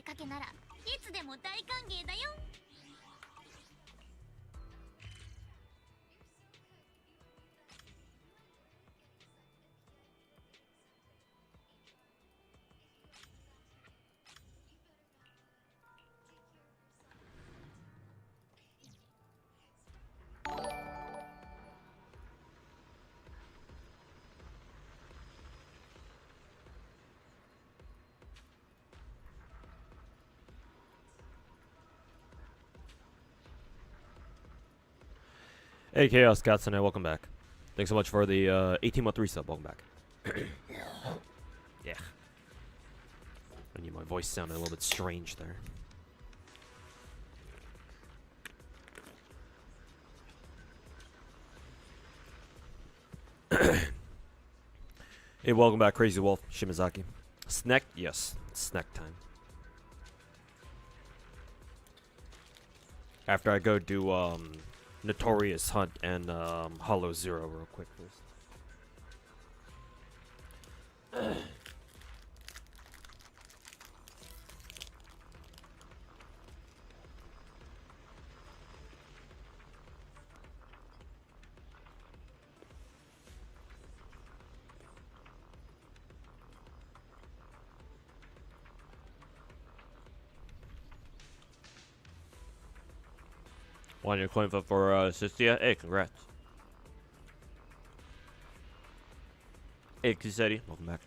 かけならいつでも大歓迎だよ。Hey Chaos Cats and welcome back. Thanks so much for the 18-month resub. Welcome back. Yeah. I knew my voice sounded a little bit strange there. Hey, welcome back, Crazy Wolf, Shimazaki. Snack? Yes, it's snack time. After I go do Notorious Hunt and Hollow Zero real quick first. Want your coin flip for Sistia? Hey, congrats. Hey, Kisetti, welcome back.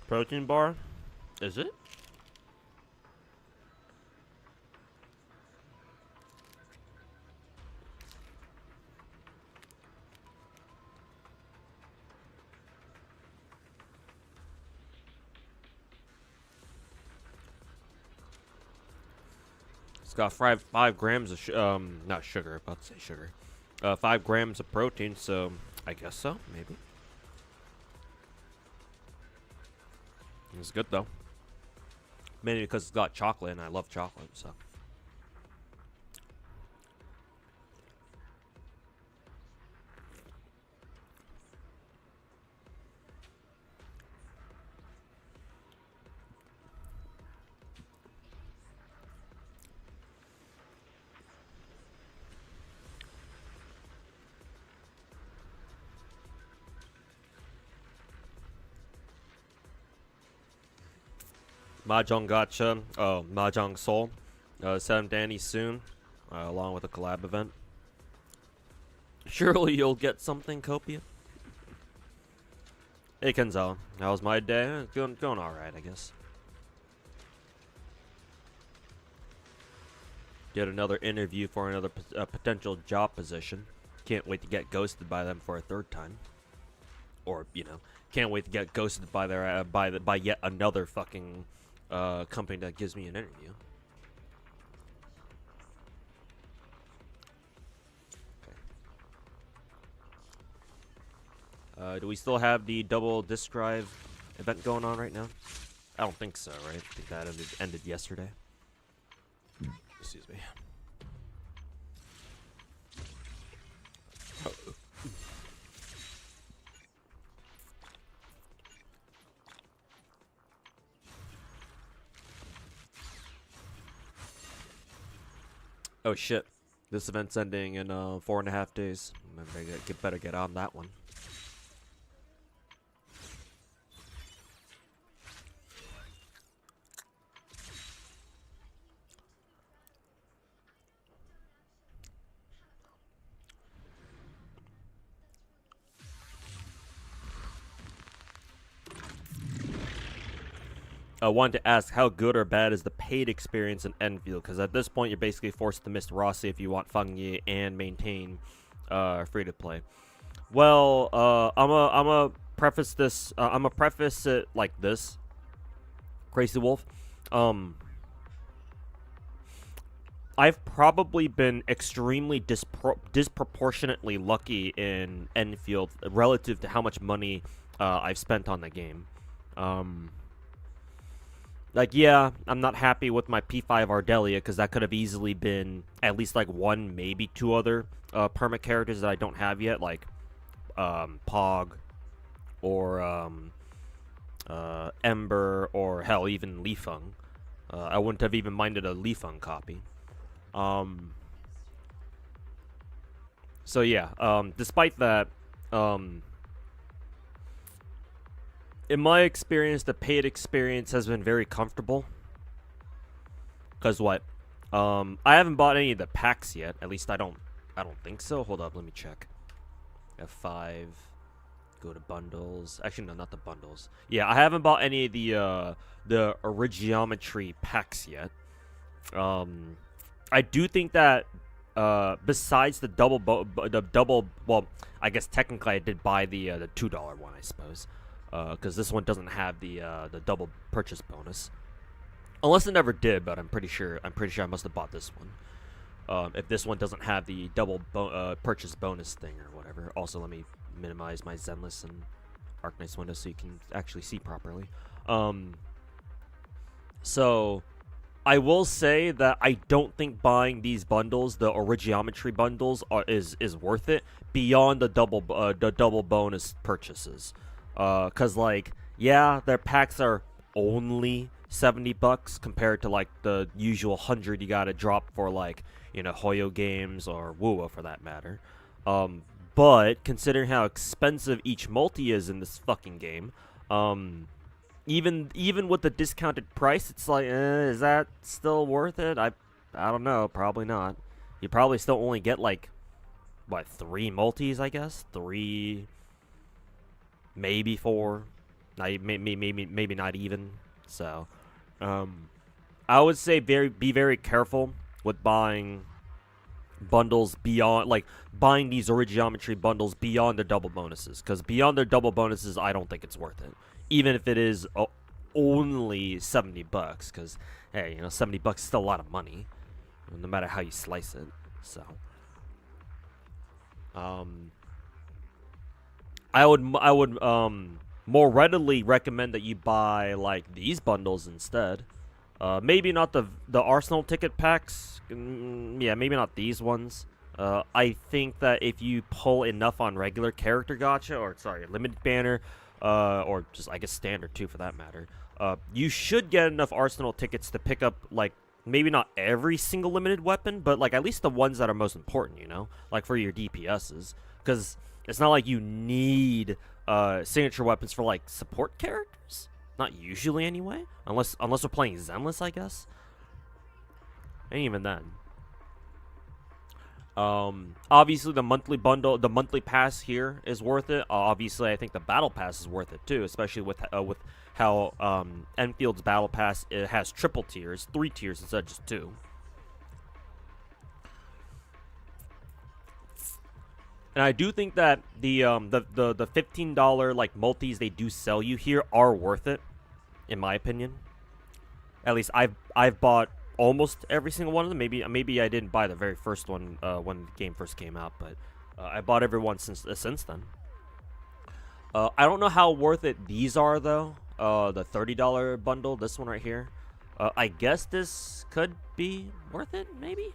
Protein bar? Is it? It's got 5 grams of not sugar, about to say sugar. 5 grams of protein, so I guess so, maybe. It's good though. Mainly because it's got chocolate and I love chocolate, so. Mahjong Gacha, Mahjong Soul, 7th Danny soon, along with a collab event. Surely you'll get something, Copia. Hey Kenzo, how was my day? Going alright, I guess. Did another interview for another potential job position. Can't wait to get ghosted by them for a third time. Or, you know, can't wait to get ghosted by their by yet another fucking company that gives me an interview. Okay. Do we still have the double disk drive event going on right now? I don't think so, right? I think that ended yesterday. Excuse me. Oh shit. This event's ending in 4.5 days. Better get on that one. I wanted to ask, how good or bad is the paid experience in Enfield? Because at this point, you're basically forced to miss Rossi if you want Fungi and maintain free-to-play. Well, I'm a preface this. I'm a preface it like this. Crazy Wolf. I've probably been extremely disproportionately lucky in Enfield relative to how much money I've spent on the game. Like, yeah, I'm not happy with my P5 Ardelia, because that could have easily been at least, like, one, maybe two other permit characters that I don't have yet, like Pog, or Ember, or, hell, even Li Feng. I wouldn't have even minded a Li Feng copy. So, yeah, despite that, in my experience, the paid experience has been very comfortable. Cause what? I haven't bought any of the packs yet. At least I don't think so. Hold up, let me check. F5. Go to bundles. Actually, no, not the bundles. Yeah, I haven't bought any of the Origiometry packs yet. I do think that besides the double, well, I guess technically I did buy the $2 one, I suppose. Because this one doesn't have the double purchase bonus, unless it never did. But I'm pretty sure I must have bought this one. If this one doesn't have the double purchase bonus thing or whatever. Also, let me minimize my Zenless and Arknights window so you can actually see properly. So I will say that I don't think buying these bundles, the Origiometry bundles, is worth it beyond the double bonus purchases. Cause like, yeah, their packs are only $70 compared to like the usual 100 you gotta drop for like, you know, Hoyo games or Wuwa for that matter. But considering how expensive each multi is in this fucking game, even with the discounted price, it's like, is that still worth it? I don't know, probably not. You probably still only get like, what, 3 multis, I guess? 3... maybe 4, maybe not even. So, I would say be very careful with buying bundles beyond, like, buying these Origiometry bundles beyond the double bonuses, because beyond their double bonuses, I don't think it's worth it, even if it is only $70. Because hey, you know, $70 is still a lot of money, no matter how you slice it. So, I would more readily recommend that you buy like these bundles instead. Maybe not the Arsenal ticket packs. Yeah, maybe not these ones. I think that if you pull enough on regular character gacha, or sorry, limited banner, or just I guess standard too for that matter, you should get enough Arsenal tickets to pick up like maybe not every single limited weapon, but like at least the ones that are most important. You know, like for your DPSs, because it's not like you need signature weapons for like support characters. Not usually anyway. Unless we're playing Zenless, I guess. And even then. Obviously the monthly bundle, the monthly pass here is worth it. Obviously, I think the battle pass is worth it too, especially with how Enfield's battle pass, it has triple tiers, 3 tiers instead of just 2. And I do think that the $15 like multis they do sell you here are worth it, in my opinion. At least I've bought almost every single one of them. Maybe I didn't buy the very first one when the game first came out, but I bought every one since then. I don't know how worth it these are though. The $30 bundle, this one right here. I guess this could be worth it, maybe.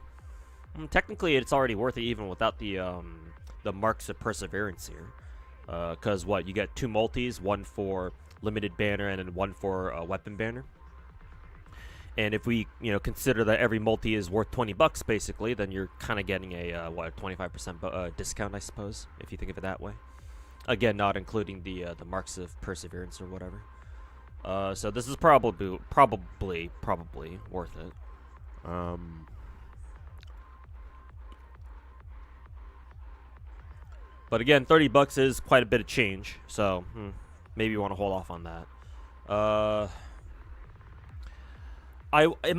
Technically, it's already worth it even without the marks of perseverance here. Because what, you get 2 multis, one for limited banner and then one for weapon banner. And if we, consider that every multi is worth $20 basically, then you're kind of getting a 25% discount, I suppose, if you think of it that way. Again, not including the marks of perseverance or whatever. So this is probably worth it. But again, $30 is quite a bit of change, so maybe you want to hold off on that.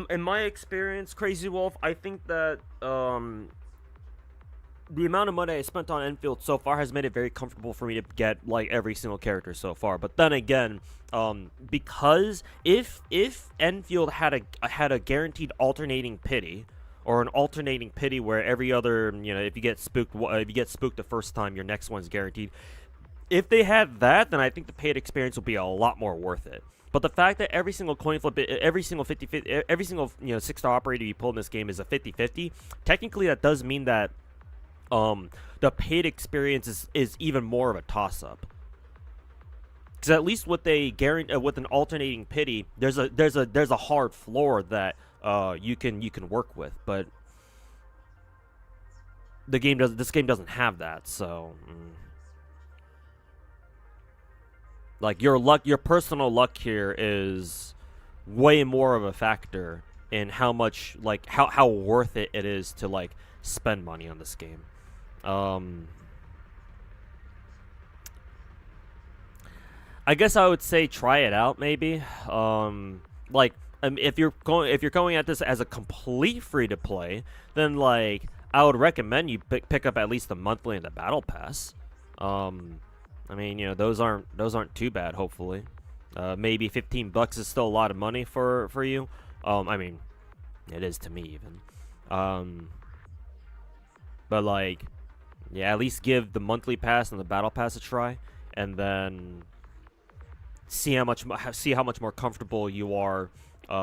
In my experience, Crazy Wolf, I think that the amount of money I spent on Enfield so far has made it very comfortable for me to get like every single character so far. But then again, because if Enfield had a guaranteed alternating pity, or an alternating pity where every other, if you get spooked the first time, your next one's guaranteed. If they had that, then I think the paid experience will be a lot more worth it. But the fact that every single coin flip, every single 50-50, every single 6-star operator you pull in this game is a 50-50, technically that does mean that the paid experience is even more of a toss-up. Because at least with with an alternating pity, there's a hard floor that you can work with, but this game doesn't have that, so like your personal luck here is way more of a factor in how much, like, how worth it is to like spend money on this game. I guess I would say try it out, maybe. If you're going at this as a complete free to play, then like I would recommend you pick up at least the monthly and the battle pass. I mean, those aren't too bad. Hopefully, maybe $15 is still a lot of money for you. I mean, it is to me even. But like, yeah, at least give the monthly pass and the battle pass a try, and then see how much more comfortable you are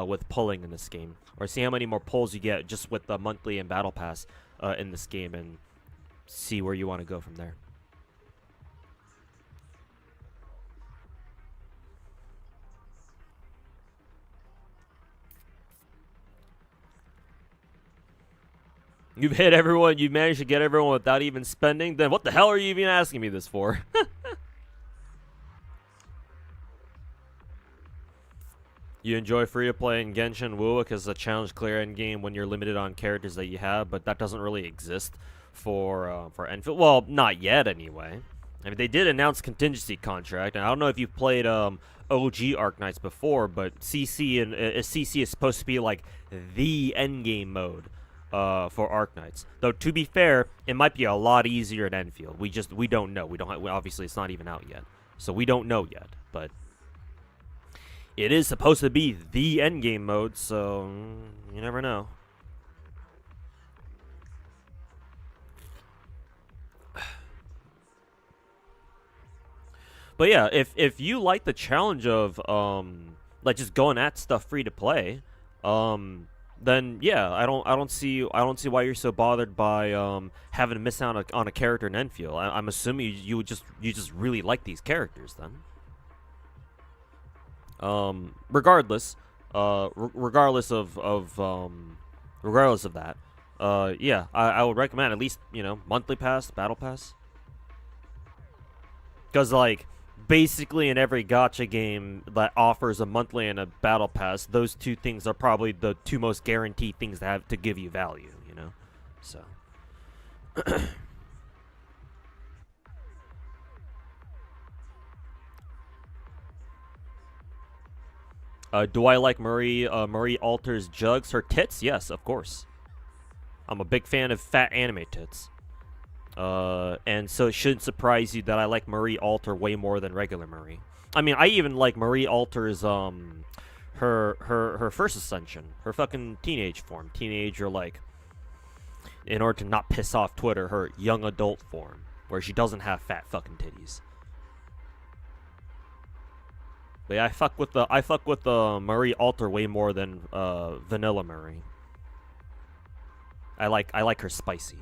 with pulling in this game, or see how many more pulls you get just with the monthly and battle pass in this game, and see where you want to go from there. You've hit everyone. You managed to get everyone without even spending. Then what the hell are you even asking me this for? You enjoy free-to-play in Genshin Wuwa because it's a challenge clear endgame when you're limited on characters that you have, but that doesn't really exist for Enfield. Well, not yet anyway. I mean, they did announce contingency contract, and I don't know if you've played OG Arknights before, but CC is supposed to be like the endgame mode for Arknights. Though to be fair, it might be a lot easier in Enfield. We don't know. Obviously it's not even out yet, so we don't know yet, but it is supposed to be the endgame mode, so you never know. But yeah, if you like the challenge of like just going at stuff free to play, then yeah, I don't see why you're so bothered by having to miss out on a character in Enfield. I'm assuming you just really like these characters then. Regardless of that, yeah, I would recommend at least monthly pass, battle pass, because like basically in every gacha game that offers a monthly and a battle pass, those two things are probably the two most guaranteed things to have to give you value, you know? So. Do I like Marie Alter's jugs? Her tits? Yes, of course. I'm a big fan of fat anime tits. And so it shouldn't surprise you that I like Marie Alter way more than regular Marie. I mean, I even like Marie Alter's, her first ascension. Her fucking teenage form. Teenage or, like, in order to not piss off Twitter, her young adult form. Where she doesn't have fat fucking titties. But yeah, I fuck with the Marie Alter way more than Vanilla Marie. I like her spicy.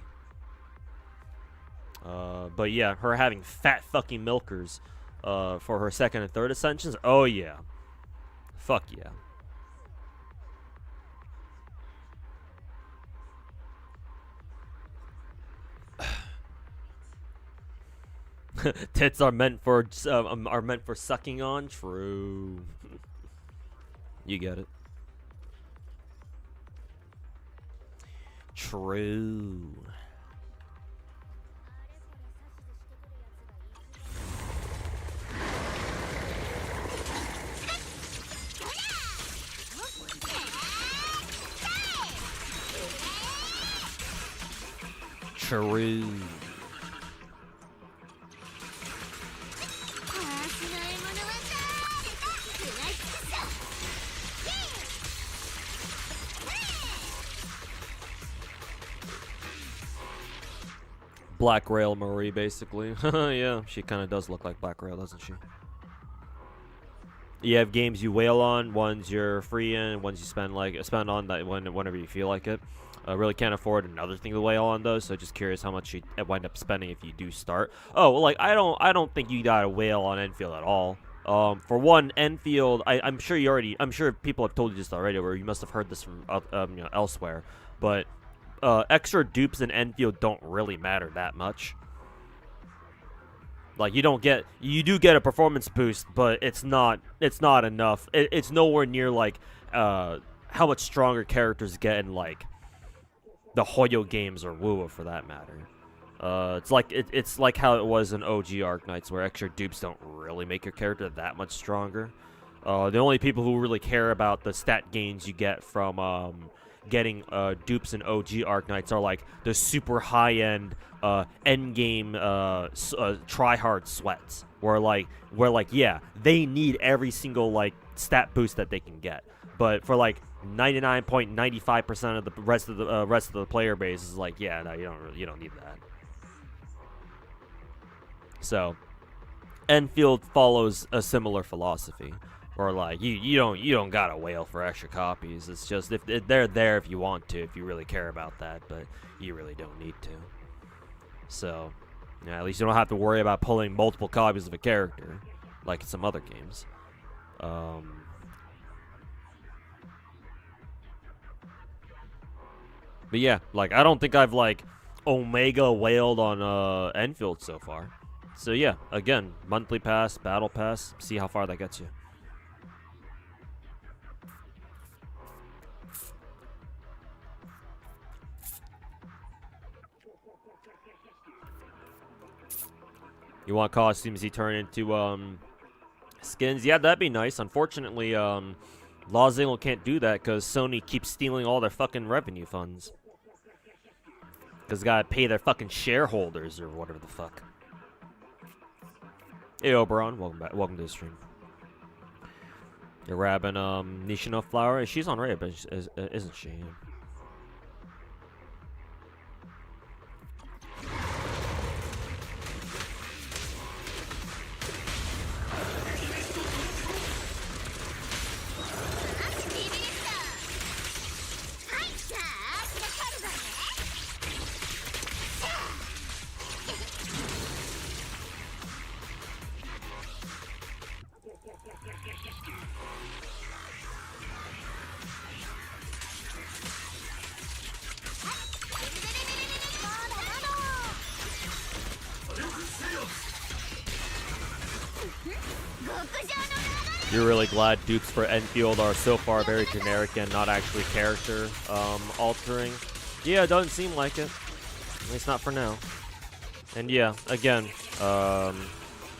But yeah, her having fat fucking milkers for her second and third ascensions. Oh yeah, fuck yeah. Tits are meant for sucking on. True. You get it. True. True. Black Rail Marie, basically. Yeah, she kind of does look like Black Rail, doesn't she? You have games you whale on, ones you're free in, ones you spend on that whenever you feel like it. Really can't afford another thing to whale on those, so just curious how much you wind up spending if you do start. Oh, well, like I don't think you gotta whale on Enfield at all. For one, Enfield, I'm sure people have told you this already, or you must have heard this from elsewhere, but extra dupes in Enfield don't really matter that much. Like you do get a performance boost, but it's not enough. It's nowhere near like how much stronger characters get in like the Hoyo games or WoW for that matter. It's like how it was in OG Arknights, where extra dupes don't really make your character that much stronger. The only people who really care about the stat gains you get from getting dupes in OG Arknights are like the super high-end endgame try-hard sweats, where yeah, they need every single like stat boost that they can get. But for like 99.95% of the rest of the player base is like, yeah, no, you don't need that. So Enfield follows a similar philosophy, or like you don't gotta whale for extra copies. It's just if they're there if you want to, if you really care about that, but you really don't need to. So yeah, at least you don't have to worry about pulling multiple copies of a character like in some other games. But yeah, like I don't think I've like Omega whaled on Enfield so far. So yeah, again, monthly pass, battle pass, see how far that gets you. You want costumes you turn into skins? Yeah, that'd be nice. Unfortunately, Lawzingle can't do that because Sony keeps stealing all their fucking revenue funds. Because they gotta pay their fucking shareholders or whatever the fuck. Hey Oberon, welcome back. Welcome to the stream. You're grabbing Nishino Flower. She's on raid, but isn't she? You're really glad dupes for Enfield are so far very generic and not actually character altering. Yeah, it doesn't seem like it. At least not for now. And yeah, again,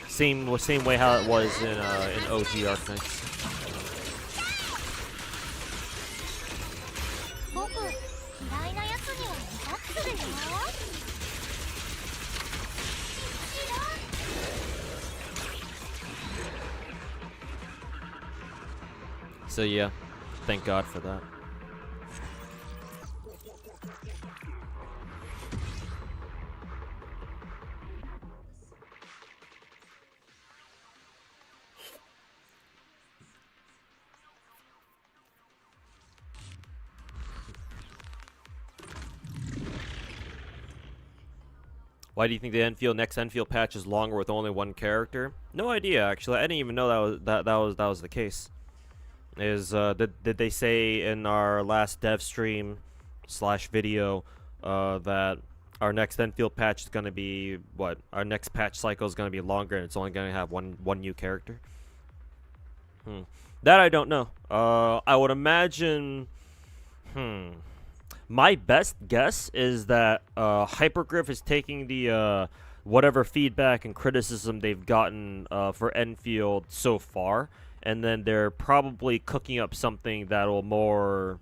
same way how it was in OG Arknights. So yeah, thank God for that. Why do you think the next Enfield patch is longer with only one character? No idea, actually. I didn't even know that was the case. Did they say in our last dev stream / video that our next Enfield patch is gonna be what? Our next patch cycle is gonna be longer and it's only gonna have one new character? That I don't know. I would imagine. My best guess is that Hypergriff is taking the whatever feedback and criticism they've gotten for Enfield so far, and then they're probably cooking up something that's more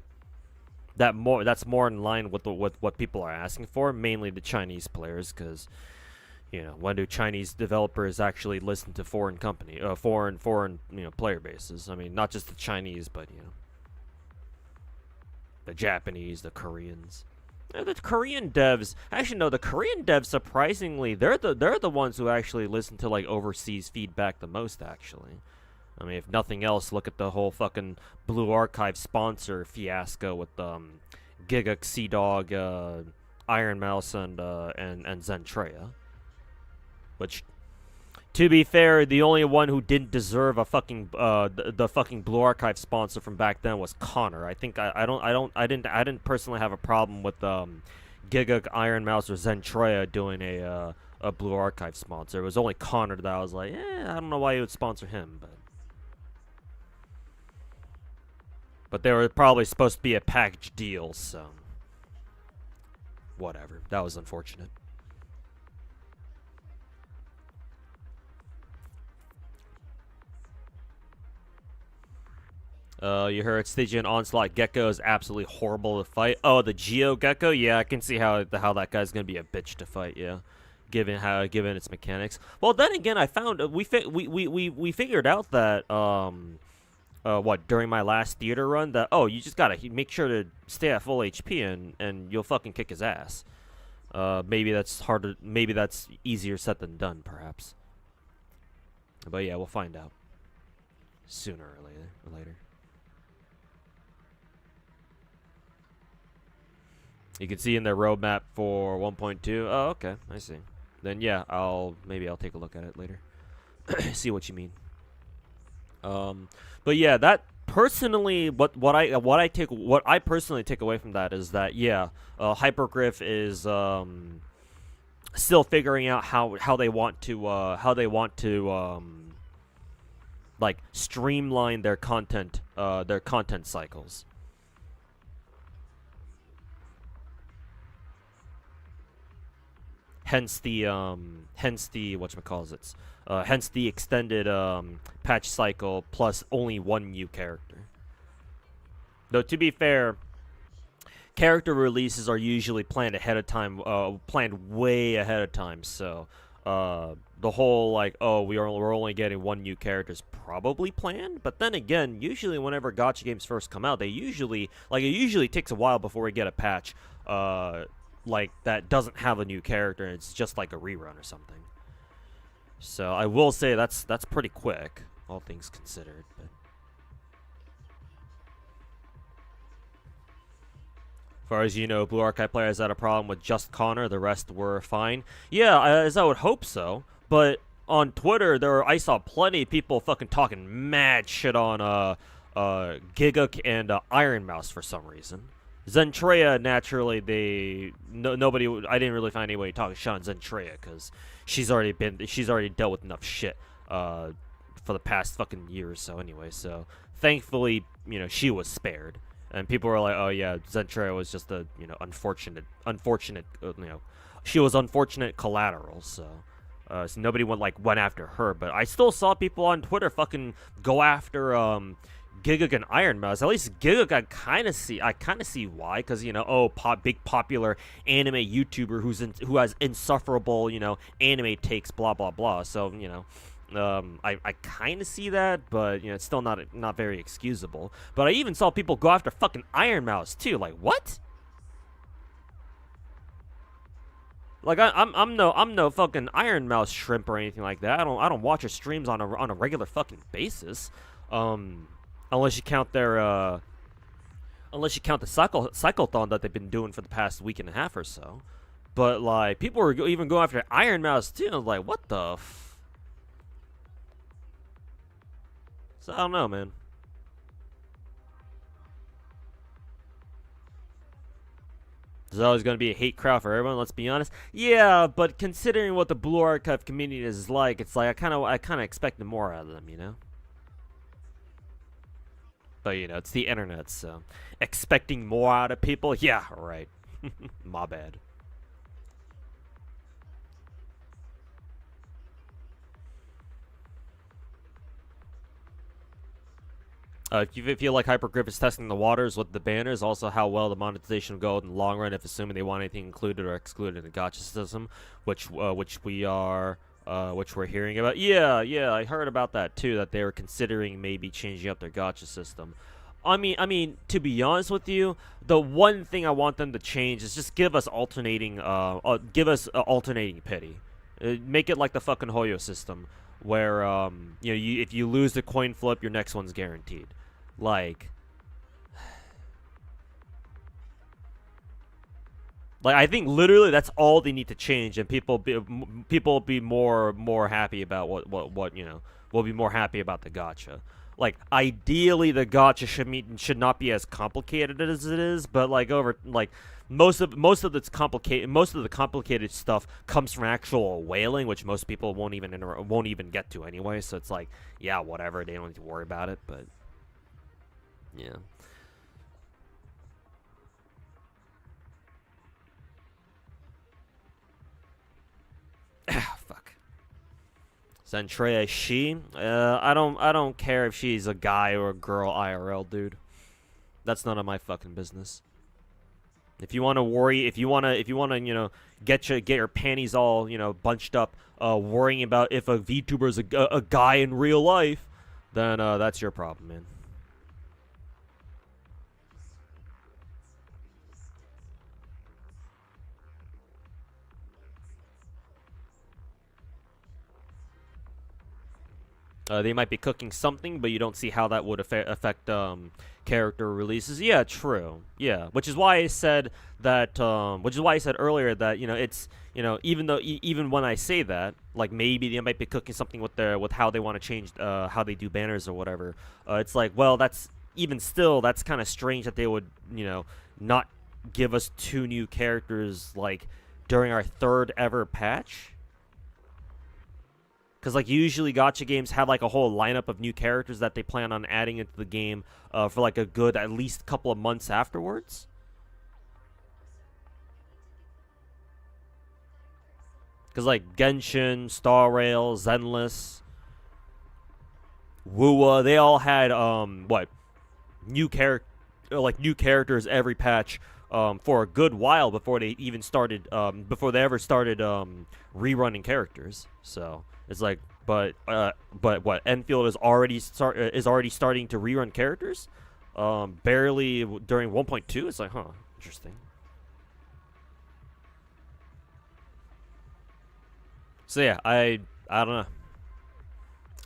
in line with what people are asking for, mainly the Chinese players, because when do Chinese developers actually listen to foreign player bases? I mean, not just the Chinese, but the Japanese, the Koreans. The Korean devs, actually no, the Korean devs, surprisingly, they're the ones who actually listen to like overseas feedback the most, actually. I mean, if nothing else, look at the whole fucking Blue Archive sponsor fiasco with GACHA God, Iron Mouse, and Zentreya. Which, to be fair, the only one who didn't deserve a fucking the fucking Blue Archive sponsor from back then was Connor. I think I didn't personally have a problem with GACHA, Iron Mouse, or Zentreya doing a Blue Archive sponsor. It was only Connor that I was like, I don't know why you would sponsor him, but they were probably supposed to be a package deal, so whatever. That was unfortunate. You heard Stygian Onslaught Gecko is absolutely horrible to fight. Oh, the Geo Gecko? Yeah, I can see how that guy's gonna be a bitch to fight. Yeah, given its mechanics. Well, then again, I found we figured out that during my last theater run that you just gotta make sure to stay at full HP and you'll fucking kick his ass. Maybe that's harder. Maybe that's easier said than done, perhaps. But yeah, we'll find out sooner or later. You can see in their roadmap for 1.2. Oh, okay, I see. Then yeah, maybe I'll take a look at it later. See what you mean. But yeah, that personally, what I personally take away from that is that Hypergriff is still figuring out how they want to like streamline their content cycles. Hence the whatchamacallits. Hence the extended patch cycle plus only one new character. Though to be fair, character releases are usually planned ahead of time, planned way ahead of time. So the whole we're only getting one new character is probably planned. But then again, usually whenever gacha games first come out, it usually takes a while before we get a patch that doesn't have a new character and it's just like a rerun or something. So I will say that's pretty quick, all things considered. But as far as you know, Blue Archive players had a problem with just Connor. The rest were fine. Yeah, as I would hope so. But on Twitter, I saw plenty of people fucking talking mad shit on GACHA and Iron Mouse for some reason. Zentreya, naturally, I didn't really find anybody talking shit on Zentreya because she's already dealt with enough shit for the past fucking year or so anyway. So thankfully, you know, she was spared. And people were like, "Oh yeah, Z3 was just a, you know, unfortunate, you know, she was unfortunate collateral." So nobody went after her, but I still saw people on Twitter fucking go after Gigak and Iron Mouse. At least Gigak, I kind of see why, because, you know, big popular anime YouTuber who has insufferable, you know, anime takes, blah blah blah. So, you know, I kind of see that, but, you know, it's still not very excusable. But I even saw people go after fucking Iron Mouse too. Like, what? Like, I'm no fucking Iron Mouse shrimp or anything like that. I don't watch her streams on a regular fucking basis. Unless you count the cyclothon that they've been doing for the past week and a half or so. But, like, people were even going after Iron Mouse too. I was like, what the f? So I don't know, man. There's always going to be a hate crowd for everyone, let's be honest. Yeah, but considering what the Blue Archive community is like, it's like I kind of expected more out of them, you know? But, you know, it's the internet, so expecting more out of people? Yeah, right. My bad. If you feel like Hypergrip is testing the waters with the banners, also how well the monetization will go in the long run, if assuming they want anything included or excluded in the gacha system, which we're hearing about. Yeah, I heard about that too. That they were considering maybe changing up their gacha system. I mean, to be honest with you, the one thing I want them to change is just give us alternating pity. Make it like the fucking Hoyo system, where you know, if you lose the coin flip, your next one's guaranteed. Like I think literally that's all they need to change, and people will be more happy about what you know, will be more happy about the gacha. Like, ideally the gacha should not be as complicated as it is, but like most of the complicated stuff comes from actual whaling, which most people won't even get to anyway. So it's like, yeah, whatever, they don't need to worry about it. But yeah. Fuck. Zentrea, she? I don't care if she's a guy or a girl IRL, dude. That's none of my fucking business. If you want to worry, if you want to, you know, get your panties all, you know, bunched up, worrying about if a VTuber is a guy in real life, then that's your problem, man. They might be cooking something, but you don't see how that would affect character releases. Yeah, true. Yeah, which is why I said that. Which is why I said earlier that, you know, it's, you know, even though even when I say that, like, maybe they might be cooking something with how they want to change how they do banners or whatever. It's like, well, that's even still, that's kind of strange that they would, you know, not give us 2 new characters like during our 3rd ever patch. Because, like, usually gacha games have, like, a whole lineup of new characters that they plan on adding into the game for, like, a good at least couple of months afterwards. Because, like, Genshin, Star Rail, Zenless, Wuwa, they all had, new characters every patch for a good while before they even started, before they ever started rerunning characters. So it's like, but what, Enfield is already starting to rerun characters, barely during 1.2. It's like, huh, interesting. So yeah, I don't know.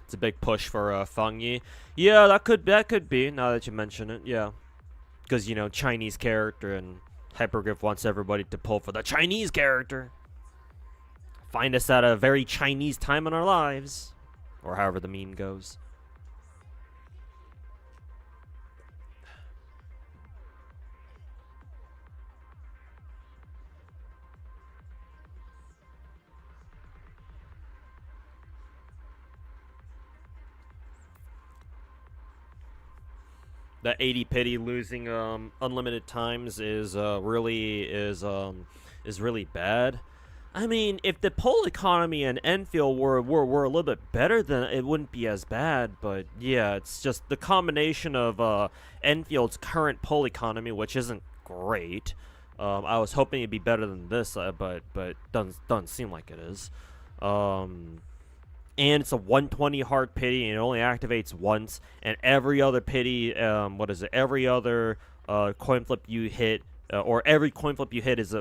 It's a big push for Fang Yi. Yeah, that could be, now that you mention it. Yeah, because, you know, Chinese character, and Hypergrip wants everybody to pull for the Chinese character. Find us at a very Chinese time in our lives, or however the meme goes. That 80 pity losing unlimited times is really bad. I mean, if the poll economy and Enfield were a little bit better, then it wouldn't be as bad. But yeah, it's just the combination of Enfield's current poll economy, which isn't great. I was hoping it'd be better than this, but doesn't seem like it is. And it's a 120 hard pity, and it only activates once. And every other pity, every other coin flip you hit, or every coin flip you hit is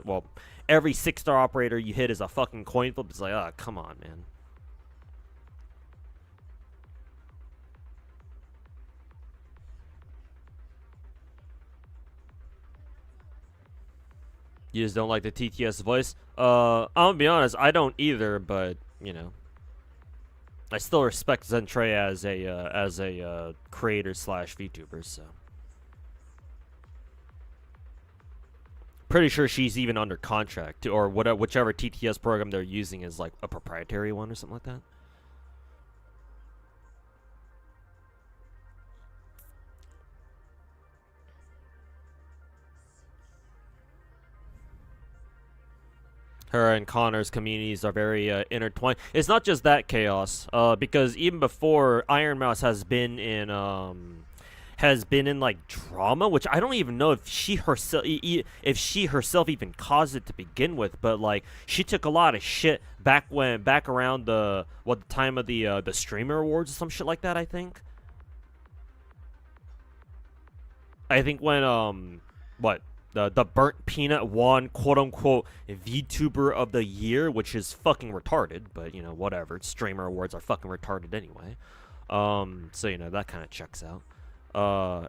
every 6-star operator you hit is a fucking coin flip. It's like, ah, come on, man. You just don't like the TTS voice? I'm gonna be honest, I don't either, but, you know. I still respect Z3 as a creator slash VTuber, so. Pretty sure she's even under contract, or whichever TTS program they're using is like a proprietary one or something like that. Her and Connor's communities are very intertwined. It's not just that chaos, because even before Iron Mouse has been in like drama, which I don't even know if she herself even caused it to begin with. But like she took a lot of shit back around the time of the streamer awards or some shit like that. I think when the burnt peanut won quote unquote VTuber of the year, which is fucking retarded, but you know, whatever. Streamer awards are fucking retarded anyway. So you know, that kind of checks out.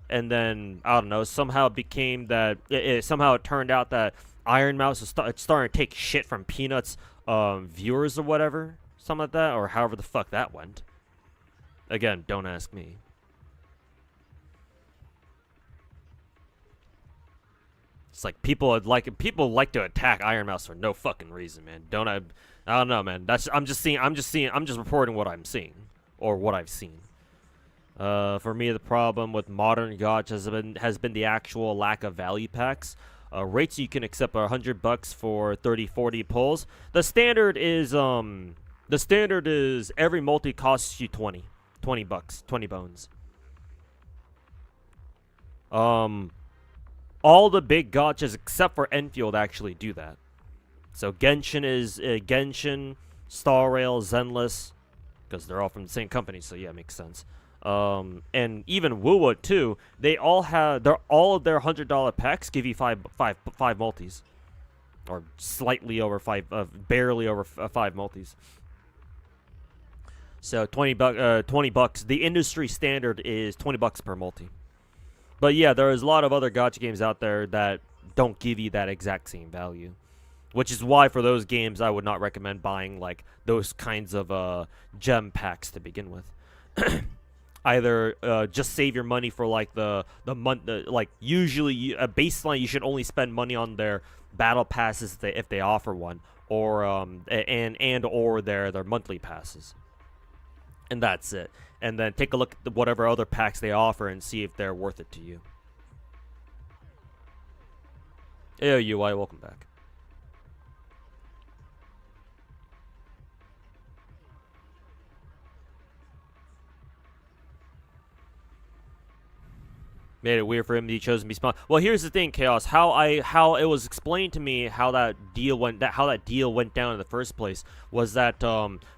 And then I don't know, somehow it became that somehow it turned out that Iron Mouse is starting to take shit from Peanuts viewers or whatever, something like that, or however the fuck that went. Again, don't ask me. It's like people like to attack Iron Mouse for no fucking reason, man. I don't know, man. I'm just reporting what I'm seeing or what I've seen. For me, the problem with modern gacha has been the actual lack of value packs. Rates you can accept are $100 for 30-40 pulls. The standard is every multi costs you 20 bucks, 20 bones. All the big gachas except for Enfield actually do that. So Genshin is Genshin, Star Rail, Zenless, because they're all from the same company. So yeah, it makes sense. And even Wuwa too. All of their $100 packs give you five multis, or slightly over five, barely over 5 multis. So 20 bucks. The industry standard is $20 per multi. But yeah, there is a lot of other gacha games out there that don't give you that exact same value, which is why for those games I would not recommend buying like those kinds of gem packs to begin with. Either just save your money for like the month, like usually a baseline you should only spend money on their battle passes if they offer one, or or their monthly passes, and that's it. And then take a look at whatever other packs they offer and see if they're worth it to you. Hey, UI, welcome back. Made it weird for him that he chose to be spawned. Well, here's the thing, Chaos. How it was explained to me how that deal went down in the first place was that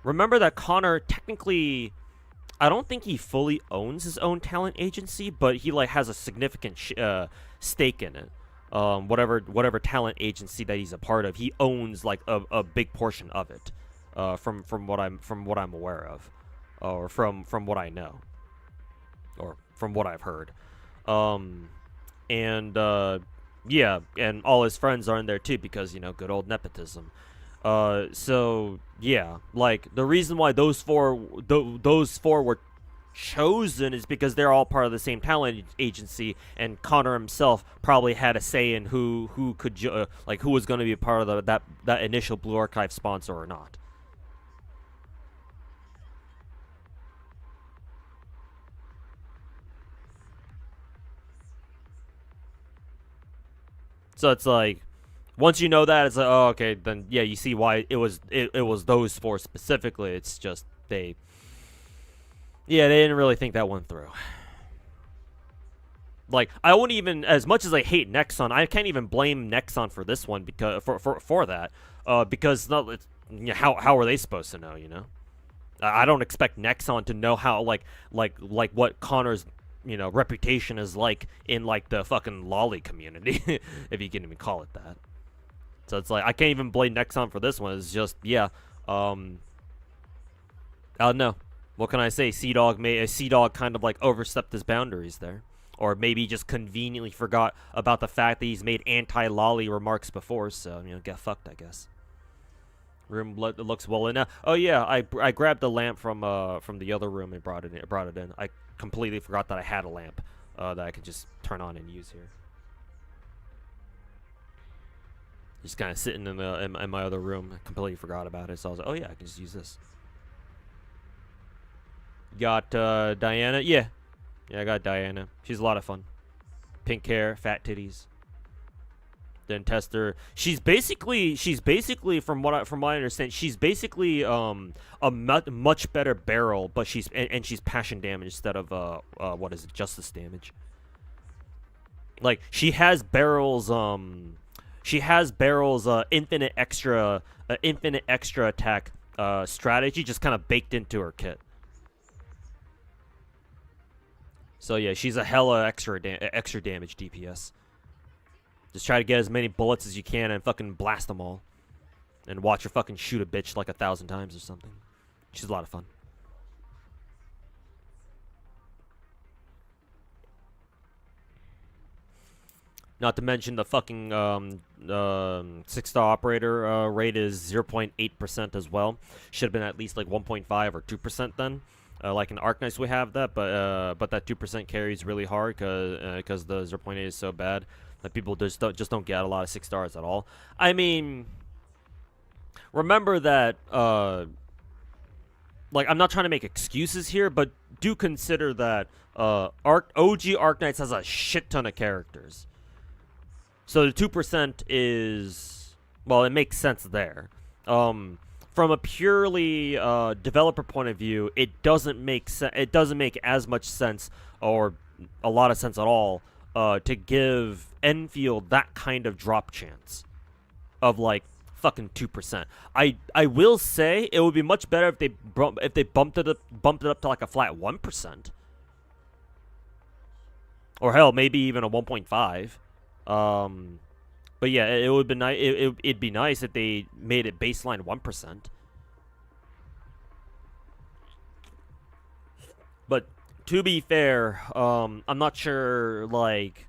remember that Connor technically, I don't think he fully owns his own talent agency, but he like has a significant stake in it. Whatever talent agency that he's a part of, he owns like a big portion of it. From what I'm aware of, or from what I know, or from what I've heard. Yeah, and all his friends are in there too because, you know, good old nepotism. So yeah, like the reason why those four were chosen is because they're all part of the same talent agency, and Connor himself probably had a say in who could who was going to be a part of that initial Blue Archive sponsor or not. So it's like, once you know that, it's like, oh, okay, then yeah, you see why it was those four specifically. It's just they didn't really think that one through. Like, I wouldn't even, as much as I hate Nexon, I can't even blame Nexon for this one because for that, because not, it's, you know, how are they supposed to know? You know, I don't expect Nexon to know how like what Connor's, you know, reputation is like in like the fucking lolly community, if you can even call it that. So it's like I can't even blame Nexon for this one. It's just I don't know. What can I say? Sea Dog kind of like overstepped his boundaries there. Or maybe just conveniently forgot about the fact that he's made anti-lolly remarks before, so, you know, get fucked, I guess. Room looks well in. Oh yeah, I grabbed the lamp from the other room and brought it in. I completely forgot that I had a lamp that I could just turn on and use here. Just kind of sitting in my other room. I completely forgot about it, so I was like, oh yeah, I can just use this. Got Diana. Yeah, I got Diana. She's a lot of fun. Pink hair, fat titties. Then test her. She's basically from what I understand, she's basically a much better barrel, but she's passion damage instead of what is it, justice damage. Like she has barrels infinite extra attack strategy just kind of baked into her kit. So yeah, she's a hella extra damage DPS. Just try to get as many bullets as you can and fucking blast them all. And watch her fucking shoot a bitch like 1,000 times or something. She's a lot of fun. Not to mention the fucking 6-star operator rate is 0.8% as well. Should have been at least like 1.5 or 2% then. Like in Arknights we have that, but that 2% carries really hard because the 0.8 is so bad that people just don't get a lot of 6 stars at all. I mean, remember that like I'm not trying to make excuses here, but do consider that OG Arknights has a shit ton of characters. So the 2% is, well, it makes sense there. From a purely developer point of view, it doesn't make as much sense or a lot of sense at all to give Enfield that kind of drop chance of like fucking 2%. I will say it would be much better if they bumped it up to like a flat 1%, or hell, maybe even a 1.5. But yeah, it would be nice. It'd be nice if they made it baseline 1%. But to be fair, I'm not sure. Like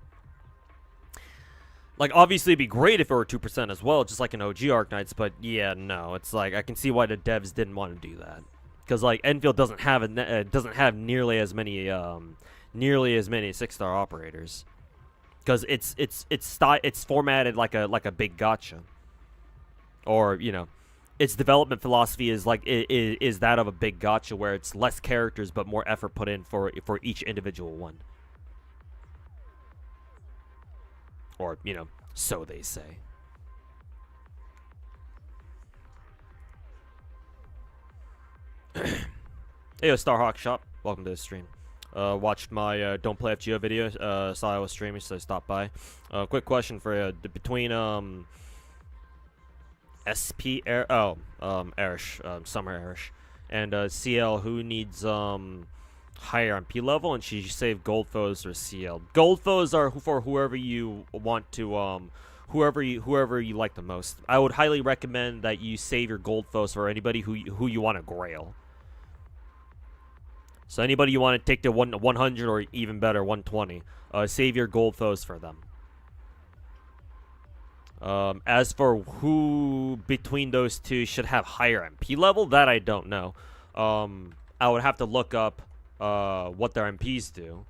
obviously it'd be great if it were 2% as well, just like in OG Arknights. But yeah, no, it's like I can see why the devs didn't want to do that, because like Enfield doesn't have nearly as many 6-star operators. Because it's formatted like a big gacha, or you know, its development philosophy is like is that of a big gacha, where it's less characters but more effort put in for each individual one, or you know, so they say. Hey, Starhawk Shop, welcome to the stream. Watched my Don't Play FGO video. Saw I was streaming, so I stopped by. Quick question for you: between SP Air, Erish, Summer Erish, and CL, who needs higher MP level? And she saved gold foes or CL. Gold foes are for whoever you want to whoever you like the most. I would highly recommend that you save your gold foes for anybody who you want to grail. So anybody you want to take to 100 or even better 120, save your gold foes for them. As for who between those two should have higher MP level, that I don't know. I would have to look up what their MPs do.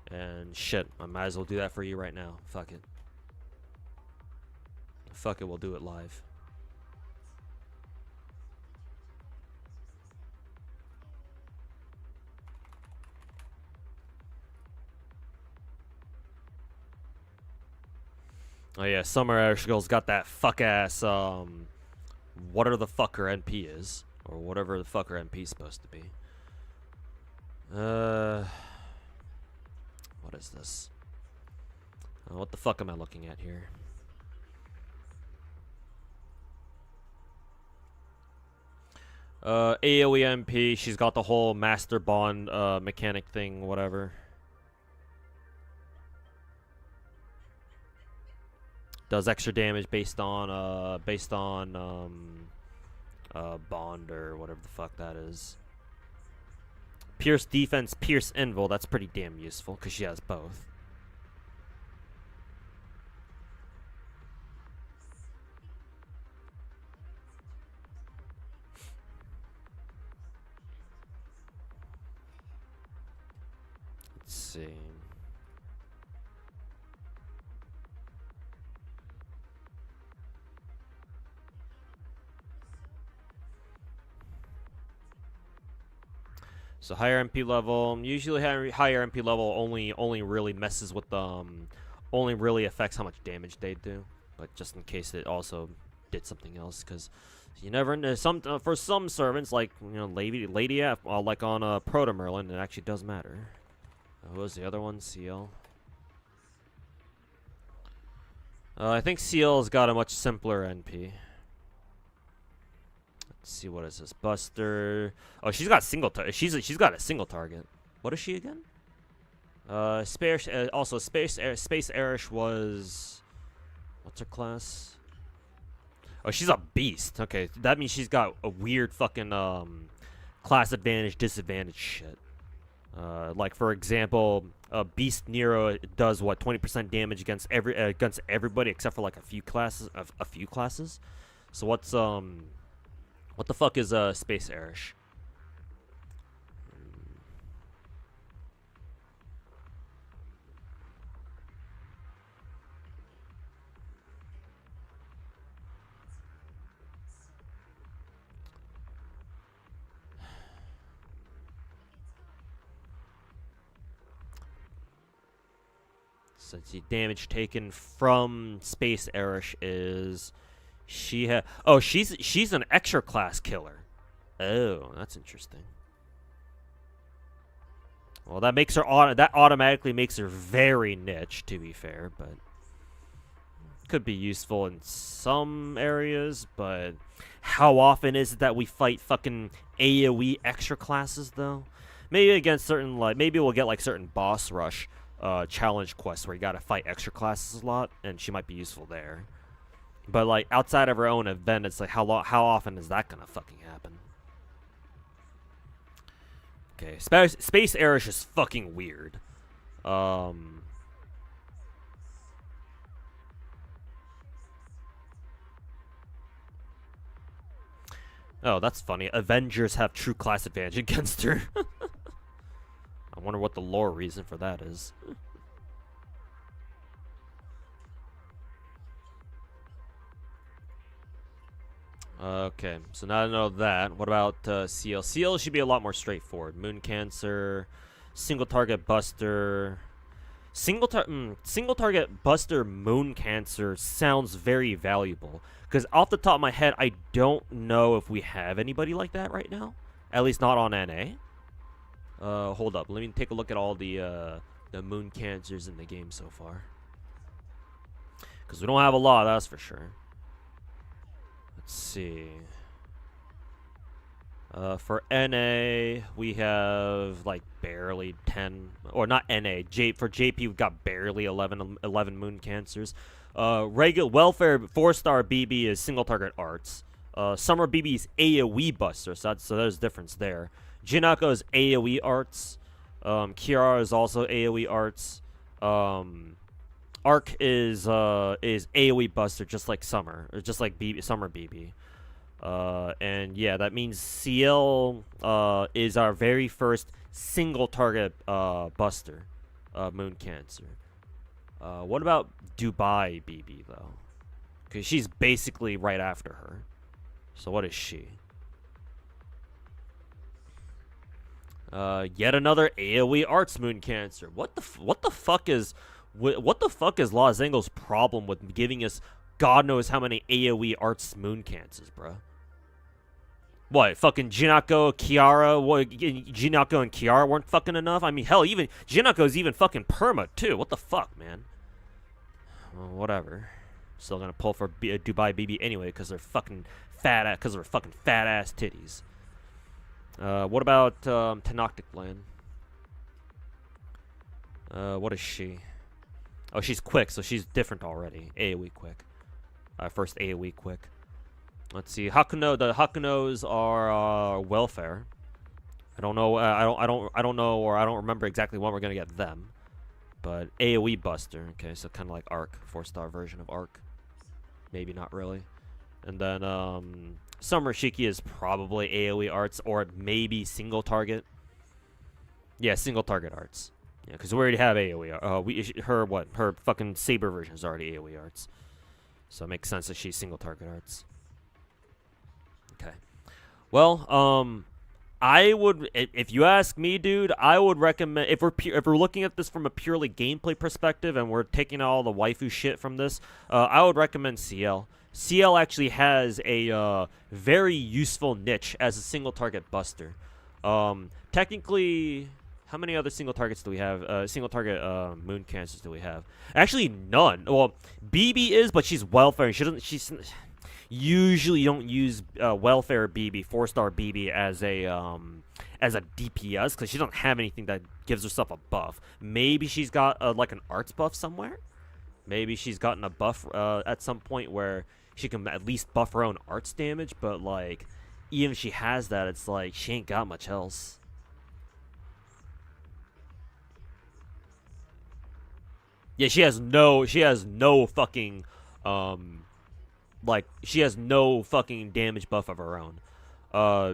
And shit, I might as well do that for you right now. Fuck it. Fuck it, we'll do it live. Oh yeah, Summer Ash Girl's got that fuck ass whatever the fuck her NP is, or whatever the fuck her NP is supposed to be. What is this? What the fuck am I looking at here? AoE MP, she's got the whole Master Bond mechanic thing, whatever. Does extra damage based on Bond or whatever the fuck that is. Pierce defense, Pierce invul, that's pretty damn useful because she has both. Let's see. So higher MP level, usually higher MP level only really messes with only really affects how much damage they do. But just in case it also did something else, because you never know. For some servants, like Lady F, like on Proto Merlin, it actually does matter. Who was the other one? CL. I think CL's got a much simpler NP. Let's see, what is this? Buster. Oh, she's got single. She's got a single target. What is she again? Also Space Erish was. What's her class? Oh, she's a beast. Okay, that means she's got a weird fucking class advantage, disadvantage shit. Like for example, Beast Nero does what 20% damage against everybody except for like a few classes. So what the fuck is Space Erish? So the damage taken from Space Erish is she's an extra class killer. Oh, that's interesting. Well, that makes her automatically makes her very niche, to be fair, but could be useful in some areas. But how often is it that we fight fucking AoE extra classes though? Maybe against certain maybe we'll get like certain boss rush challenge quests where you gotta fight extra classes a lot, and she might be useful there. But like outside of her own event, it's like how often is that gonna fucking happen? Okay, Space Erish is fucking weird. Oh, that's funny. Avengers have true class advantage against her. I wonder what the lore reason for that is. Okay, so now I know that. What about CL? CL should be a lot more straightforward. Moon Cancer, single target Buster. Single target Buster Moon Cancer sounds very valuable. Because off the top of my head, I don't know if we have anybody like that right now. At least not on NA. Hold up. Let me take a look at all the Moon Cancers in the game so far. Because we don't have a lot, that's for sure. Let's see. For NA, we have like barely 10, or not NA. For JP, we've got barely 11 Moon Cancers. Regular Welfare 4-star BB is single target arts. Summer BB is AoE buster, so there's a difference there. Jinako is AoE arts. Kiara is also AoE arts. Arc is AoE buster, just like Summer, or just like Summer BB. And yeah, that means CL is our very first single target buster, Moon Cancer. What about Dubai BB though? Because she's basically right after her. So what is she? Yet another AoE arts Moon Cancer. What the fuck is What the fuck is Los Angeles' problem with giving us God knows how many AoE arts moon cancers, bro? What, fucking Jinako, Kiara, Jinako and Kiara weren't fucking enough? I mean, hell, even Jinako's even fucking perma, too. What the fuck, man? Well, whatever. Still gonna pull for Dubai BB anyway, because they're fucking fat ass titties. What about Tenoctic Land? What is she? Oh, she's quick, so she's different already. AoE quick. First AoE quick. Let's see. Hakuno. The Hakunos are welfare. I don't know. I don't know, or I don't remember exactly when we're gonna get them. But AoE Buster. Okay, so kind of like Arc, 4-star version of Arc. Maybe not really. And then Summer Shiki is probably AoE arts, or maybe single target. Yeah, single target arts. Yeah, because we already have AoE. Her fucking Saber version is already AoE arts. So it makes sense that she's single target arts. Okay. Well, I would, if you ask me, dude, I would recommend, if we're looking at this from a purely gameplay perspective and we're taking all the waifu shit from this, I would recommend CL. CL actually has a very useful niche as a single target buster. Technically, how many other single targets do we have? Single target moon cancers do we have? Actually, none. Well, BB is, but she's welfare. She's usually don't use welfare BB, 4-star BB as a DPS because she doesn't have anything that gives herself a buff. Maybe she's got like an arts buff somewhere. Maybe she's gotten a buff at some point where she can at least buff her own arts damage. But like, even if she has that, it's like she ain't got much else. Yeah, she has no fucking like, she has no fucking damage buff of her own.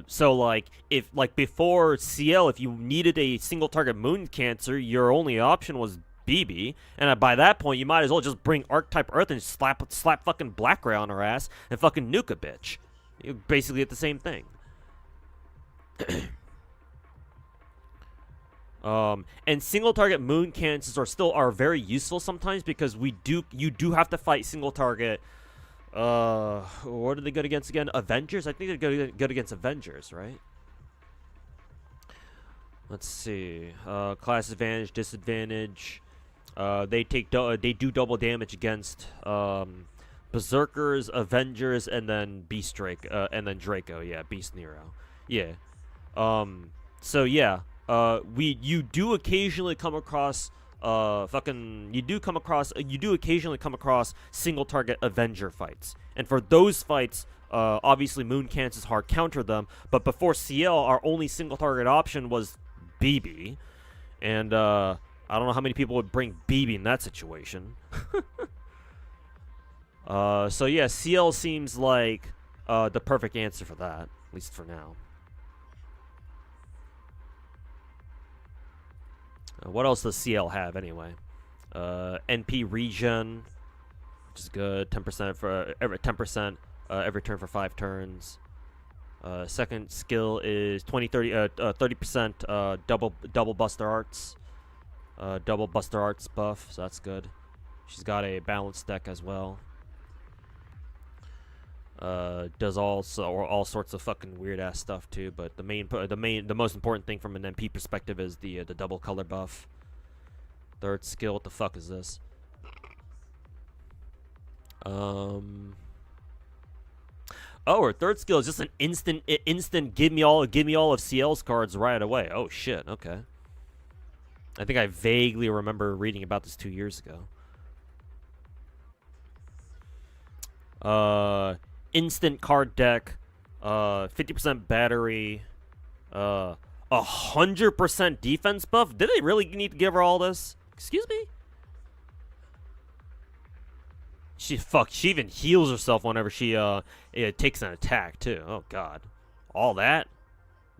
So like, if like before CL, if you needed a single target moon cancer, your only option was BB, and by that point you might as well just bring Archetype Earth and slap fucking Black Ray on her ass and fucking nuke a bitch. You basically get the same thing. And single target moon cancers are very useful sometimes because you do have to fight single target. What are they good against again? Avengers? I think they're good against Avengers, right? Let's see. Class advantage, disadvantage. They do double damage against Berserkers, Avengers, and then Beast Drake, and then Draco. Yeah, Beast Nero. Yeah. So yeah. You do occasionally come across you do occasionally come across single target Avenger fights, and for those fights, obviously Moon Cancers hard counter them. But before CL, our only single target option was BB, and I don't know how many people would bring BB in that situation. So yeah, CL seems like the perfect answer for that, at least for now. What else does CL have anyway? NP regen, which is good. 10% for every 10% every turn for 5 turns. Second skill is 30% double Buster Arts. Double Buster Arts buff, so that's good. She's got a balanced deck as well. Does all sorts of fucking weird ass stuff too, but the most important thing from an MP perspective is the double color buff. Third skill, what the fuck is this? Oh, her third skill is just an instant give me all of CL's cards right away. Oh shit, okay. I think I vaguely remember reading about this 2 years ago. Instant card deck, 50% battery, 100% defense buff. Did they really need to give her all this? Excuse me? She even heals herself whenever she takes an attack too. Oh god. All that?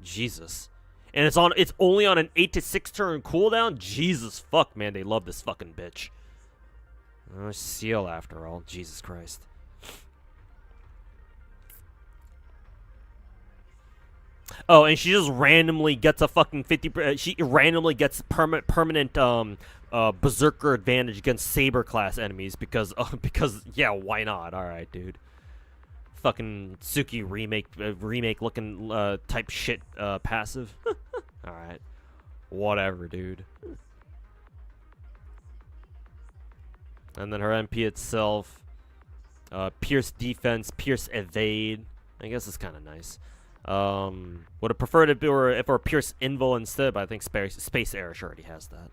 Jesus. And it's only on an 8 to 6 turn cooldown? Jesus fuck, man, they love this fucking bitch. Seal after all. Jesus Christ. Oh, and she just randomly gets a fucking 50. She randomly gets permanent berserker advantage against saber class enemies because yeah, why not? All right, dude. Fucking Suki remake looking type shit passive. All right, whatever, dude. And then her MP itself, pierce defense, pierce evade. I guess it's kind of nice. Would have preferred if it were Pierce Invul instead, but I think Space Air already has that.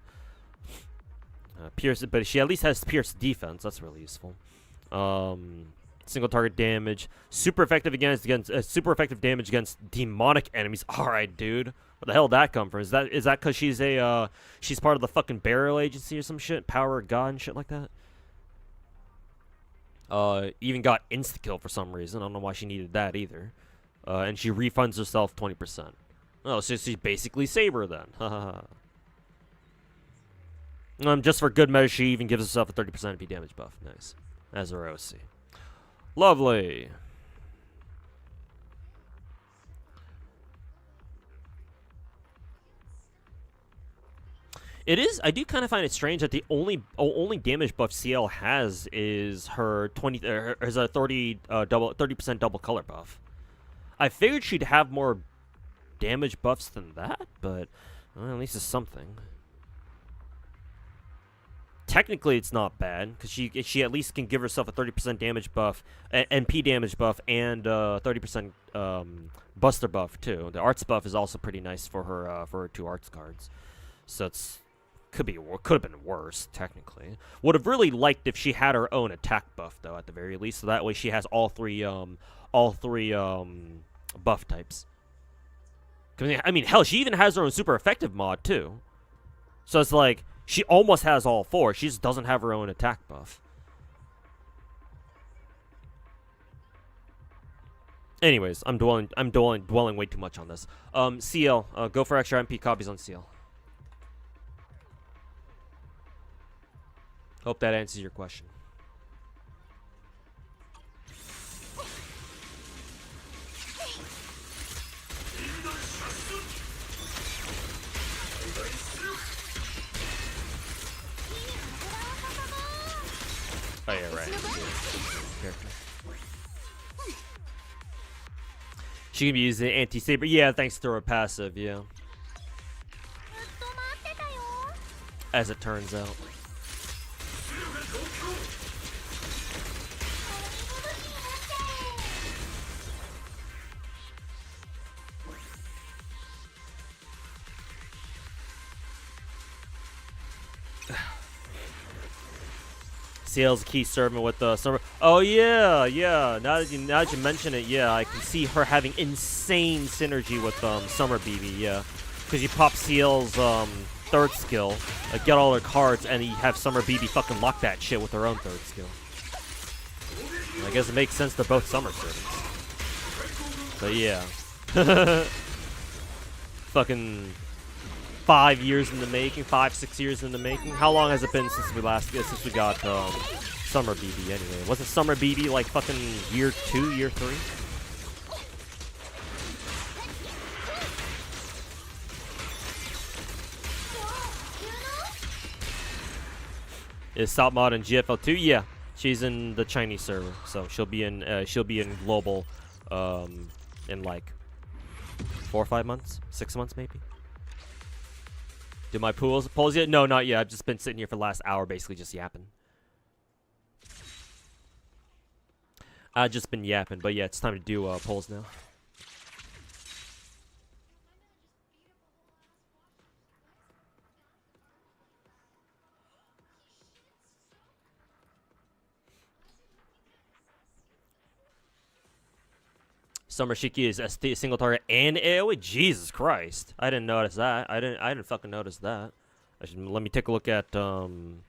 Pierce, but she at least has Pierce defense. That's really useful. Single target damage, super effective against super effective damage against demonic enemies. All right, dude. Where the hell did that come from? Is that because she's she's part of the fucking burial agency or some shit? Power of God and shit like that. Even got insta kill for some reason. I don't know why she needed that either. And she refunds herself 20%. Oh, so she's basically Saber then. Just for good measure, she even gives herself a 30% MP damage buff. Nice. As her OC. Lovely. It is. I do kind of find it strange that the only damage buff CL has is her 30% double color buff. I figured she'd have more damage buffs than that, but well, at least it's something. Technically, it's not bad because she at least can give herself a 30% damage buff, NP damage buff, and 30% Buster buff too. The arts buff is also pretty nice for her 2 arts cards, so could have been worse technically. Would have really liked if she had her own attack buff though, at the very least, so that way she has all three buff types. I mean, hell, she even has her own super effective mod too. So it's like she almost has all 4. She just doesn't have her own attack buff. Anyways, I'm dwelling way too much on this. CL, go for extra MP copies on CL. Hope that answers your question. Oh yeah, right. She can be using anti-saber. Yeah, thanks to her passive, yeah. As it turns out. CL's a key servant with the summer. Oh yeah, yeah. Now that you mention it, yeah, I can see her having insane synergy with Summer BB. Yeah, because you pop CL's 3rd skill, get all her cards, and you have Summer BB fucking lock that shit with her own 3rd skill. And I guess it makes sense they're both Summer servants. But yeah, fucking 5 years in the making, 5-6 years in the making. How long has it been since we got Summer BB anyway? Wasn't Summer BB like fucking year 2, year 3? Is Salt Mod in GFL2? Yeah, she's in the Chinese server, so she'll be in global in like 4 or 5 months, 6 months maybe. Do my polls yet? No, not yet. I've just been sitting here for the last hour, basically just yapping. I've just been yapping, but yeah, it's time to do polls now. Summer Shiki is ST single target and AoE. Jesus Christ! I didn't notice that. I didn't fucking notice that. Let me take a look at Summer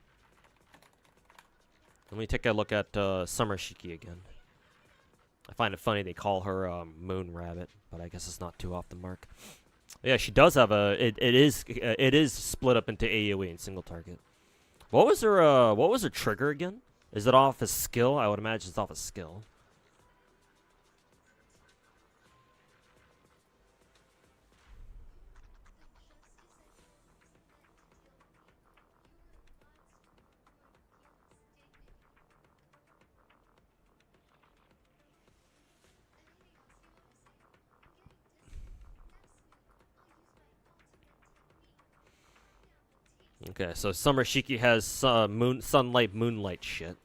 Shiki again. I find it funny they call her Moon Rabbit, but I guess it's not too off the mark. Yeah, she does have a. It is split up into AoE and single target. What was her trigger again? Is it off a skill? I would imagine it's off a skill. Okay, so Summer Shiki has sunlight, moonlight shit.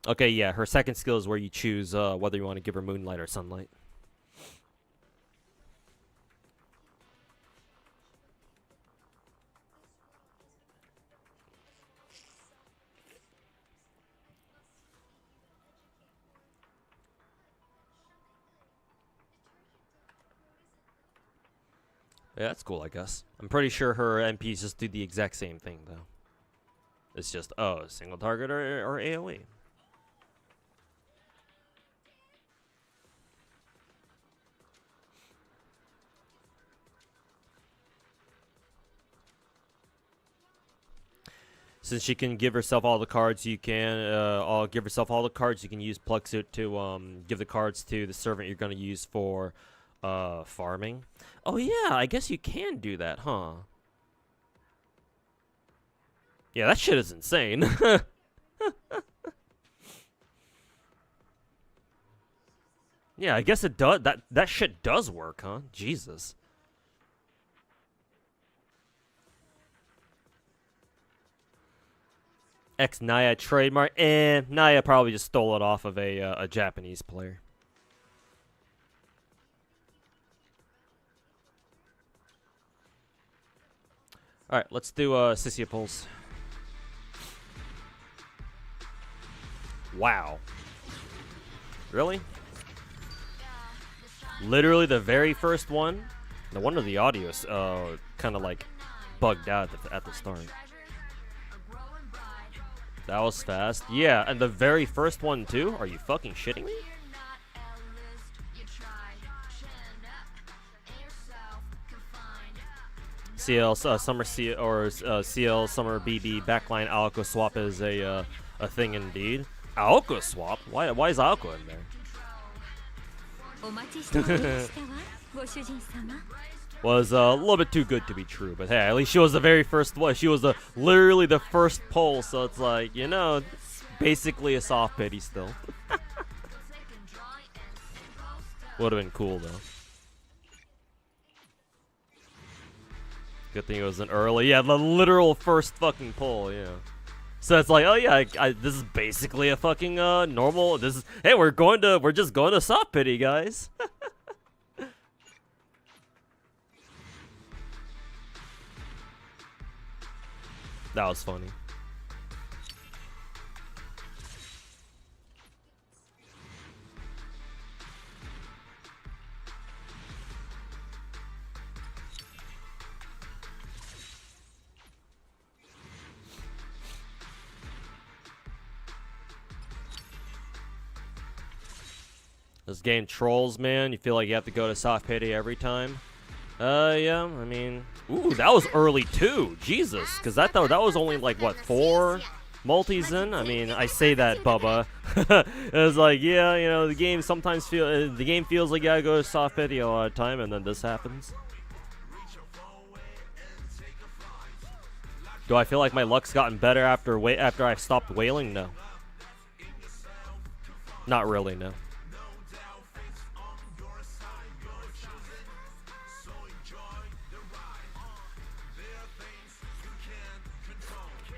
Okay, yeah, her second skill is where you choose whether you want to give her moonlight or sunlight. Yeah, that's cool, I guess. I'm pretty sure her MPs just do the exact same thing, though. It's just, oh, single target or AoE. Since she can give herself all the cards, you can give herself all the cards. You can use Plug Suit to give the cards to the servant you're going to use for farming. Oh yeah, I guess you can do that, huh? Yeah, that shit is insane. Yeah, I guess it does. That shit does work, huh? Jesus. Naya trademark. Naya probably just stole it off of a Japanese player. All right, let's do Sisia pulls. Wow. Really? Literally the very first one. No wonder the audio's kind of like bugged out at the start. That was fast. Yeah, and the very first one too? Are you fucking shitting me? CL Summer C or CL Summer BB backline Aoko swap is a thing indeed. Aoko swap? Why is Aoko in there? Was a little bit too good to be true, but hey, at least she was the very first one. She was literally the first poll, so it's like, you know, it's basically a soft pity still. Would have been cool though. Good thing it was an early, yeah, the literal first fucking poll, yeah. So it's like, oh yeah, this is basically a fucking normal. This is, hey, we're just going to soft pity, guys. That was funny. This game trolls, man. You feel like you have to go to soft pity every time. Yeah, I mean, ooh, that was early too. Jesus, because that was only like what, 4 multis in. I mean, I say that, Bubba. It was like, yeah, you know, the game sometimes feels like you gotta go to soft pity a lot of time, and then this happens. Do I feel like my luck's gotten better after I've stopped whaling? No. Not really, no.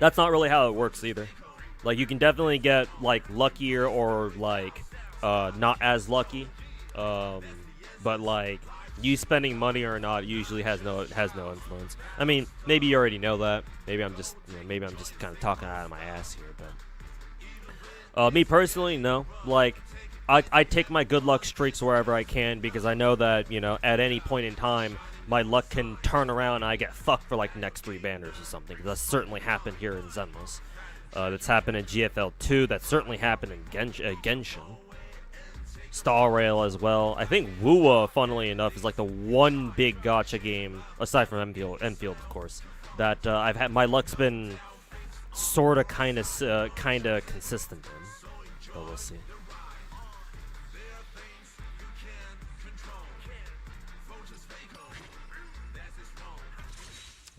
That's not really how it works either. Like, you can definitely get like luckier or like not as lucky, but like you spending money or not usually has no influence. I mean, maybe you already know that. Maybe I'm just kind of talking out of my ass here, but me personally, no. Like, I take my good luck streaks wherever I can because I know that, you know, at any point in time my luck can turn around and I get fucked for like the next 3 banners or something. That's certainly happened here in Zenless. That's happened in GFL 2. That certainly happened in Genshin. Star Rail as well. I think Wuwa, funnily enough, is like the one big gacha game, aside from Enfield of course, that I've had my luck's been sorta kinda consistent in. But we'll see.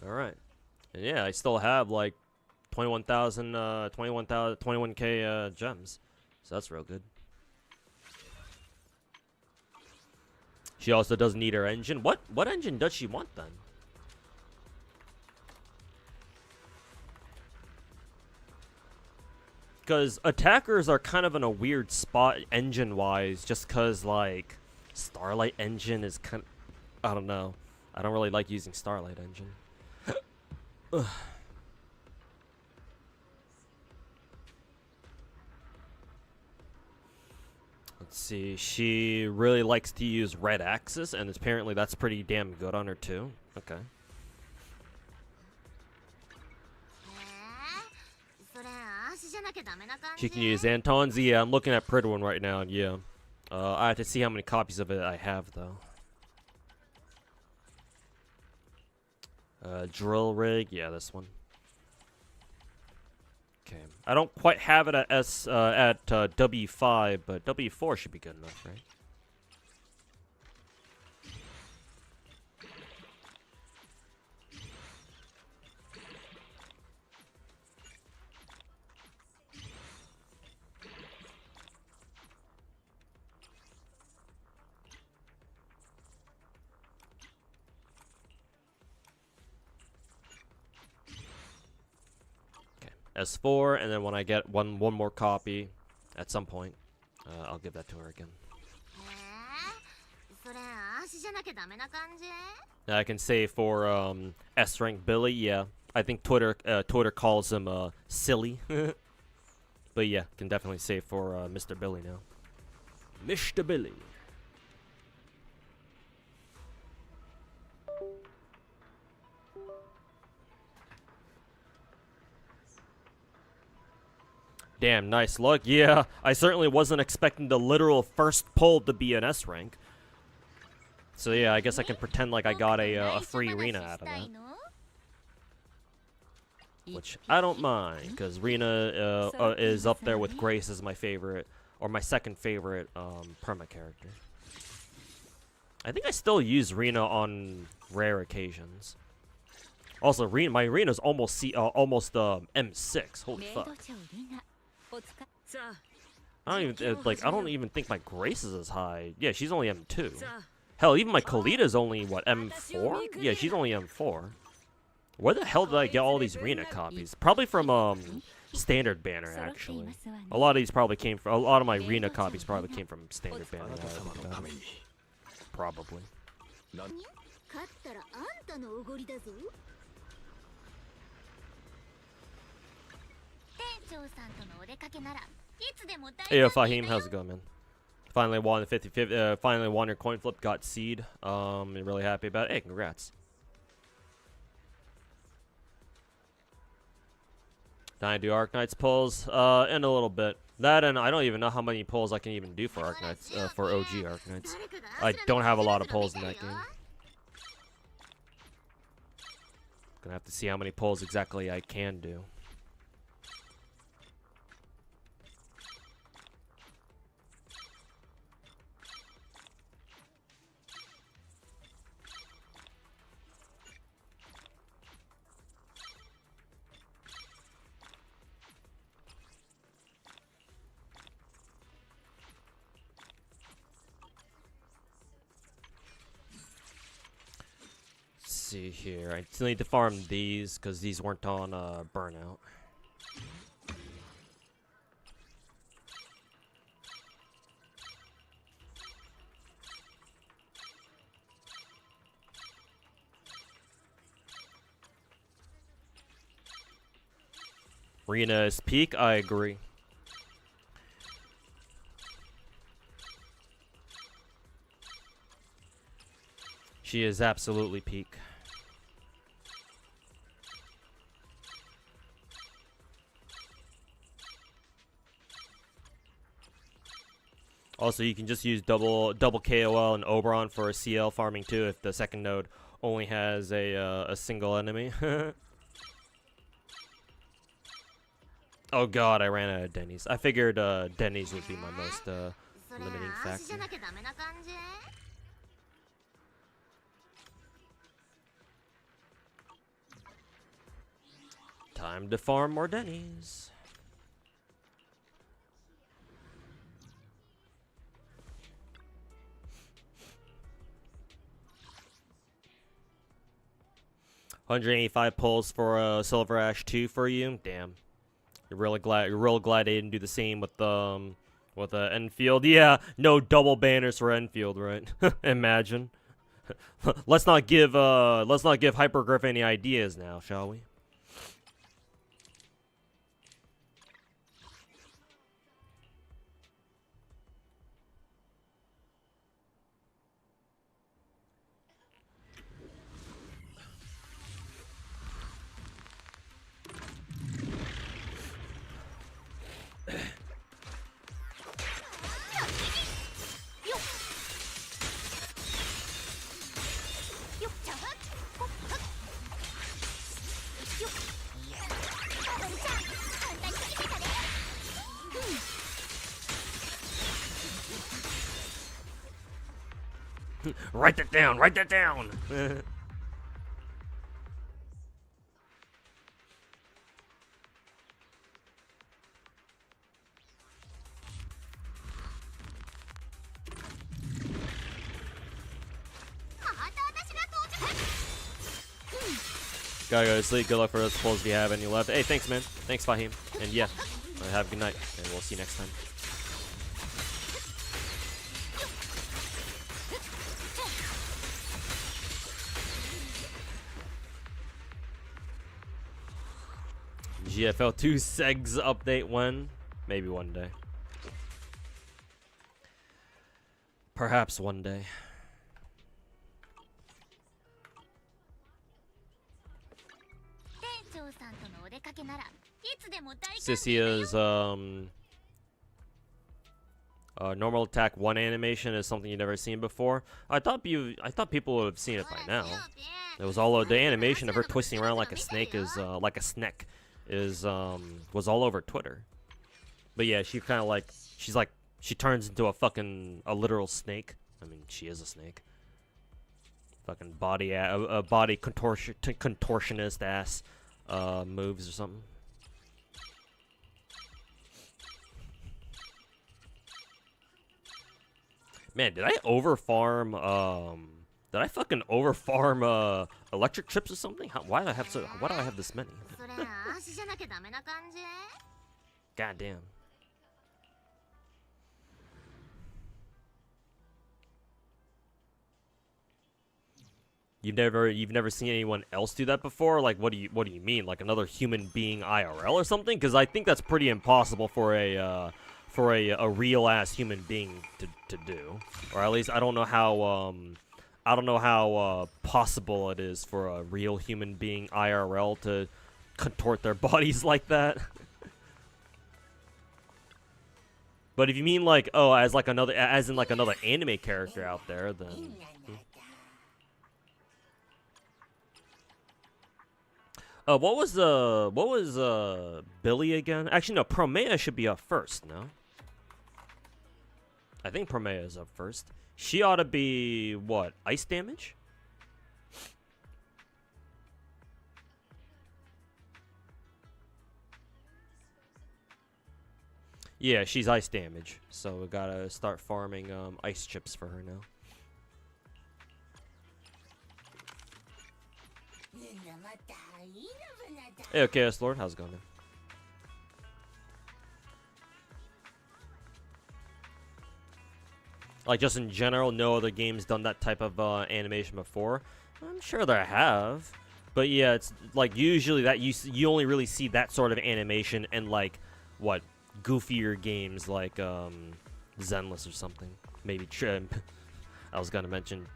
All right, and yeah, I still have like 21k gems, so that's real good. She also doesn't need her engine. What engine does she want then? Because attackers are kind of in a weird spot engine-wise, just because, like, Starlight Engine is kind of... I don't know. I don't really like using Starlight Engine. Let's see. She really likes to use Red Axis, and apparently that's pretty damn good on her, too. Okay. She can use Anton's. Yeah, I'm looking at Pridwin right now, and yeah. I have to see how many copies of it I have, though. Drill rig, yeah, this one. Okay, I don't quite have it at W5, but W4 should be good enough, right? S4, and then when I get one more copy at some point, I'll give that to her again. I can say for S rank Billy, yeah. I think Twitter calls him silly, but yeah, can definitely say for Mr. Billy now. Mr. Billy. Damn, nice luck. Yeah, I certainly wasn't expecting the literal first pull to be an S rank. So yeah, I guess I can pretend like I got a free Rena out of that. Which I don't mind, because Rena is up there with Grace as my favorite, or my second favorite perma character. I think I still use Rena on rare occasions. Also, my Rena's almost M6. Holy fuck. I don't even think my Grace is as high. Yeah, she's only M2. Hell, even my Kalita's only, what, M4? Yeah, she's only M4. Where the hell did I get all these Rena copies? Probably from, Standard Banner, actually. A lot of my Rena copies probably came from Standard Banner. Probably. Hey, Fahim, how's it going, man? Finally won the finally won your coin flip, got seed. I'm really happy about it. Hey, congrats. Can I do Arknights pulls? In a little bit. That, and I don't even know how many pulls I can even do for Arknights, for OG Arknights. I don't have a lot of pulls in that game. Gonna have to see how many pulls exactly I can do. See here, I still need to farm these because these weren't on burnout. Rena is peak, I agree. She is absolutely peak. Also, you can just use double KOL and Oberon for a CL farming too if the second node only has a single enemy. Oh god, I ran out of Denny's. I figured Denny's would be my most limiting factor. Time to farm more Denny's. $185 pulls for Silver Ash 2 for you. Damn. You're real glad they didn't do the same with Enfield. Yeah, no double banners for Enfield, right? Imagine. Let's not give Hypergriff any ideas now, shall we? Write that down. Write that down. Gotta go to sleep. Good luck for those pulls if you have any left. Hey, thanks, man. Thanks, Fahim. And yeah, have a good night, and we'll see you next time. GFL 2 Segs update when? Maybe one day. Perhaps one day. Sissia's normal attack 1 animation is something you've never seen before. I thought people would have seen it by now. It was all the animation of her twisting around like a snake was all over Twitter. But yeah, she kind of like she turns into a literal snake. I mean, she is a snake. Fucking body contortionist ass moves or something. Man, did I fucking overfarm electric chips or something? Why do I have this many? God damn. You've never seen anyone else do that before? Like, what do you mean? Like another human being IRL or something? Because I think that's pretty impossible for a real ass human being to do, or at least I don't know how possible it is for a real human being IRL to contort their bodies like that. But if you mean like, oh, as in another anime character out there, then. What was Billy again? Actually, no. Promea should be up first. No. I think Promea is up first. She ought to be what? Ice damage? Yeah, she's ice damage. So we gotta start farming ice chips for her now. Hey, okay, Lord, how's it going, man? Like, just in general, no other game's done that type of animation before. I'm sure there have. But yeah, it's like usually that you only really see that sort of animation in like, what, goofier games like Zenless or something. Maybe I was gonna mention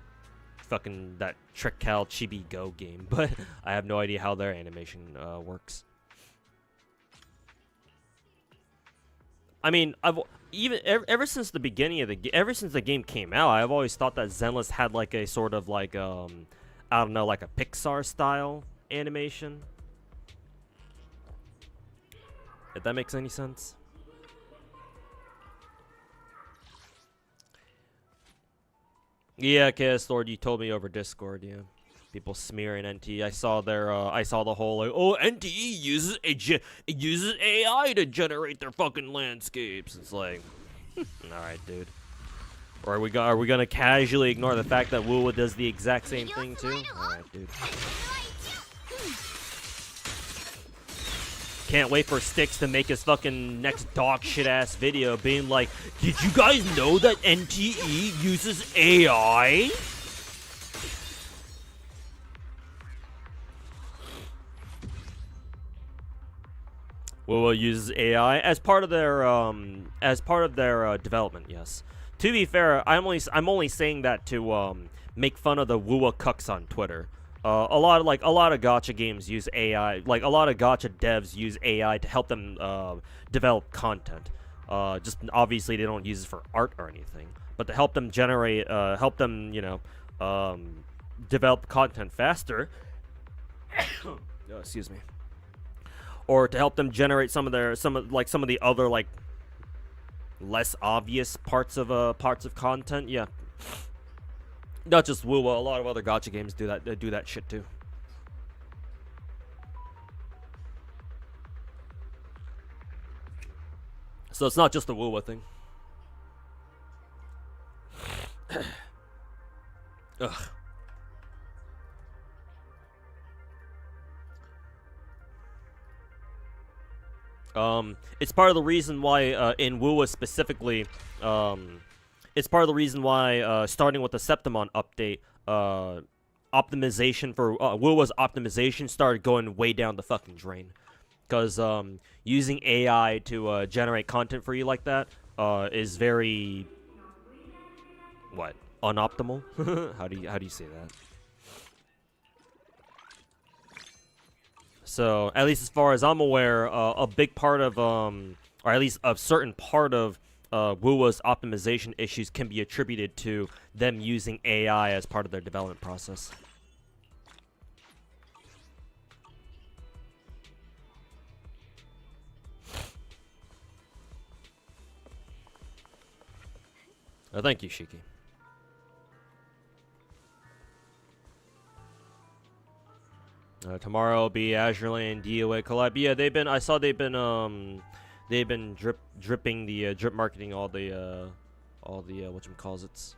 fucking that Trick Cal Chibi Go game, but I have no idea how their animation works. I mean, ever since the beginning of ever since the game came out, I've always thought that Zenless had like a sort of like I don't know, like a Pixar style animation. If that makes any sense. Yeah, KS Lord, you told me over Discord, yeah. People smearing NT. I saw the whole like, oh, NTE uses AI to generate their fucking landscapes. It's like, all right, dude. Or are we gonna casually ignore the fact that Wuwa does the exact same thing too? All right, dude. Can't wait for Sticks to make his fucking next dog shit ass video being like, did you guys know that NTE uses AI? Will uses AI as part of their development. Yes. To be fair, I'm only saying that to make fun of the Wua cucks on Twitter. A lot of gacha games use AI. Like a lot of gacha devs use AI to help them develop content. Just obviously they don't use it for art or anything, but to help them generate, develop content faster. Oh, excuse me. Or to help them generate some of the other like less obvious parts of content. Yeah. Not just Wua, a lot of other gacha games do that shit too. So it's not just the Wua thing. Ugh. It's part of the reason why in Wua specifically, it's part of the reason why starting with the Septimon update, optimization for Wua's optimization started going way down the fucking drain, because using AI to generate content for you like that is very unoptimal. how do you say that? So, at least as far as I'm aware, a big part of, or at least a certain part of Wua's optimization issues can be attributed to them using AI as part of their development process. Thank you, Shiki. Tomorrow will be Azure Lane DOA collab. Yeah, I saw they've been dripping the drip marketing all the whatchamacallits.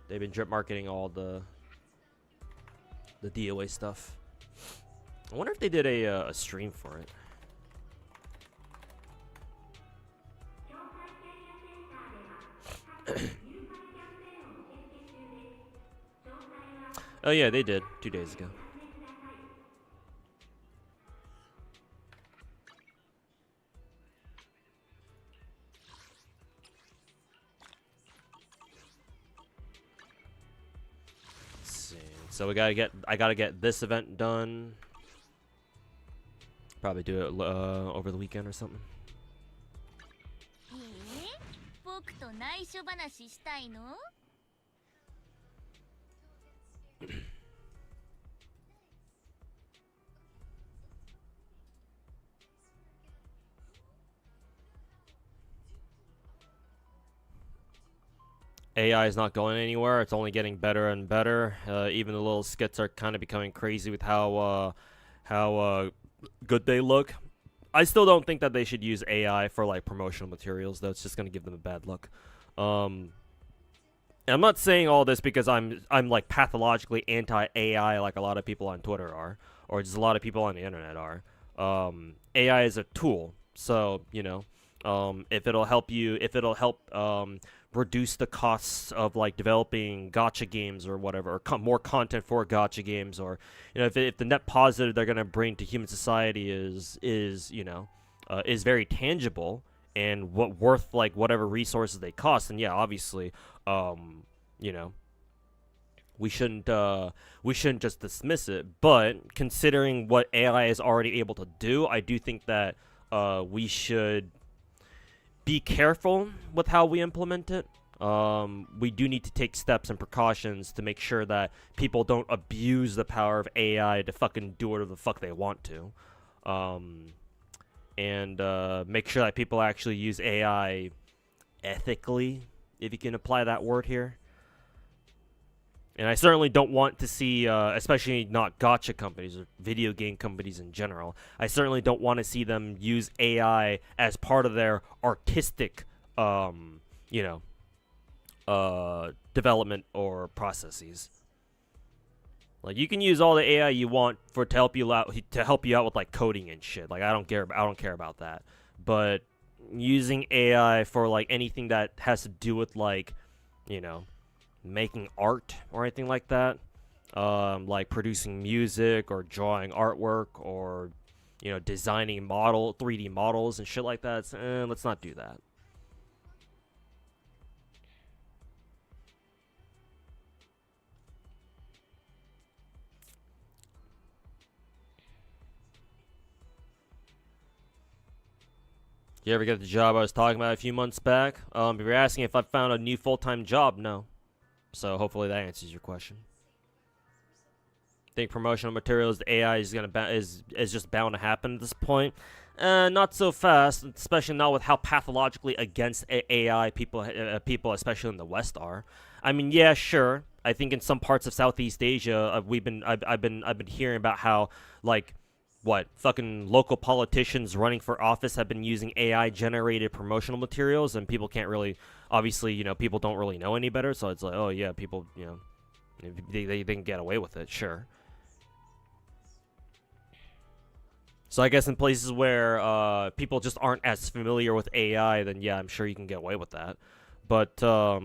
They've been drip marketing all the DOA stuff. I wonder if they did a stream for it. Oh yeah, they did 2 days ago. Let's see. So I gotta get this event done. Probably do it over the weekend or something. AI is not going anywhere. It's only getting better and better. Even the little skits are kind of becoming crazy with how good they look. I still don't think that they should use AI for like promotional materials, though. It's just gonna give them a bad look. And I'm not saying all this because I'm like pathologically anti-AI like a lot of people on Twitter are, or just a lot of people on the internet are. AI is a tool, so if it'll help reduce the costs of like developing gacha games or whatever, or more content for gacha games, or if the net positive they're gonna bring to human society is very tangible and worth like whatever resources they cost, then yeah, obviously, we shouldn't just dismiss it. But considering what AI is already able to do, I do think that we should be careful with how we implement it. We do need to take steps and precautions to make sure that people don't abuse the power of AI to fucking do whatever the fuck they want to. And make sure that people actually use AI ethically, if you can apply that word here. And I certainly don't want to see, especially not gacha companies or video game companies in general, I certainly don't want to see them use AI as part of their artistic, development or processes. Like, you can use all the AI you want to help you out with like coding and shit. Like, I don't care about that. But using AI for like anything that has to do with like, you know, making art or anything like that, like producing music or drawing artwork or, you know, designing 3D models and shit like that, let's not do that. You ever get the job I was talking about a few months back? If you're asking if I found a new full-time job, no. So hopefully that answers your question. Think promotional materials, the AI is just bound to happen at this point. Not so fast, especially not with how pathologically against AI people, especially in the West, are. I mean, yeah, sure. I think in some parts of Southeast Asia, I've been hearing about how, like, what fucking local politicians running for office have been using AI generated promotional materials, and people can't really, obviously, you know, people don't really know any better, so it's like, oh yeah, people, you know, they can get away with it, sure. So I guess in places where people just aren't as familiar with AI, then yeah, I'm sure you can get away with that. But I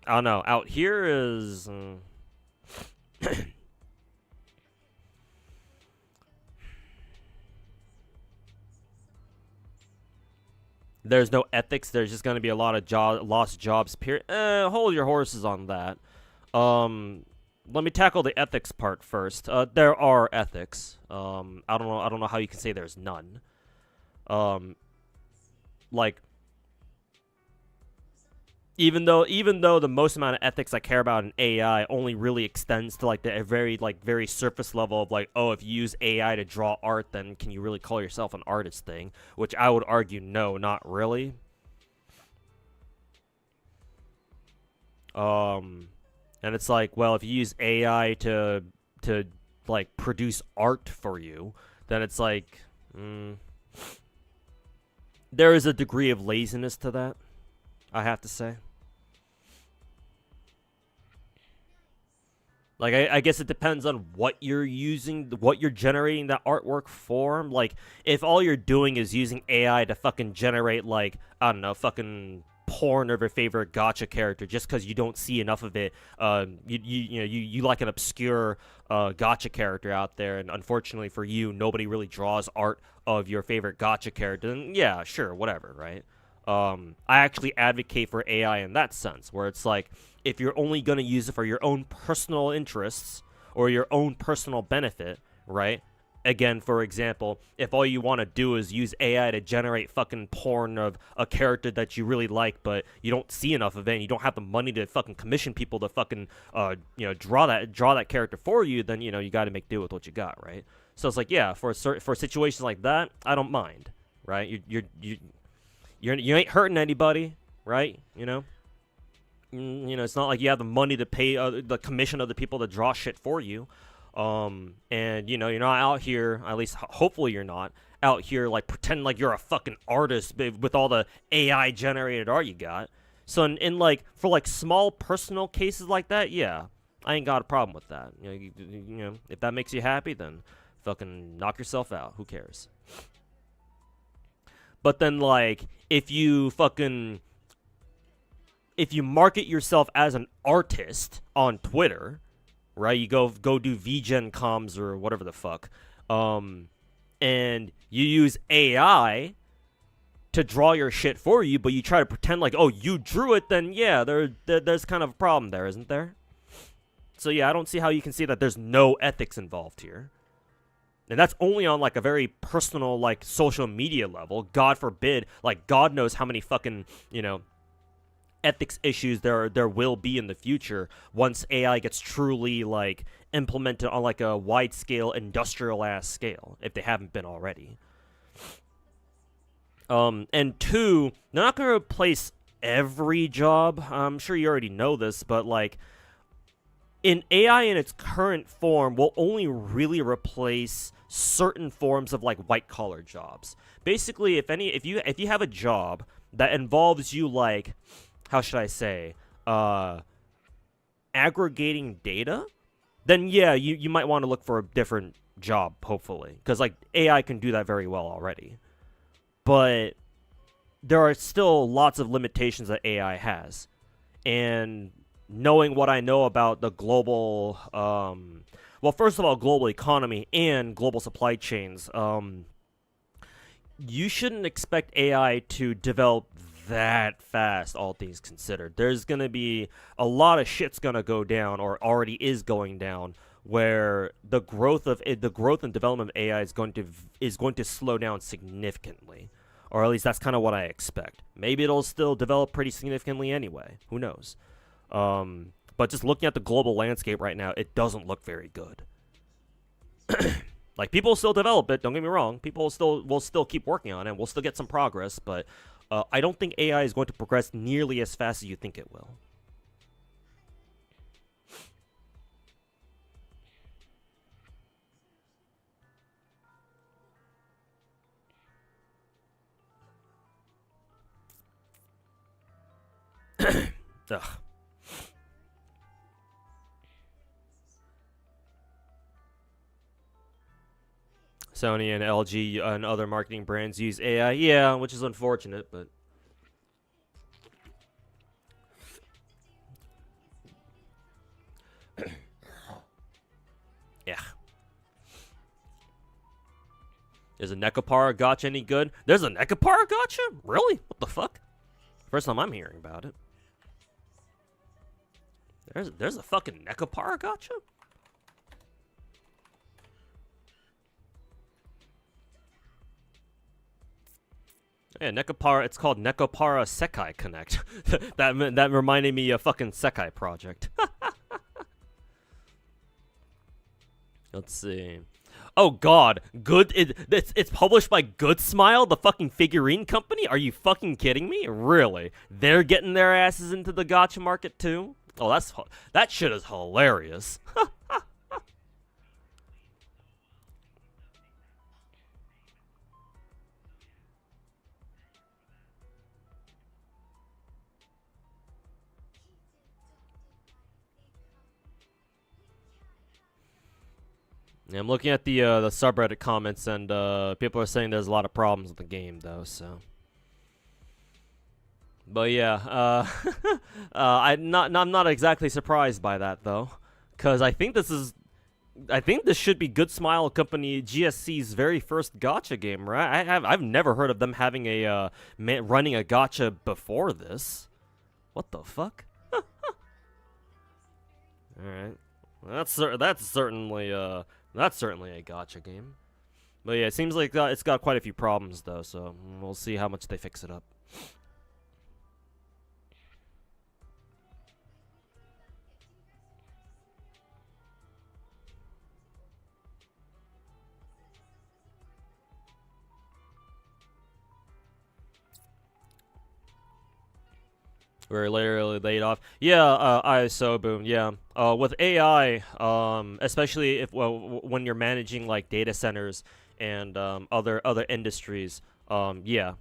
don't know. Out here is there's no ethics. There's just going to be a lot of lost jobs. Period. Hold your horses on that. Let me tackle the ethics part first. There are ethics. I don't know how you can say there's none. Like, even though the most amount of ethics I care about in AI only really extends to like the very surface level of like, oh, if you use AI to draw art, then can you really call yourself an artist thing? Which I would argue, no, not really. And it's like, well, if you use AI to like produce art for you, then it's like, there is a degree of laziness to that, I have to say. Like, I guess it depends on what you're using, what you're generating that artwork for. Like, if all you're doing is using AI to fucking generate, like, I don't know, fucking porn of your favorite gacha character just because you don't see enough of it, you like an obscure gacha character out there, and unfortunately for you, nobody really draws art of your favorite gacha character, then yeah, sure, whatever, right? I actually advocate for AI in that sense, where it's like, if you're only going to use it for your own personal interests or your own personal benefit, right? Again, for example, if all you want to do is use AI to generate fucking porn of a character that you really like, but you don't see enough of it, and you don't have the money to fucking commission people to fucking, draw that character for you, then, you know, you got to make do with what you got, right? So it's like, yeah, for situations like that, I don't mind, right? You ain't hurting anybody, right? You know, it's not like you have the money to pay the commission of the people to draw shit for you. And you know, you're not out here, at least hopefully you're not out here like pretending like you're a fucking artist with all the AI generated art you got. So in like, for like small personal cases like that, yeah, I ain't got a problem with that. You know, if that makes you happy, then fucking knock yourself out. Who cares? But then, like, if you market yourself as an artist on Twitter, right? You go do VGen comms or whatever the fuck, and you use AI to draw your shit for you, but you try to pretend like, oh, you drew it, then yeah, there's kind of a problem there, isn't there? So yeah, I don't see how you can say that there's no ethics involved here. And that's only on, like, a very personal, like, social media level. God forbid. Like, God knows how many fucking, you know, ethics issues there will be in the future once AI gets truly, like, implemented on, like, a wide-scale, industrial-ass scale, if they haven't been already. And two, they're not going to replace every job. I'm sure you already know this, but, like, in AI in its current form will only really replace certain forms of like white collar jobs. Basically, if you have a job that involves you, like, how should I say, aggregating data, then yeah, you might want to look for a different job, hopefully, because like AI can do that very well already. But there are still lots of limitations that AI has, and knowing what I know about the global, well, first of all, global economy and global supply chains, you shouldn't expect AI to develop that fast, all things considered. There's gonna be a lot of shit's gonna go down, or already is going down, where the growth and development of AI is going to slow down significantly, or at least that's kind of what I expect. Maybe it'll still develop pretty significantly anyway. Who knows? But just looking at the global landscape right now, it doesn't look very good. Like, people will still develop it. Don't get me wrong. People will still keep working on it. We'll still get some progress, but I don't think AI is going to progress nearly as fast as you think it will. Ugh. Sony and LG and other marketing brands use AI. Yeah, which is unfortunate, but yeah. Is a Nekopara gacha any good? There's a Nekopara gacha? Really? What the fuck? First time I'm hearing about it. There's a fucking Nekopara gacha? Yeah, Nekopara. It's called Nekopara Sekai Connect. that reminded me of fucking Sekai Project. Let's see. Oh God, Good. It's published by Good Smile, the fucking figurine company. Are you fucking kidding me? Really? They're getting their asses into the gacha market too? Oh, that shit is hilarious. Yeah, I'm looking at the subreddit comments, and people are saying there's a lot of problems with the game, though. So, but yeah, I'm not exactly surprised by that though, because I think this should be Good Smile Company GSC's very first gacha game, right? I've never heard of them having a running a gacha before this. What the fuck? All right, that's certainly a gacha game. But yeah, it seems like it's got quite a few problems though, so we'll see how much they fix it up. We're literally laid off. Yeah, ISO boom. Yeah, with AI, especially when you're managing like data centers and other industries, yeah,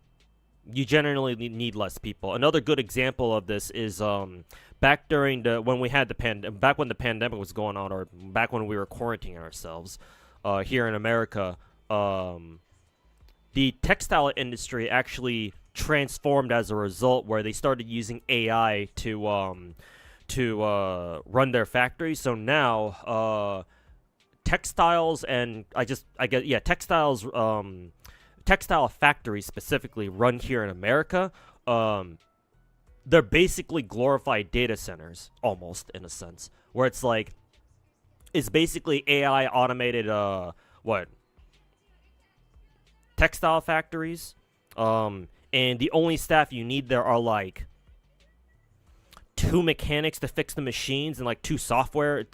you generally need less people. Another good example of this is back during when we had back when the pandemic was going on, or back when we were quarantining ourselves, here in America, the textile industry actually transformed as a result, where they started using AI to run their factories. So now textiles and textiles textile factories specifically run here in America. They're basically glorified data centers, almost, in a sense, where it's basically AI automated textile factories. And the only staff you need there are like 2 mechanics to fix the machines, and like two software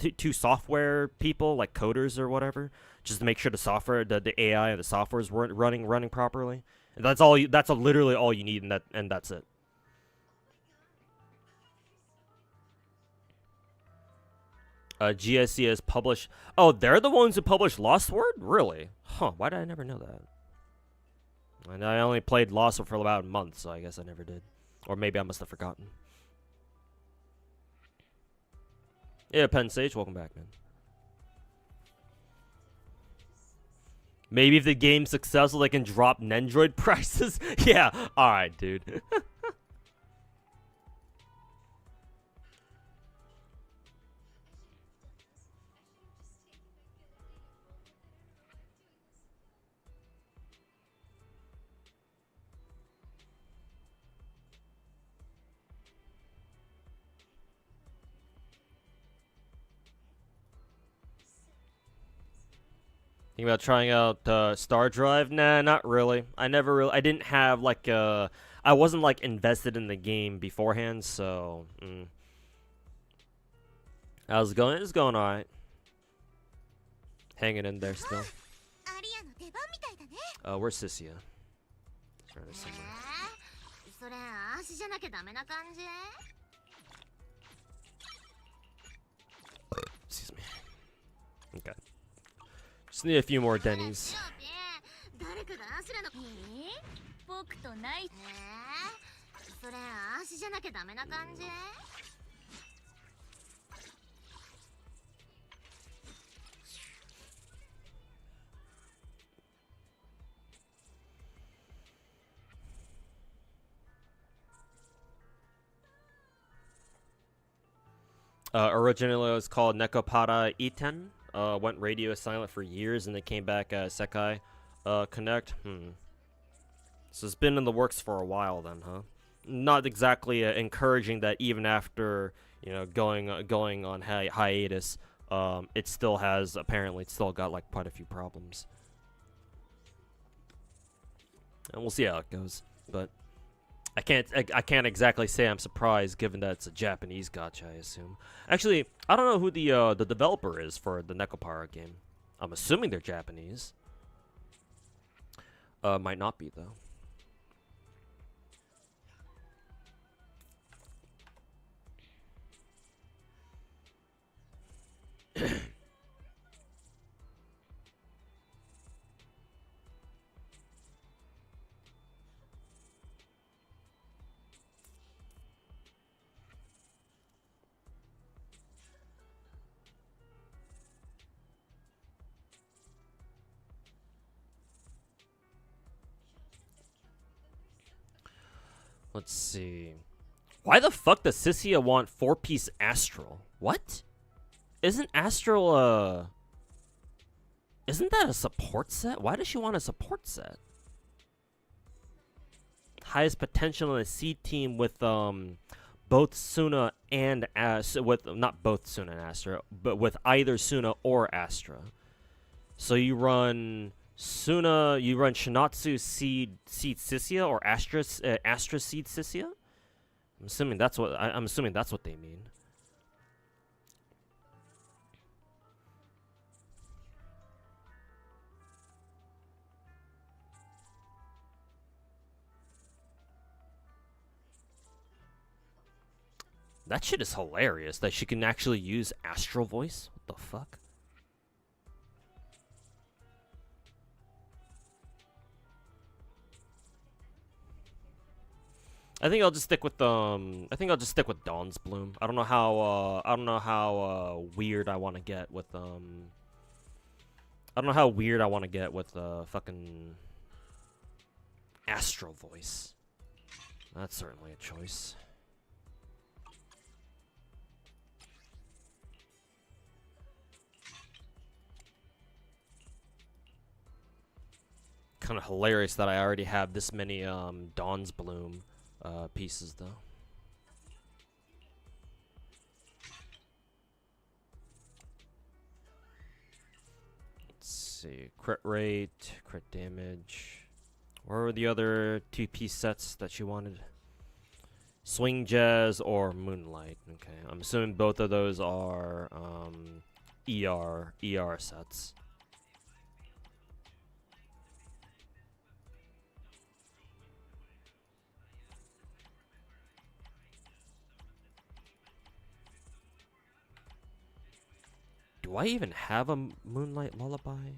people, like coders or whatever, just to make sure the AI and the software is running properly. And that's literally all you need, and that's it. GSC has published. Oh, they're the ones who published Lost Word? Really? Huh? Why did I never know that? And I only played Lost for about a month, so I guess I never did. Or maybe I must have forgotten. Yeah, Penn Sage, welcome back, man. Maybe if the game's successful, they can drop Nendroid prices. Yeah, alright, dude. Thinking about trying out Star Drive? Nah, not really. I didn't have like I wasn't like invested in the game beforehand, so how's it going? It's going alright. Hanging in there still. アリアの出番みたいだね。 Where's Sisia? Trying to somewhere. それ足じゃなきゃダメな感じ？ Excuse me. Okay. Just need a few more Denny's. 誰かがアシュラの僕とないそれ足じゃなきゃダメな感じ？ Originally it was called Nekopara Iten. Went radio silent for years and then came back as Sekai Connect. So it's been in the works for a while then, huh? Not exactly encouraging that even after, you know, going on hiatus, it still has, apparently, it's still got like quite a few problems. And we'll see how it goes, but I can't exactly say I'm surprised given that it's a Japanese gacha, I assume. Actually, I don't know who the developer is for the Nekopara game. I'm assuming they're Japanese. Might not be though. Let's see. Why the fuck does Sisia want 4-piece Astral? What? Isn't Astral isn't that a support set? Why does she want a support set? Highest potential in a C team with both Suna and with not both Suna and Astra, but with either Suna or Astra. So you run Suna, you run Shinatsu Seed Sisia or Astra Seed Sisia. I'm assuming that's what they mean. That shit is hilarious that she can actually use Astral Voice. What the fuck? I think I'll just stick with Dawn's Bloom. I don't know how weird I want to get with I don't know how weird I want to get with fucking Astral Voice. That's certainly a choice. Kind of hilarious that I already have this many Dawn's Bloom pieces though. Let's see, crit rate, crit damage. Where were the other 2-piece sets that you wanted? Swing Jazz or Moonlight. Okay, I'm assuming both of those are ER sets. Do I even have a Moonlight Lullaby?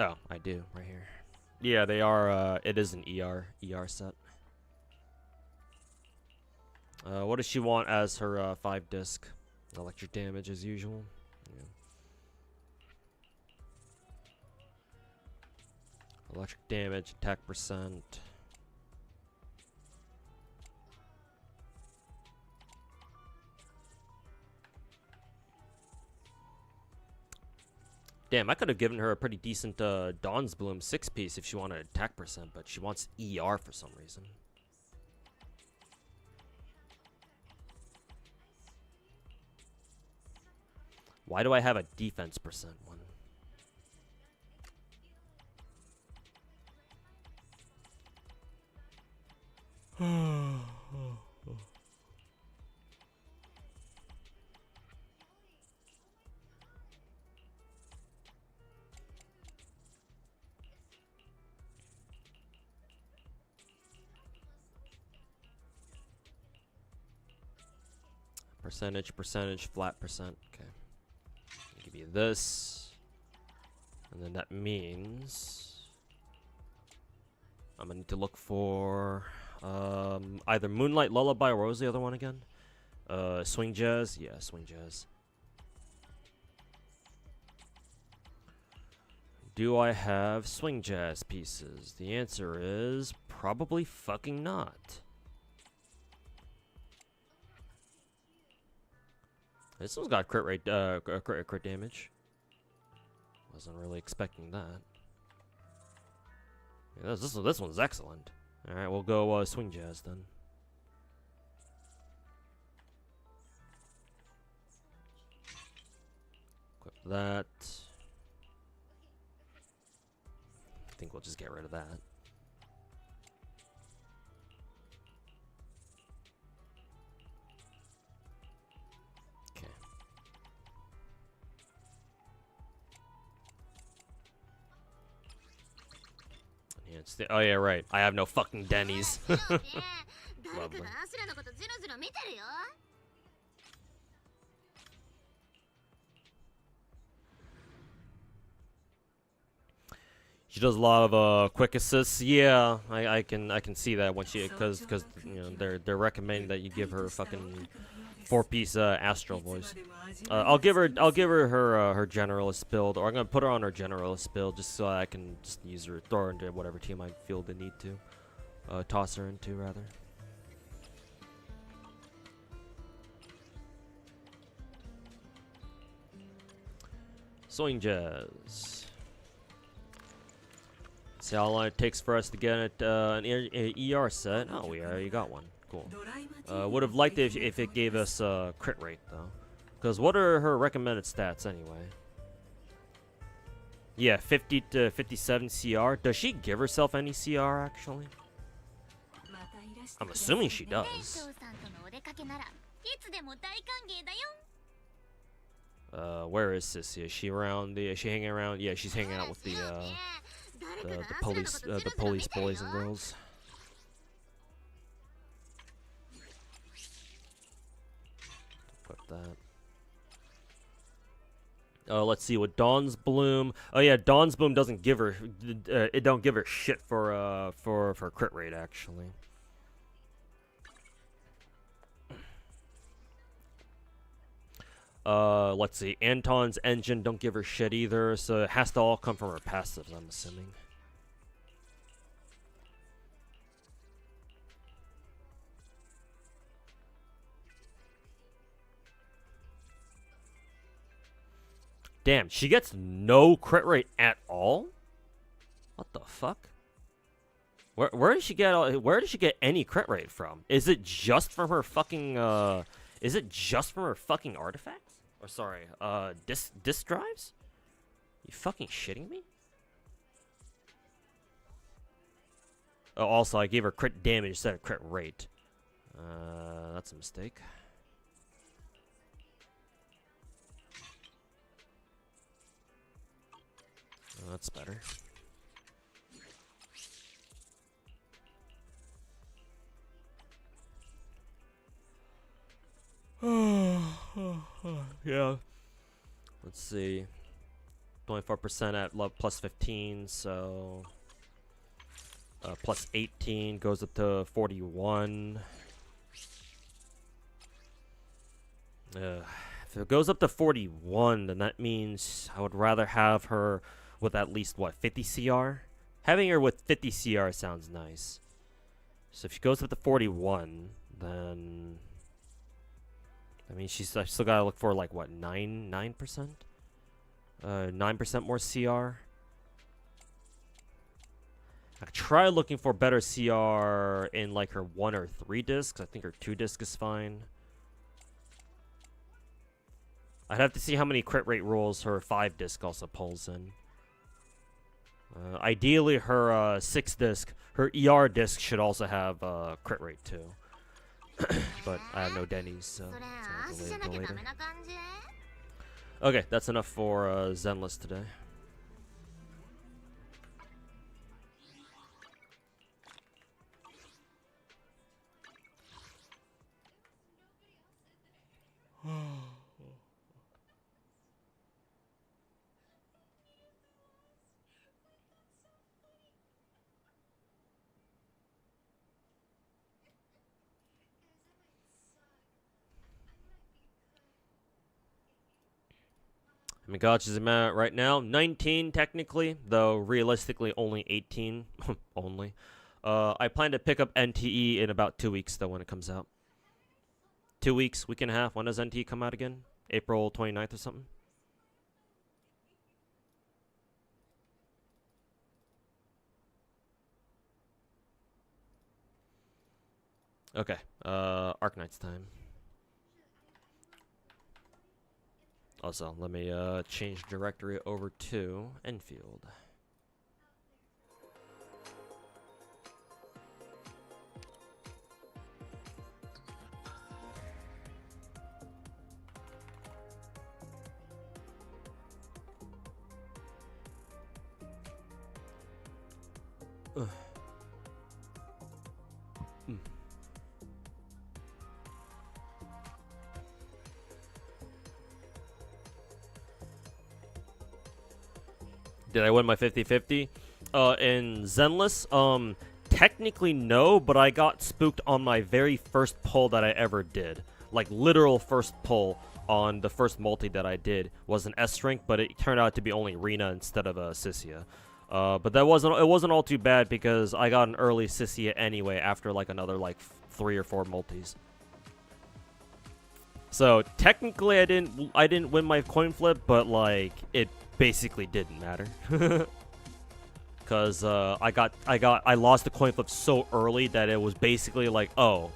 Oh, I do, right here. Yeah, they are, it is an ER set. What does she want as her, 5-disc? Electric damage as usual. Yeah. Electric damage, attack percent. Damn, I could have given her a pretty decent Dawn's Bloom 6-piece if she wanted attack percent, but she wants ER for some reason. Why do I have a defense percent one? Percentage, flat percent. Okay. I'll give you this. And then that means I'm gonna need to look for either Moonlight Lullaby or what was the other one again? Swing Jazz? Yeah, Swing Jazz. Do I have Swing Jazz pieces? The answer is probably fucking not. This one's got crit rate, crit damage. Wasn't really expecting that. Yeah, this one's excellent. All right, we'll go Swing Jazz then. Equip that. I think we'll just get rid of that. Okay. Yeah, it's oh yeah, right. I have no fucking Denny's. Lovely. She does a lot of quick assists. Yeah, I can see that when she because you know they're recommending that you give her a fucking 4-piece Astral Voice. I'll give her her generalist build, or I'm gonna put her on her generalist build just so I can just use her, throw her into whatever team I feel the need to toss her into rather. Swing Jazz. See how long it takes for us to get an ER set. Oh, we already got one. Cool. Would have liked it if it gave us crit rate though. Because what are her recommended stats anyway? Yeah, 50 to 57 CR. Does she give herself any CR actually? I'm assuming she does. Where is Sissy? Is she around the? Is she hanging around? Yeah, she's hanging out with the police boys and girls. Put that. Let's see what Dawn's Bloom. Oh yeah, Dawn's Bloom doesn't give her. It don't give her shit for crit rate actually. Let's see. Anton's engine don't give her shit either, so it has to all come from her passives, I'm assuming. Damn, she gets no crit rate at all? What the fuck? Where did she get any crit rate from? Is it just from her fucking is it just from her fucking artifacts? Or sorry, disk drives? You fucking shitting me? Oh, also I gave her crit damage instead of crit rate. That's a mistake. Oh, that's better. Yeah. Let's see. 24% at love plus 15, so plus 18 goes up to 41. If it goes up to 41, then that means I would rather have her with at least, what, 50 CR? Having her with 50 CR sounds nice. So if she goes up to 41, then I mean, I still gotta look for like what, 9%? 9% more CR. I could try looking for better CR in like her 1 or 3 discs. I think her 2 disc is fine. I'd have to see how many crit rate rolls her 5 disc also pulls in. Ideally, her 6 disc, her ER disc should also have crit rate too. But I have no Denny's, so it's later. Okay, that's enough for Zenless today. I mean, Gotcha's amount right now, 19 technically, though realistically only 18. Only. I plan to pick up NTE in about 2 weeks, though, when it comes out. 2 weeks, week and a half. When does NTE come out again? April 29th or something? Okay, Arknights time. Also, let me change directory over to Enfield. Did I win my 50-50? In Zenless, technically no, but I got spooked on my very first pull that I ever did. Like, literal first pull on the first multi that I did was an S rank, but it turned out to be only Rena instead of a Sissia. But it wasn't all too bad because I got an early Sissia anyway after like another like 3 or 4 multis. So technically I didn't win my coin flip, but like it basically didn't matter. Cause I lost the coin flip so early that it was basically like, oh,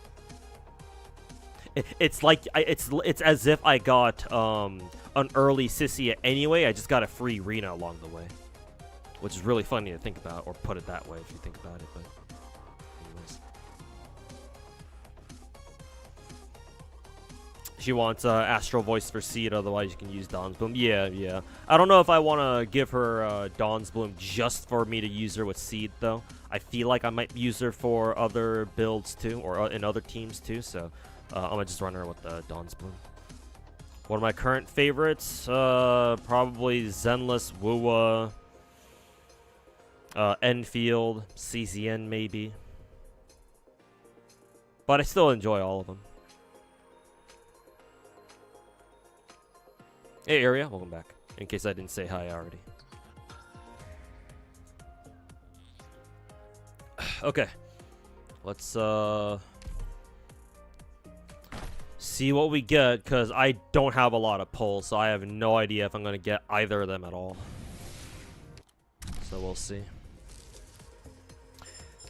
it's like it's as if I got an early Sissia anyway. I just got a free Rena along the way, which is really funny to think about, or put it that way if you think about it. But anyways, she wants Astral Voice for Seed, otherwise you can use Dawn's Bloom. Yeah. I don't know if I want to give her Dawn's Bloom just for me to use her with Seed, though. I feel like I might use her for other builds, too, or in other teams, too, so I'm going to just run her with Dawn's Bloom. One of my current favorites, probably Zenless, Wuwa, Enfield, CZN, maybe. But I still enjoy all of them. Hey, Area, welcome back. In case I didn't say hi already. Okay. Let's, see what we get, because I don't have a lot of pulls, so I have no idea if I'm going to get either of them at all. So we'll see.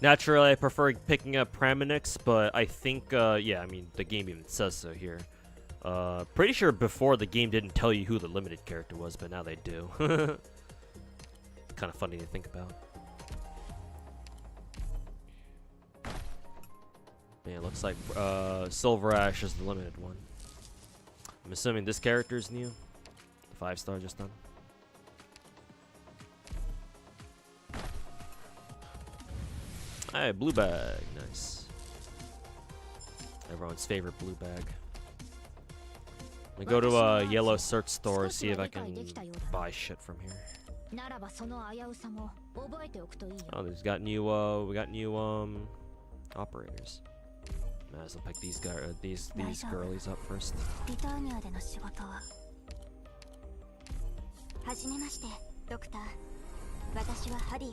Naturally, I prefer picking up Praminix, but I think, yeah, I mean, the game even says so here. Pretty sure before the game didn't tell you who the limited character was, but now they do. Kind of funny to think about. Yeah, it looks like Silver Ash is the limited one. I'm assuming this character is new. The 5-star just done. Alright, blue bag. Nice. Everyone's favorite blue bag. Let me go to a yellow search store, see if I can buy shit from here. Oh, we got new operators. Might as well pick these girlies up first. はじめまして、ドクター。私はハリー。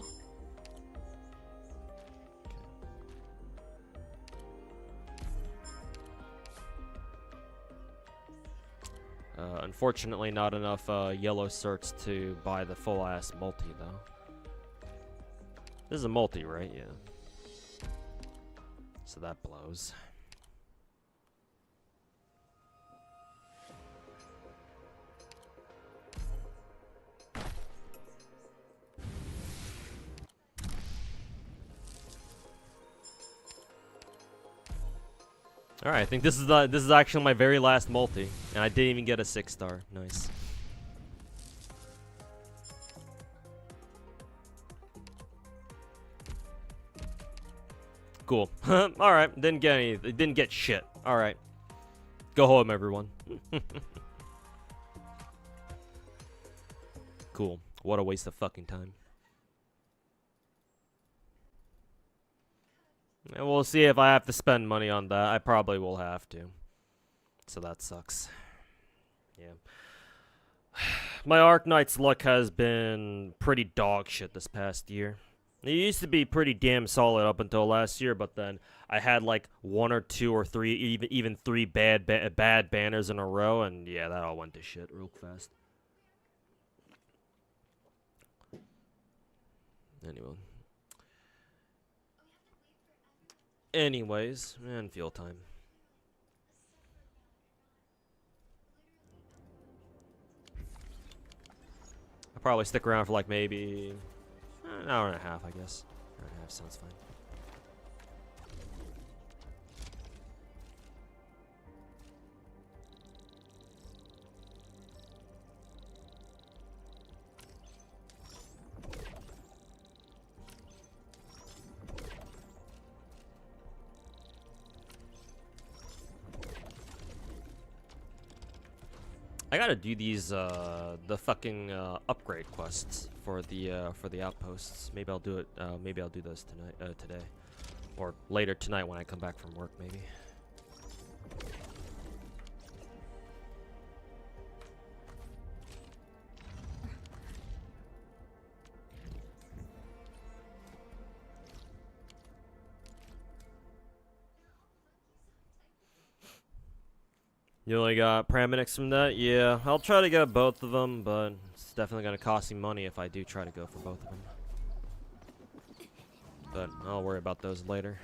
Unfortunately, not enough yellow certs to buy the full-ass multi, though. This is a multi, right? Yeah. So that blows. All right, I think this is actually my very last multi, and I didn't even get a 6-star. Nice. Cool. All right, didn't get anything. Didn't get shit. All right, go home, everyone. Cool. What a waste of fucking time. And we'll see if I have to spend money on that. I probably will have to. So that sucks. Yeah. My Arknights luck has been pretty dog shit this past year. It used to be pretty damn solid up until last year, but then I had like 1 or 2 or 3, even 3 bad banners in a row, and yeah, that all went to shit real fast. Anyways, Enfield time. I'll probably stick around for like maybe an hour and a half, I guess. Hour and a half sounds fine. I gotta do these the fucking upgrade quests for the outposts. Maybe I'll do it. Maybe I'll do those tonight, today, or later tonight when I come back from work. Maybe. You only got paramedics from that? Yeah, I'll try to get both of them, but it's definitely going to cost me money if I do try to go for both of them. But I'll worry about those later.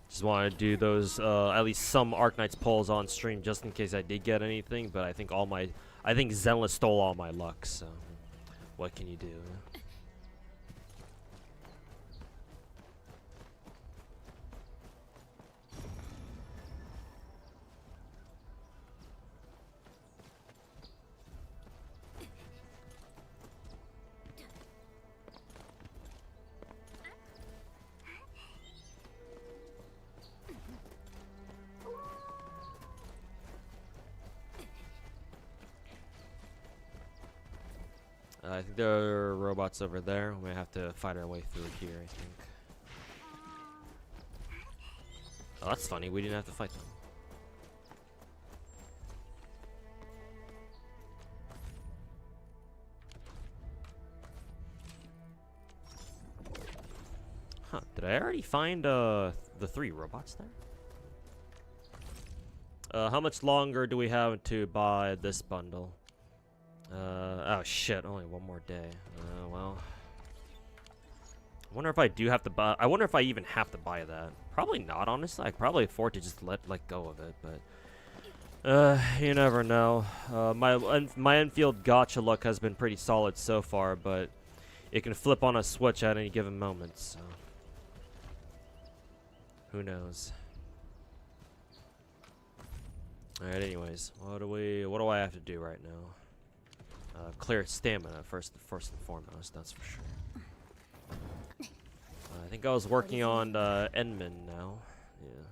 Just want to do those, at least some Arknights polls on stream just in case I did get anything, but I think Zenless stole all my luck, so what can you do? I think there are robots over there. We have to fight our way through here, I think. Oh, that's funny. We didn't have to fight them. Huh. Did I already find the 3 robots there? How much longer do we have to buy this bundle? Oh shit, only 1 more day. Well. I wonder if I do have to buy. I wonder if I even have to buy that. Probably not, honestly. I could probably afford to just let go of it, but you never know. My Enfield gacha luck has been pretty solid so far, but it can flip on a switch at any given moment, so who knows. Alright, anyways, what do I have to do right now? Clear stamina first and foremost, that's for sure. I think I was working on Endman now. Yeah.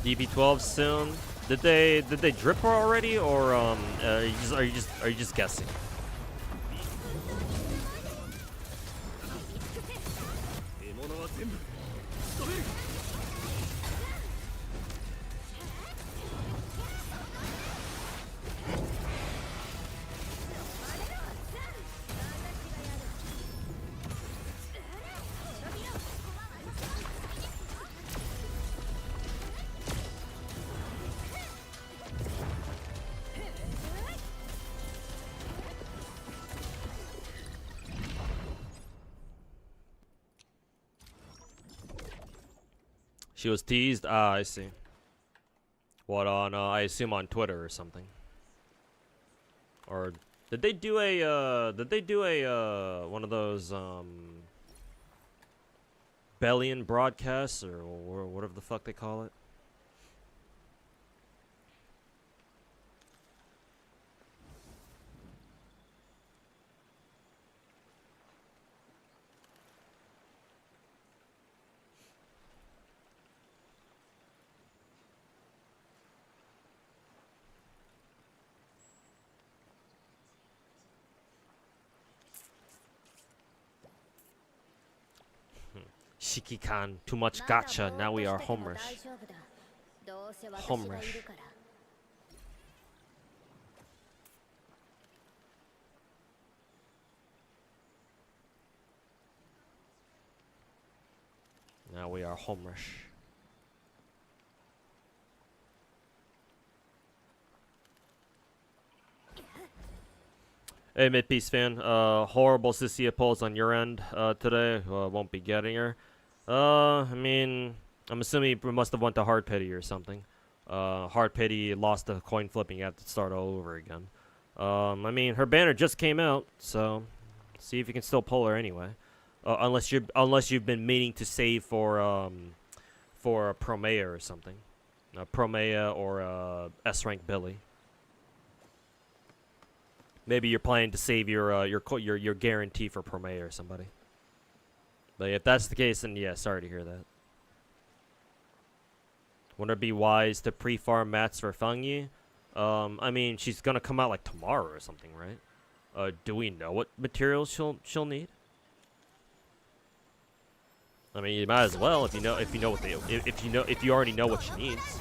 DB12 soon. Did they drip her already, or are you just guessing? She was teased. Ah, I see. What on? I assume on Twitter or something. Or did they do a? One of those Bellion broadcasts or whatever the fuck they call it? Shiki-kan, too much gacha, now we are home rush. Home rush. Now we are home rush. Hey, Mid-Peace fan, horrible Sissia pulls on your end today. Won't be getting her. I mean, I'm assuming he must have went to Hard Pity or something. Hard Pity lost the coin flipping, you have to start all over again. I mean, her banner just came out, so see if you can still pull her anyway. Unless you've been meaning to save for Promea or something. Promea or S rank Billy. Maybe you're planning to save your guarantee for Promea or somebody. But if that's the case, then yeah, sorry to hear that. Wouldn't it be wise to pre-farm mats for Fangyi? I mean, she's gonna come out like tomorrow or something, right? Do we know what materials she'll need? I mean, you might as well if you already know what she needs.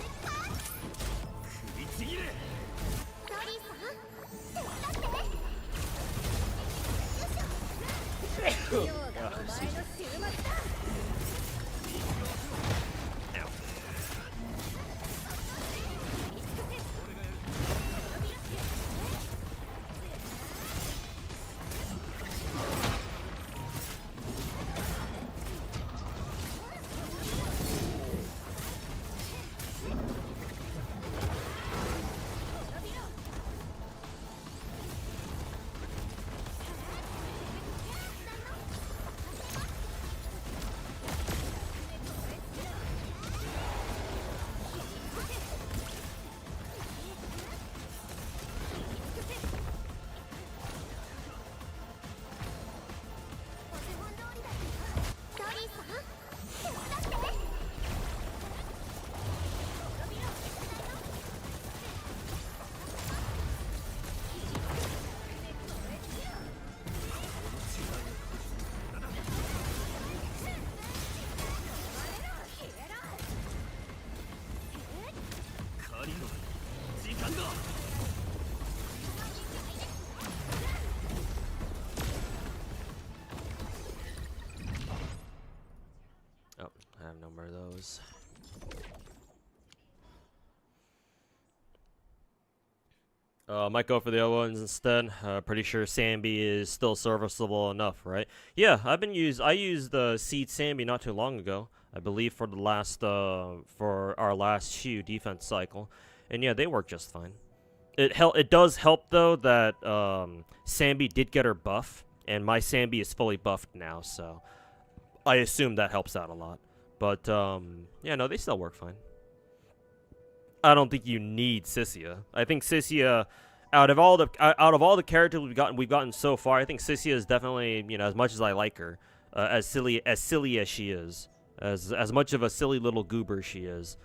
goes. Might go for the other ones instead. Pretty sure Sambi is still serviceable enough, right? Yeah, I used the Seed Sambi not too long ago. I believe for the last for our last Shu defense cycle, and yeah, they work just fine. It does help though that Sambi did get her buff, and my Sambi is fully buffed now, so I assume that helps out a lot. But yeah, no, they still work fine. I don't think you need Sissia. I think Sissia, out of all the characters we've gotten so far, I think Sissia is definitely, you know, as much as I like her, as silly as she is, as much of a silly little goober she is,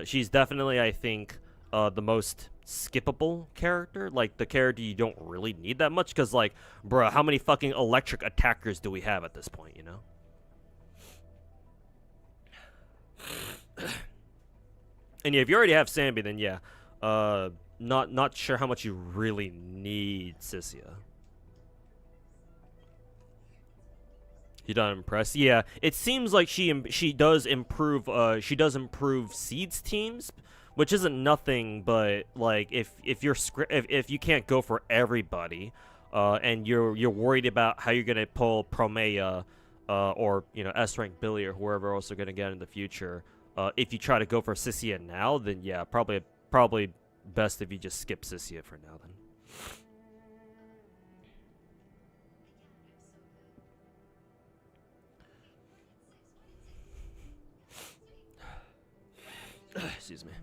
she's definitely, I think, the most skippable character, like the character you don't really need that much, because like, bruh, how many fucking electric attackers do we have at this point, you know? And yeah, if you already have Sambi, then yeah, not sure how much you really need Sissia. You don't impress. Yeah, it seems like she does improve. She does improve Seeds teams, which isn't nothing. But like, if you can't go for everybody, and you're worried about how you're gonna pull Promea, or you know S rank Billy or whoever else you're gonna get in the future. If you try to go for Sissia now, then yeah, probably best if you just skip Sissia for now then. Excuse me.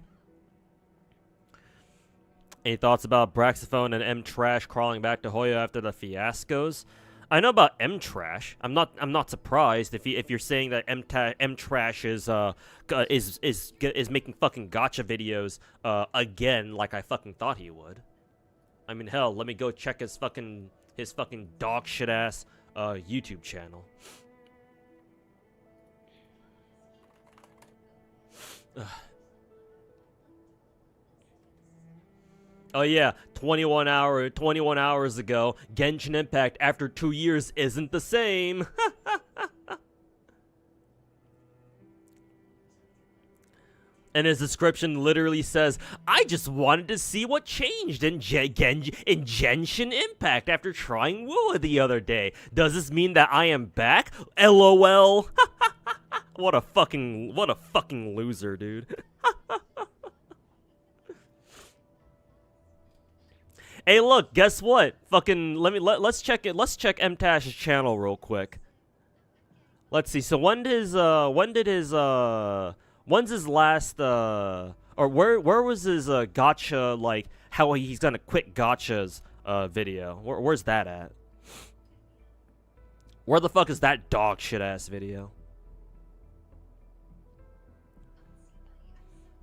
Any thoughts about Braxophone and M Trash crawling back to Hoyo after the fiascos? I know about M Trash. I'm not surprised if you're saying that M Trash is making fucking gacha videos again, like I fucking thought he would. I mean, hell, let me go check his fucking dog shit ass YouTube channel. Oh yeah, 21 hours ago, Genshin Impact after 2 years isn't the same. And his description literally says, "I just wanted to see what changed in Genshin Impact after trying Wua the other day. Does this mean that I am back? LOL." What a fucking loser, dude. Hey, look, guess what? Fucking let's check it. Let's check MTash's channel real quick. Let's see. So when's his last or where was his gacha, like how he's gonna quit gachas video? Where's that at? Where the fuck is that dog shit ass video?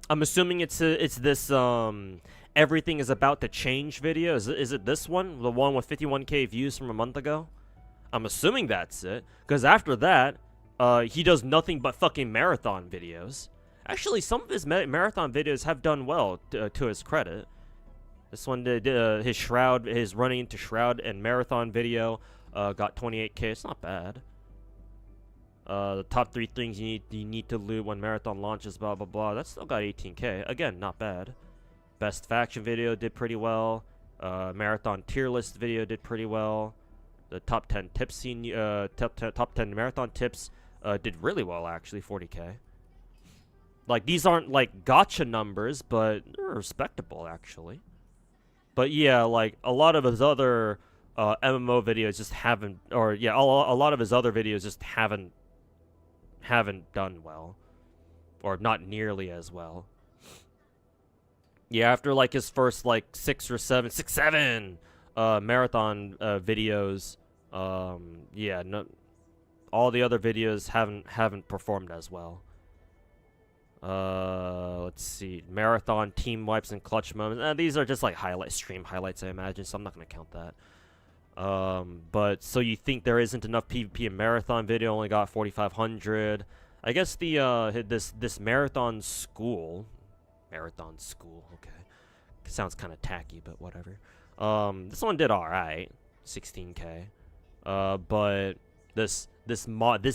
I'm assuming it's this everything is about to change video. Is it this one? The one with 51k views from a month ago? I'm assuming that's it. Because after that, he does nothing but fucking marathon videos. Actually, some of his marathon videos have done well, to his credit. This one did his running into Shroud and marathon video got 28k. It's not bad. The top 3 things you need to loot when marathon launches, blah blah blah. That still got 18k. Again, not bad. Best faction video did pretty well. Marathon tier list video did pretty well. The top 10 tips top 10 marathon tips did really well, actually, 40k. Like, these aren't like gacha numbers, but they're respectable, actually. But yeah, like a lot of his other MMO videos just haven't, or yeah, a lot of his other videos just haven't done well, or not nearly as well. Yeah, after like his first like 6 or 7 marathon videos, yeah, no, all the other videos haven't performed as well. Let's see, marathon team wipes and clutch moments. These are just like stream highlights, I imagine, so I'm not gonna count that. But so you think there isn't enough PvP in marathon video? Only got 4,500. I guess the this marathon school. Okay, sounds kind of tacky, but whatever. This one did all right, 16k. But This mod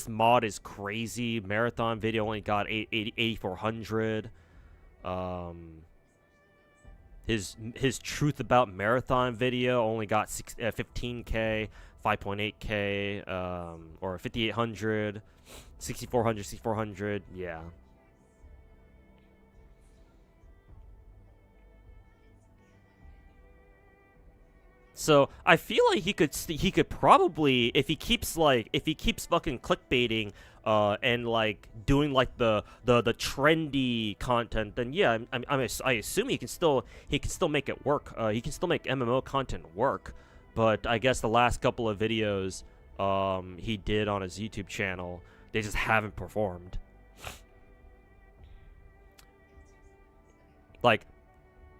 is crazy. Marathon video only got 8,400. His truth about marathon video only got 15k, 5.8k, or 5,800, 6,400, yeah. So I feel like he could probably, if he keeps fucking clickbaiting and like doing like the trendy content, then yeah, I assume he can still make it work. He can still make MMO content work, but I guess the last couple of videos he did on his YouTube channel, they just haven't performed. Like,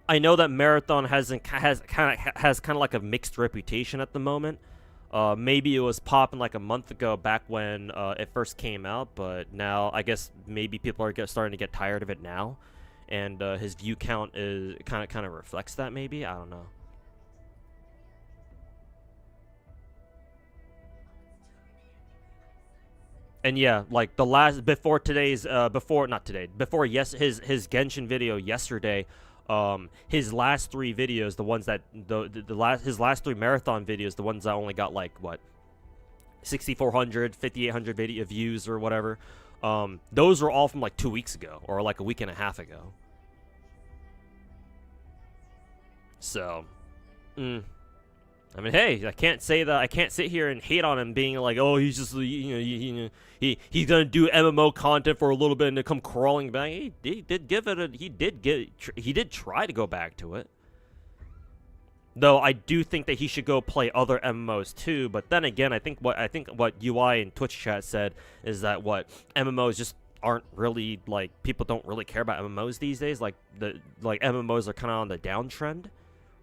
I know that Marathon has kind of like a mixed reputation at the moment. Maybe it was popping like a month ago back when it first came out, but now I guess maybe people are starting to get tired of it now, and his view count is kind of reflects that. Maybe, I don't know. And yeah, like the last before today's before not today before his Genshin video yesterday. His last 3 videos, the ones that his last 3 marathon videos, the ones that only got like what 6,400, 5,800 video views or whatever. Those were all from like 2 weeks ago or like a week and a half ago. So, I mean, hey, I can't say that. I can't sit here and hate on him, being like, oh, he's just, he's gonna do MMO content for a little bit and then come crawling back. He did give it a, he did try to go back to it. Though I do think that he should go play other MMOs too. But then again, I think what UI and Twitch chat said is that what MMOs just aren't really, like, people don't really care about MMOs these days. Like MMOs are kind of on the downtrend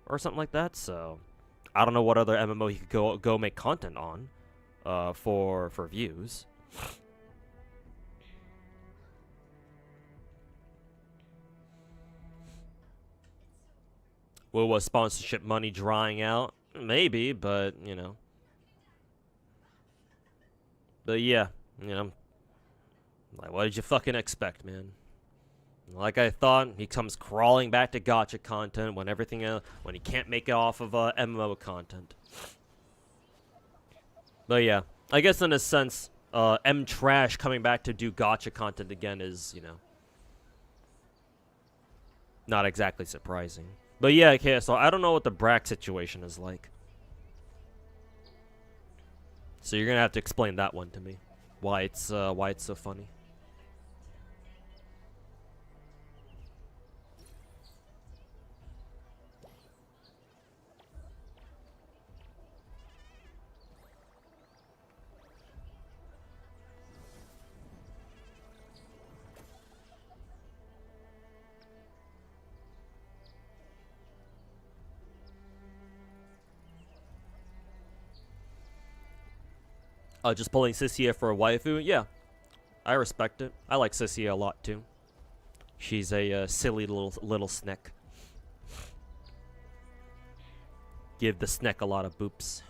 or something like that. So I don't know what other MMO he could go make content on for views. Well, was sponsorship money drying out? Maybe, but you know. But yeah, you know. Like, what did you fucking expect, man? Like I thought, he comes crawling back to gacha content when everything else, when he can't make it off of MMO content. But yeah, I guess in a sense, M Trash coming back to do gacha content again is, you know, not exactly surprising. But yeah, okay, so I don't know what the Brack situation is like. So you're gonna have to explain that one to me. Why it's so funny. Just pulling Sissia for a waifu? Yeah, I respect it. I like Sissia a lot too. She's a silly little snack. Give the snack a lot of boops.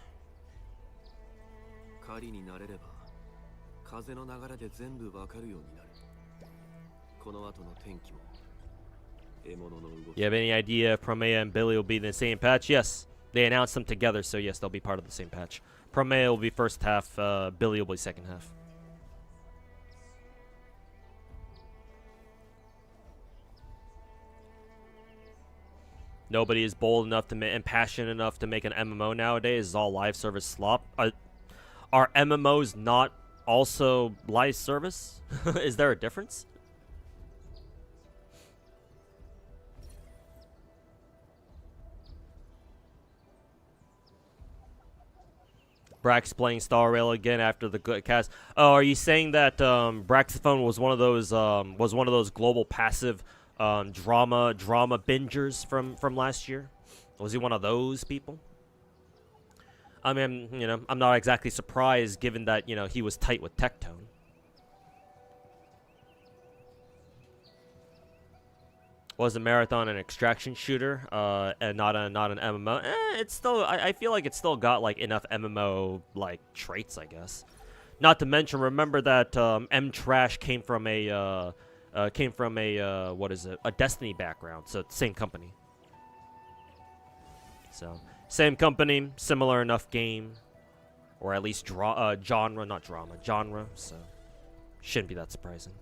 You have any idea if Promea and Billy will be in the same patch? Yes. They announced them together, so yes, they'll be part of the same patch. Promea will be first half, Billy will be second half. Nobody is bold enough to and passionate enough to make an MMO nowadays. It's all live service slop. Are MMOs not also live service? Is there a difference? Brax playing Star Rail again after the good cast. Oh, are you saying that Braxophone was one of those global passive drama bingers from last year? Was he one of those people? I mean, you know, I'm not exactly surprised given that, you know, he was tight with Tectone. Was a marathon an extraction shooter, and not an MMO? It's still, I feel like it's still got like enough MMO like traits, I guess. Not to mention, remember that M Trash came from a what is it? A Destiny background. So same company. So same company, similar enough game, or at least genre, not drama, genre. So shouldn't be that surprising.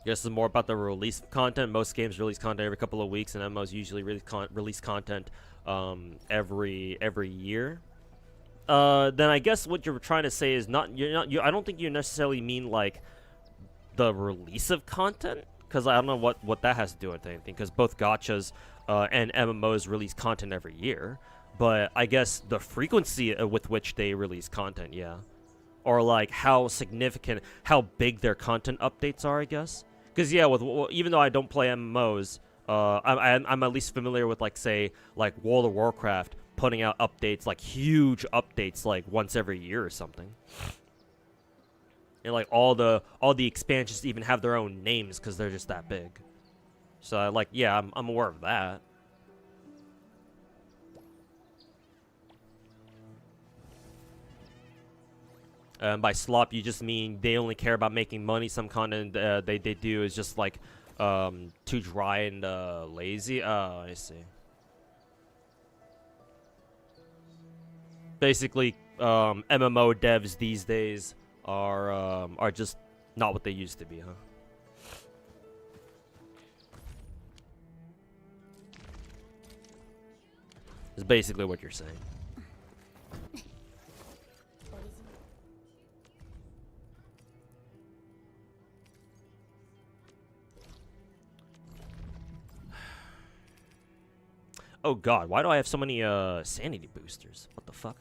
Guess it's more about the release content. Most games release content every couple of weeks, and MMOs usually release content every year. Then I guess what you're trying to say is I don't think you necessarily mean like the release of content, because I don't know what that has to do with anything. Because both gachas and MMOs release content every year, but I guess the frequency with which they release content, yeah, or like how significant, how big their content updates are, I guess. Because yeah, even though I don't play MMOs, I'm at least familiar with like say like World of Warcraft putting out updates, like huge updates, like once every year or something. And like all the expansions even have their own names because they're just that big. So like yeah, I'm aware of that. By slop, you just mean they only care about making money. Some content they do is just like too dry and lazy. Oh, I see. Basically, MMO devs these days are just not what they used to be, huh? Is basically what you're saying. Oh god, why do I have so many sanity boosters? What the fuck?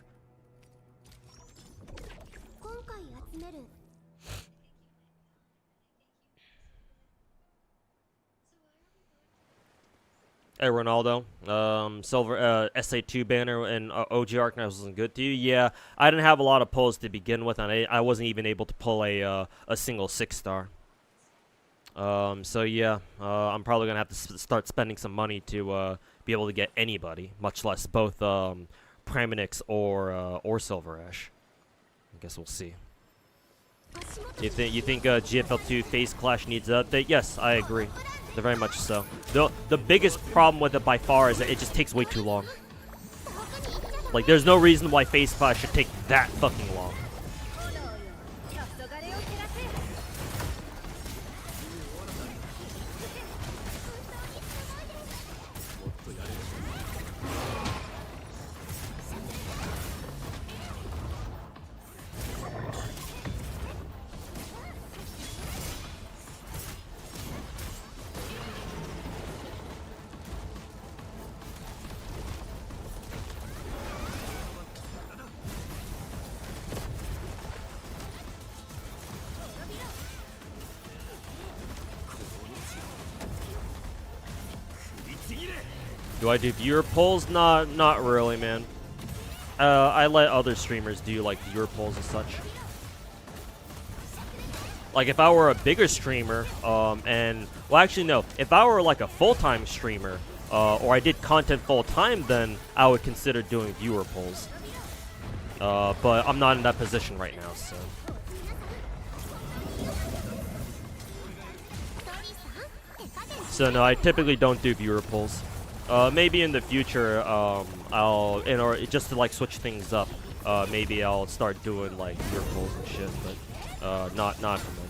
Hey Ronaldo, silver SA2 banner and OG Arknights wasn't good to you. Yeah, I didn't have a lot of pulls to begin with, and I wasn't even able to pull a single 6-star. So yeah, I'm probably gonna have to start spending some money to be able to get anybody, much less both Primonix or Silver Ash. I guess we'll see. You think GFL2 Phase Clash needs an update? Yes, I agree. Very much so. The biggest problem with it by far is that it just takes way too long. Like, there's no reason why Phase Clash should take that fucking long. Do I do viewer polls? Not really, man. I let other streamers do like viewer polls and such. Like if I were a bigger streamer, well actually no, if I were like a full-time streamer, or I did content full-time, then I would consider doing viewer polls. But I'm not in that position right now, so. So no, I typically don't do viewer polls. Maybe in the future, in order just to like switch things up, maybe I'll start doing like viewer polls and shit, but not at the moment.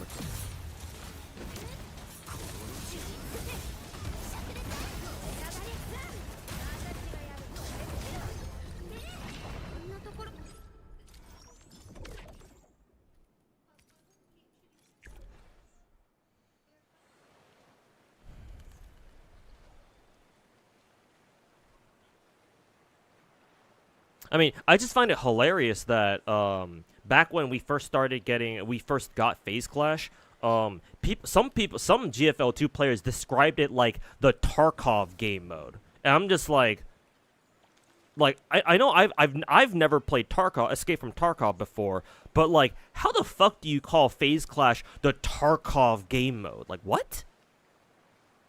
I mean, I just find it hilarious that back when we first got Phase Clash, some GFL2 players described it like the Tarkov game mode, and I'm just like, like I know I've never played Tarkov Escape from Tarkov before, but like how the fuck do you call Phase Clash the Tarkov game mode? Like what?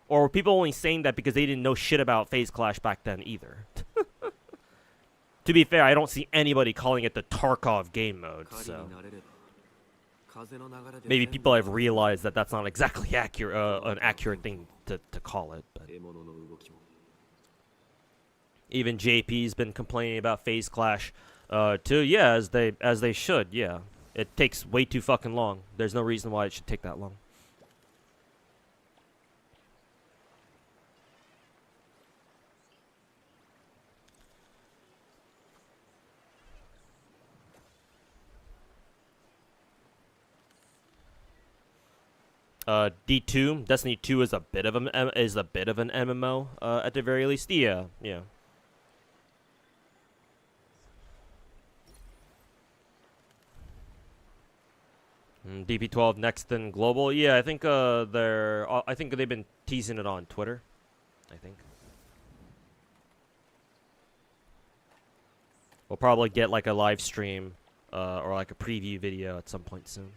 Or were people only saying that because they didn't know shit about Phase Clash back then either? To be fair, I don't see anybody calling it the Tarkov game mode, so maybe people have realized that that's not exactly accurate, an accurate thing to call it. But even JP's been complaining about Phase Clash, too. Yeah, as they should. Yeah, it takes way too fucking long. There's no reason why it should take that long. D2, Destiny 2 is a bit of an MMO at the very least. Yeah. DP12 next in global. Yeah, I think I think they've been teasing it on Twitter. I think we'll probably get like a live stream or like a preview video at some point soon.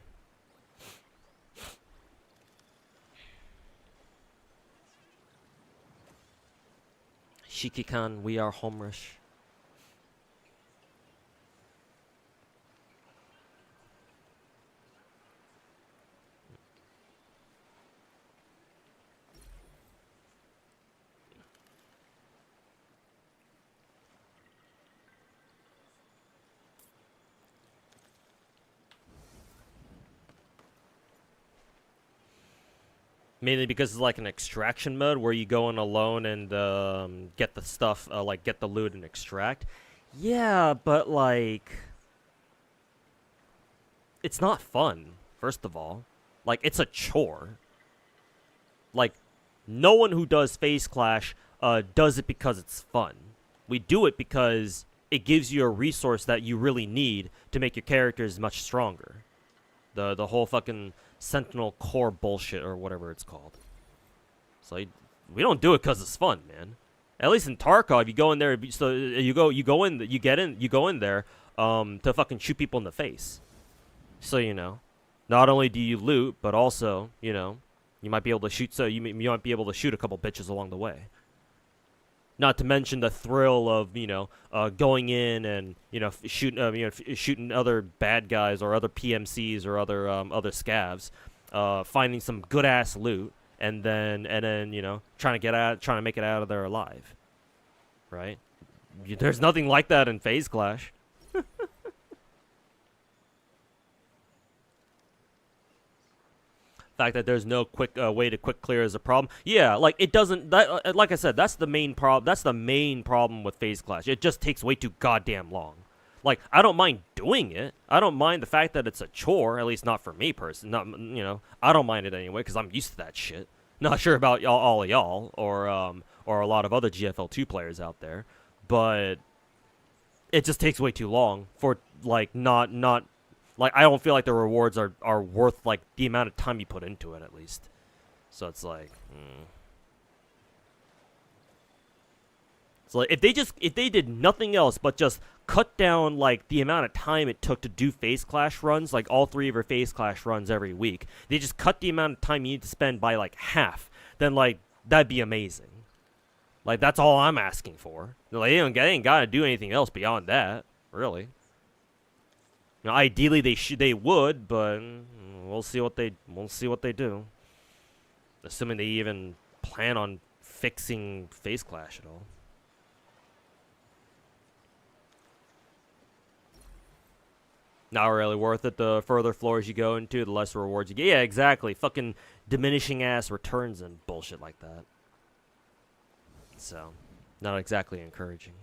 Shiki-kan, we are home rush. Mainly because it's like an extraction mode where you go in alone and get the stuff, like get the loot and extract. Yeah, but like, it's not fun, first of all. Like, it's a chore. Like, no one who does Phase Clash does it because it's fun. We do it because it gives you a resource that you really need to make your characters much stronger. The whole fucking Sentinel Core bullshit or whatever it's called. So we don't do it because it's fun, man. At least in Tarkov, you go in there. So you go in there to fucking shoot people in the face. So you know, not only do you loot, but also you know you might be able to shoot. So you might be able to shoot a couple bitches along the way. Not to mention the thrill of going in and shooting other bad guys or other PMCs or other scavs, finding some good ass loot, and then trying to make it out of there alive, right? There's nothing like that in Phase Clash. Fact that there's no quick way to quick clear is a problem. Yeah, like it doesn't. Like I said, that's the main problem. That's the main problem with Phase Clash. It just takes way too goddamn long. Like I don't mind doing it. I don't mind the fact that it's a chore. At least not for me personally. Not I don't mind it anyway because I'm used to that shit. Not sure about all of y'all or a lot of other GFL2 players out there, but it just takes way too long for like not. Like, I don't feel like the rewards are worth, like, the amount of time you put into it, at least. So it's like, So, like, if they did nothing else but just cut down, like, the amount of time it took to do Phase Clash runs, like, all 3 of your Phase Clash runs every week, they just cut the amount of time you need to spend by, like, half, then, like, that'd be amazing. Like, that's all I'm asking for. Like, they ain't gotta do anything else beyond that, really. Now, ideally, they would, but we'll see what they do. Assuming they even plan on fixing Phase Clash at all. Not really worth it. The further floors you go into, the less rewards you get. Yeah, exactly. Fucking diminishing ass returns and bullshit like that. So, not exactly encouraging.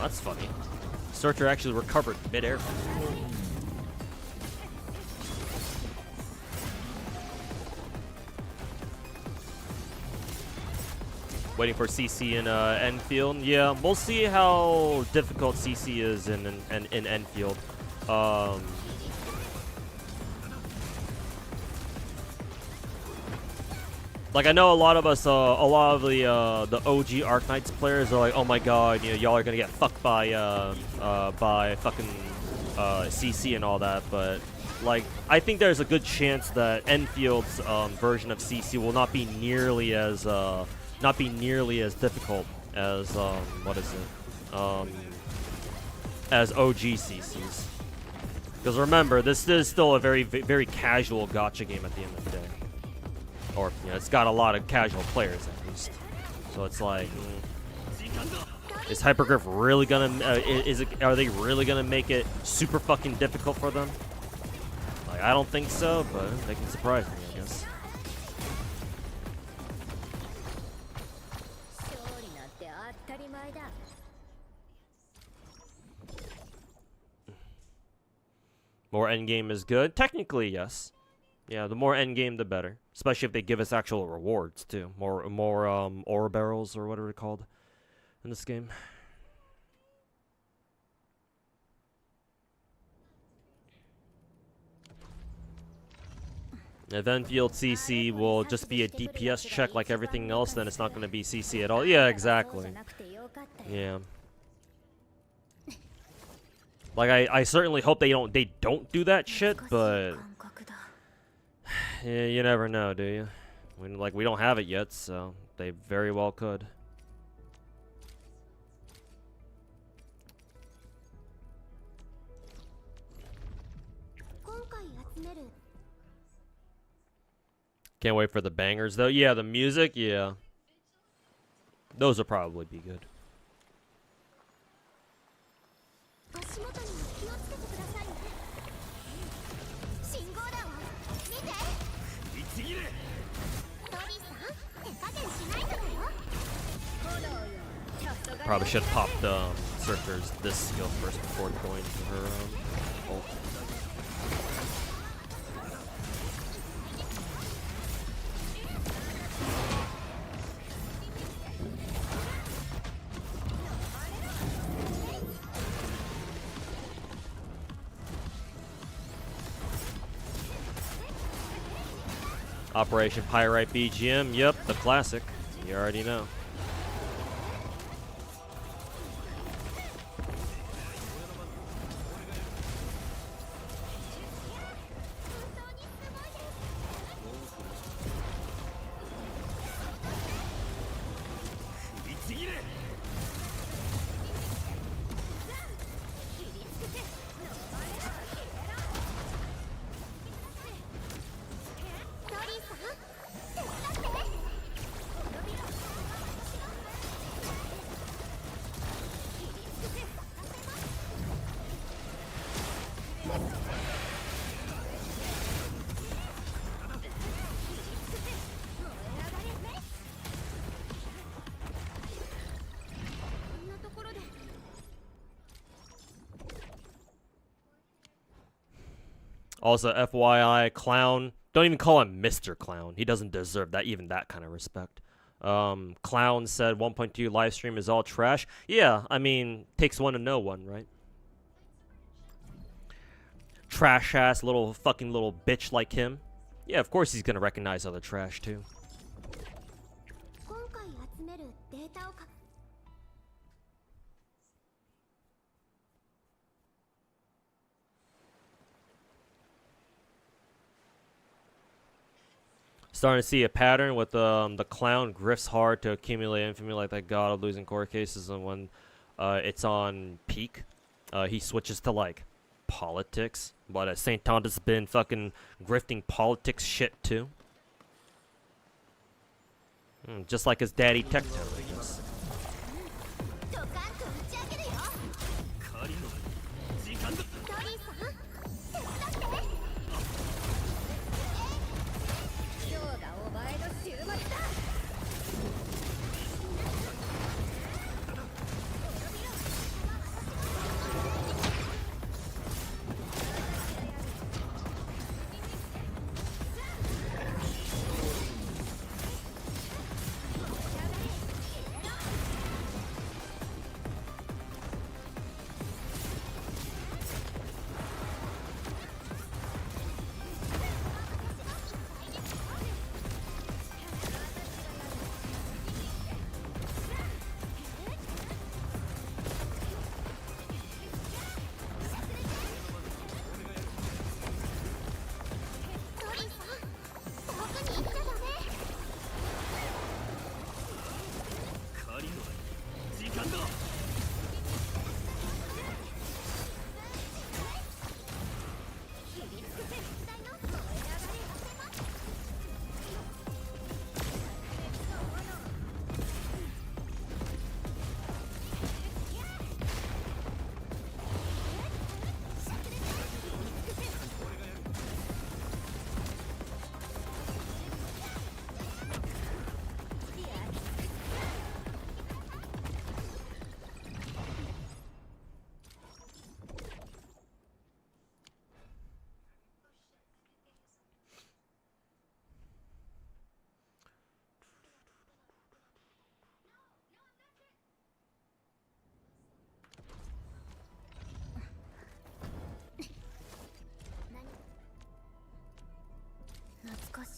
That's funny. Searcher actually recovered mid-air. Waiting for CC in Enfield. Yeah, we'll see how difficult CC is in Enfield. Like, I know a lot of us, a lot of the OG Arknights players are like, oh my god, you know, y'all are gonna get fucked by fucking CC and all that, but like, I think there's a good chance that Enfield's version of CC will not be nearly as difficult as what is it? As OG CC's. Because remember, this is still a very casual gacha game at the end of the day. Or, you know, it's got a lot of casual players at least. So it's like, is Hypergriff really gonna, are they really gonna make it super fucking difficult for them? Like, I don't think so, but they can surprise me, I guess. More endgame is good? Technically, yes. Yeah, the more endgame, the better. Especially if they give us actual rewards, too. More ore barrels, or whatever they're called in this game. If Enfield CC will just be a DPS check like everything else, then it's not going to be CC at all. Yeah, exactly. Yeah. Like, I certainly hope they don't do that shit, but yeah, you never know, do you? We don't have it yet, so they very well could. Can't wait for the bangers, though. Yeah, the music, yeah. Those will probably be good. Probably should have popped Surfer's this skill first before going to her ult. Operation Pyrite BGM, yep, the classic. You already know. Also, FYI, Clown, don't even call him Mr. Clown. He doesn't deserve that, even that kind of respect. Clown said 1.2 live stream is all trash. Yeah, I mean, takes one to know one, right? Trash ass little bitch like him. Yeah, of course he's gonna recognize other trash too. Starting to see a pattern with the Clown grifts hard to accumulate infamy like that god of losing court cases, and when it's on peak, he switches to like politics. But St. Thomas has been fucking grifting politics shit too. Just like his daddy Tecto, I guess.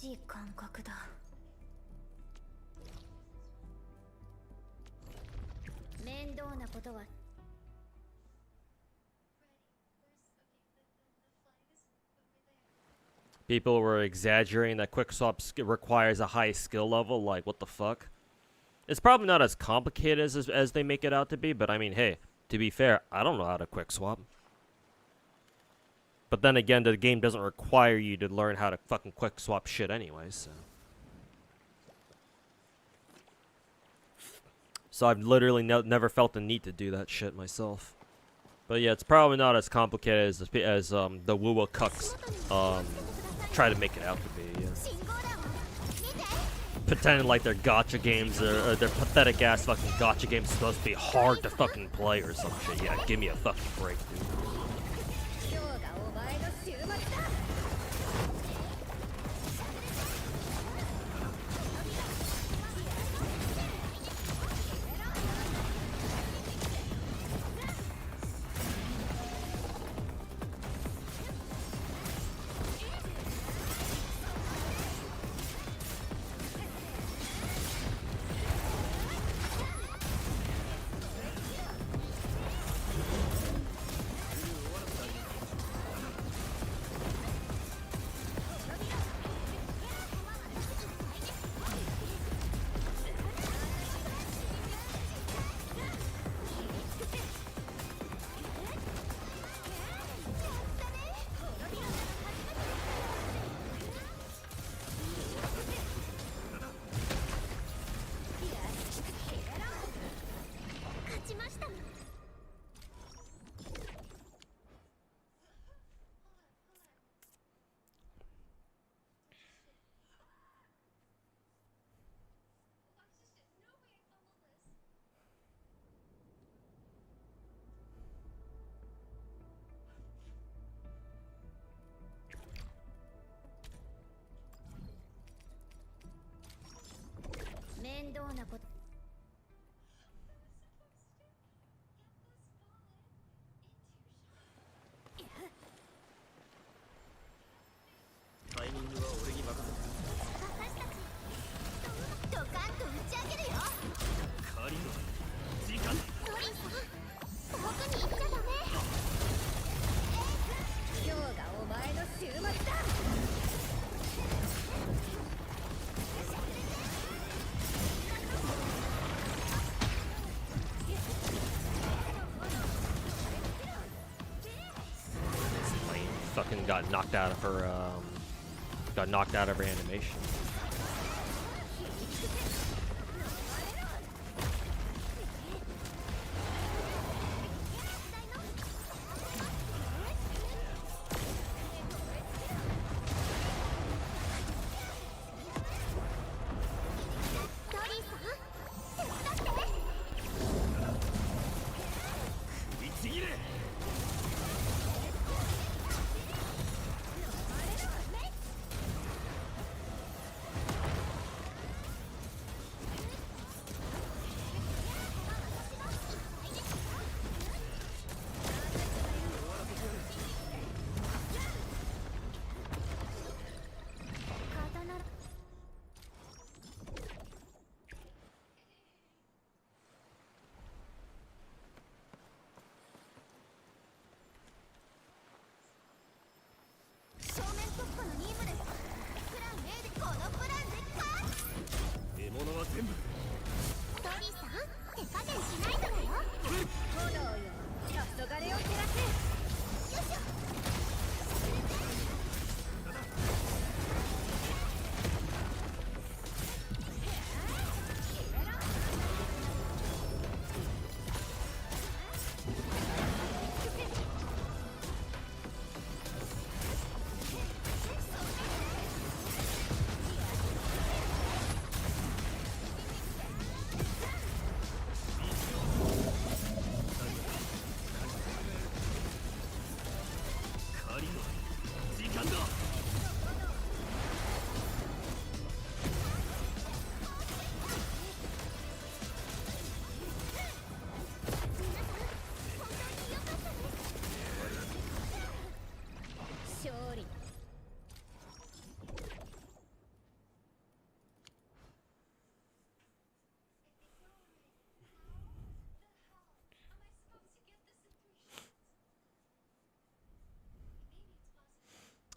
しい感覚だ。面倒なことは People were exaggerating that quick swap requires a high skill level. Like, what the fuck? It's probably not as complicated as they make it out to be, but I mean, hey, to be fair, I don't know how to quick swap. But then again, the game doesn't require you to learn how to fucking quick swap shit anyway, so. So I've literally never felt the need to do that shit myself. But yeah, it's probably not as complicated as the Woo Cucks try to make it out to be. Yeah. Pretending like their gacha games or their pathetic ass fucking gacha games supposed to be hard to fucking play or some shit. Yeah, give me a fucking break, dude. Fucking got knocked out of her animation.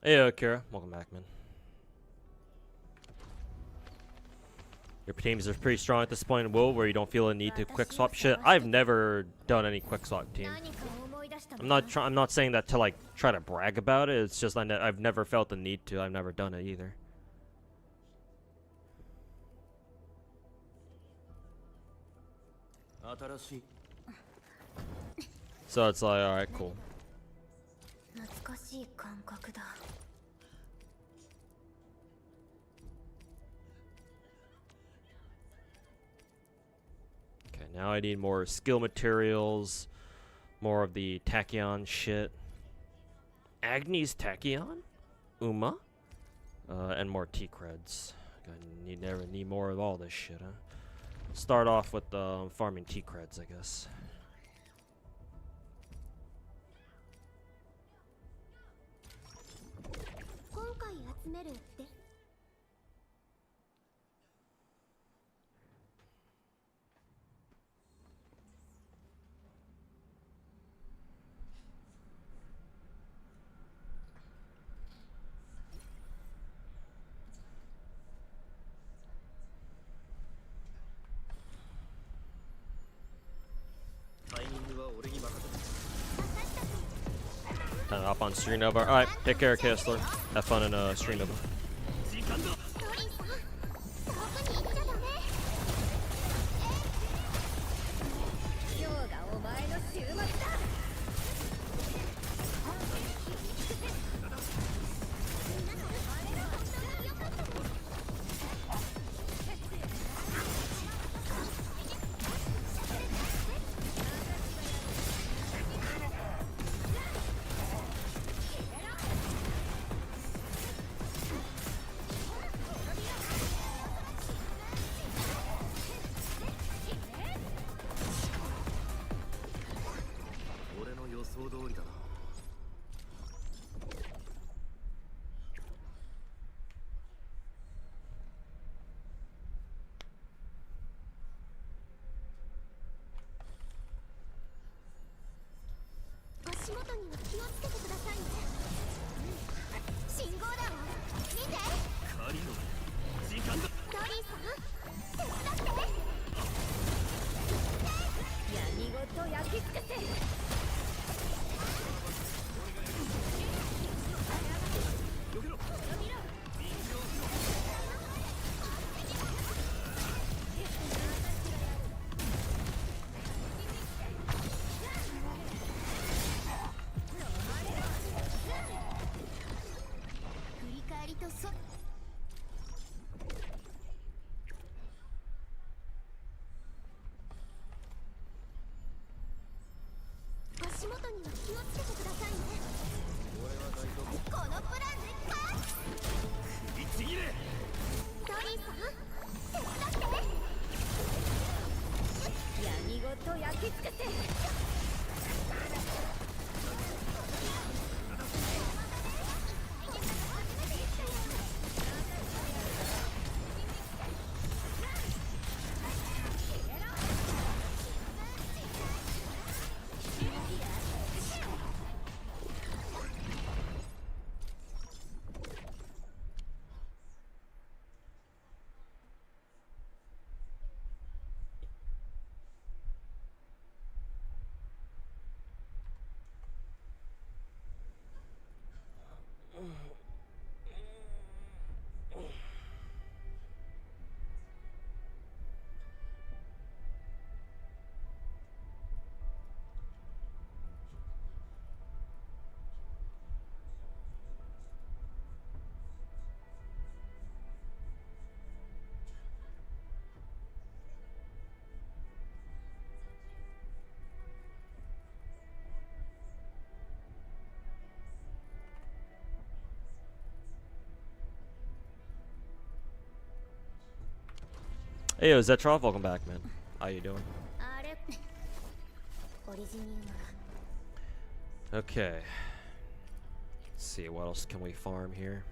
Hey, Kira. Welcome back, man. Your teams are pretty strong at this point in WoW where you don't feel a need to quick swap shit. I've never done any quick swap team. I'm not saying that to like try to brag about it. It's just I've never felt the need to. I've never done it either. So it's like, alright, cool. Okay, now I need more skill materials, more of the tachyon shit. Agni's tachyon? Uma? And more T-creds. Never need more of all this shit, huh? Start off with farming T-creds, I guess. Time to hop on Stream Nova. Alright, take care, Kessler. Have fun in Stream Nova. Hey, yo, Zetrov, welcome back, man. How you doing? Okay. Let's see, what else can we farm here?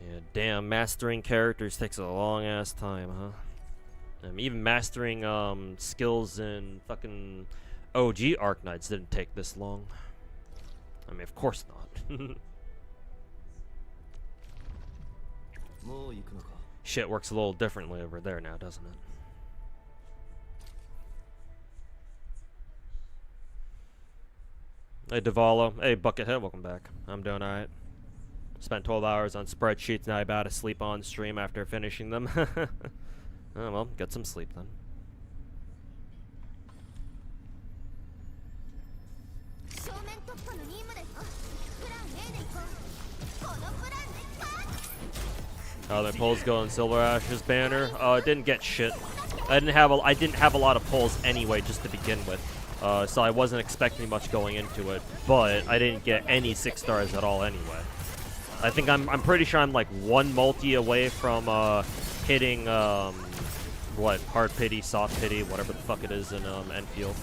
Yeah, damn, mastering characters takes a long ass time, huh? Even mastering skills in fucking OG Arknights didn't take this long. I mean, of course not. Shit works a little differently over there now, doesn't it? Hey Davalo, hey Buckethead, welcome back. I'm doing alright. Spent 12 hours on spreadsheets, now I'm about to sleep on stream after finishing them. Oh well, get some sleep then. The polls go on Silver Ash's banner. It didn't get shit. I didn't have a lot of polls anyway, just to begin with. So I wasn't expecting much going into it, but I didn't get any 6 stars at all anyway. I think I'm pretty sure I'm like 1 multi away from hitting what, hard pity, soft pity, whatever the fuck it is in Enfield.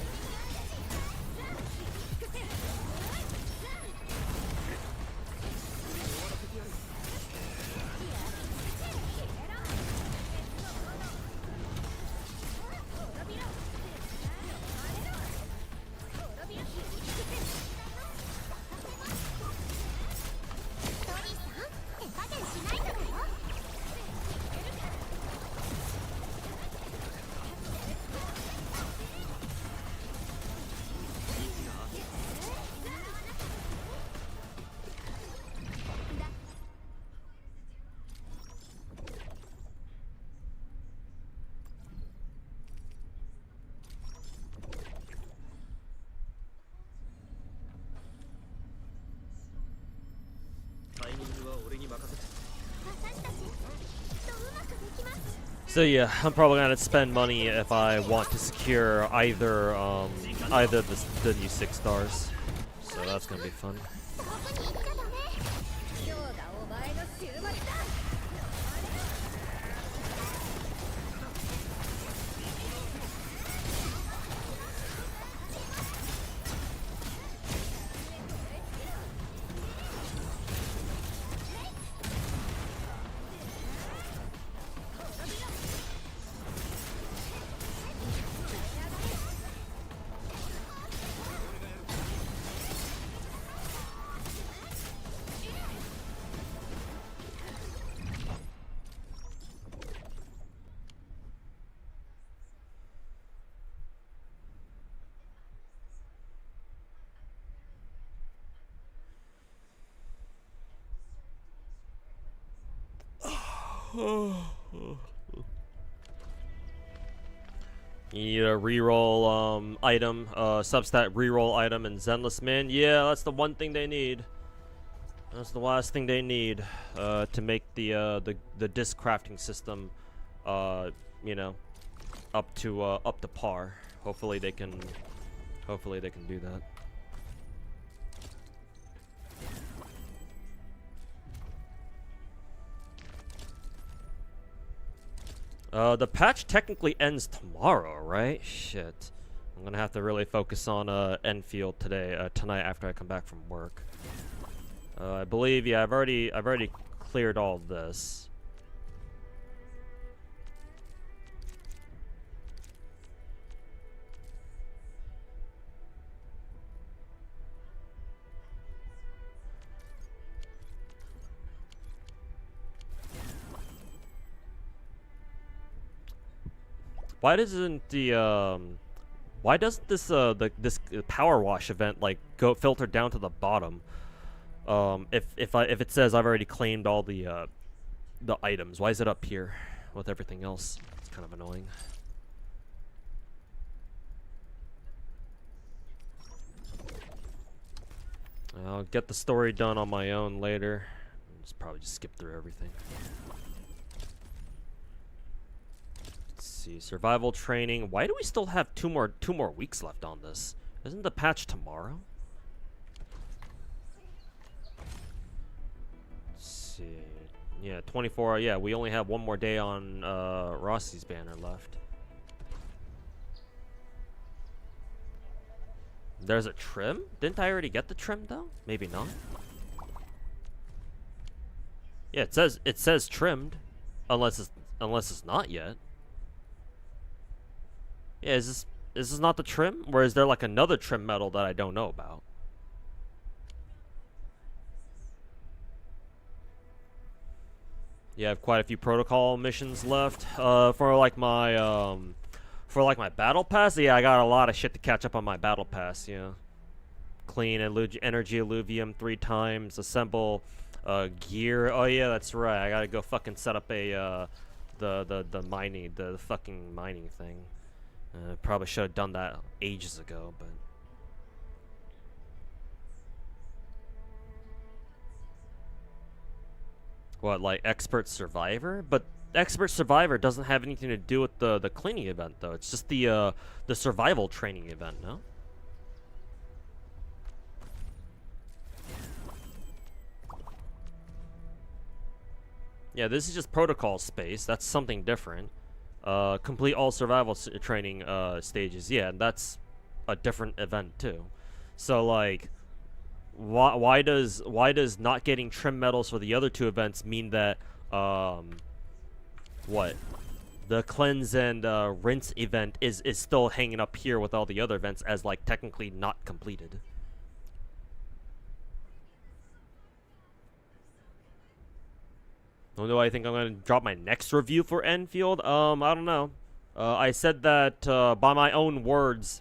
So yeah, I'm probably gonna spend money if I want to secure either the new 6 stars. So that's gonna be fun. You need a reroll item, substat reroll item and Zenless Min. Yeah, that's the one thing they need. That's the last thing they need to make the disc crafting system, you know, up to par. Hopefully they can do that. The patch technically ends tomorrow, right? Shit. I'm gonna have to really focus on Enfield tonight after I come back from work. I believe, yeah, I've already cleared all of this. Why doesn't why doesn't this this power wash event like go filter down to the bottom? If it says I've already claimed all the items, why is it up here with everything else? It's kind of annoying. I'll get the story done on my own later. Just probably just skip through everything. See, survival training. Why do we still have two more weeks left on this? Isn't the patch tomorrow? Let's see. Yeah, 24. Yeah, we only have one more day on Rossi's banner left. There's a trim? Didn't I already get the trim though? Maybe not. Yeah, it says trimmed, unless it's not yet. Yeah, is this not the trim? Or is there like another trim metal that I don't know about? Yeah, I have quite a few protocol missions left. For like my battle pass, yeah, I got a lot of shit to catch up on my battle pass. Yeah, clean energy alluvium 3 times, assemble gear. Oh yeah, that's right. I gotta go fucking set up a the fucking mining thing. Probably should have done that ages ago, but. What, like expert survivor? But expert survivor doesn't have anything to do with the cleaning event, though. It's just the survival training event, no? Yeah, this is just protocol space. That's something different. Complete all survival training stages. Yeah, that's a different event too. So like, why does not getting trim medals for the other 2 events mean that what? The cleanse and rinse event is still hanging up here with all the other events as like technically not completed. Do I think I'm gonna drop my next review for Enfield? I don't know. I said that by my own words.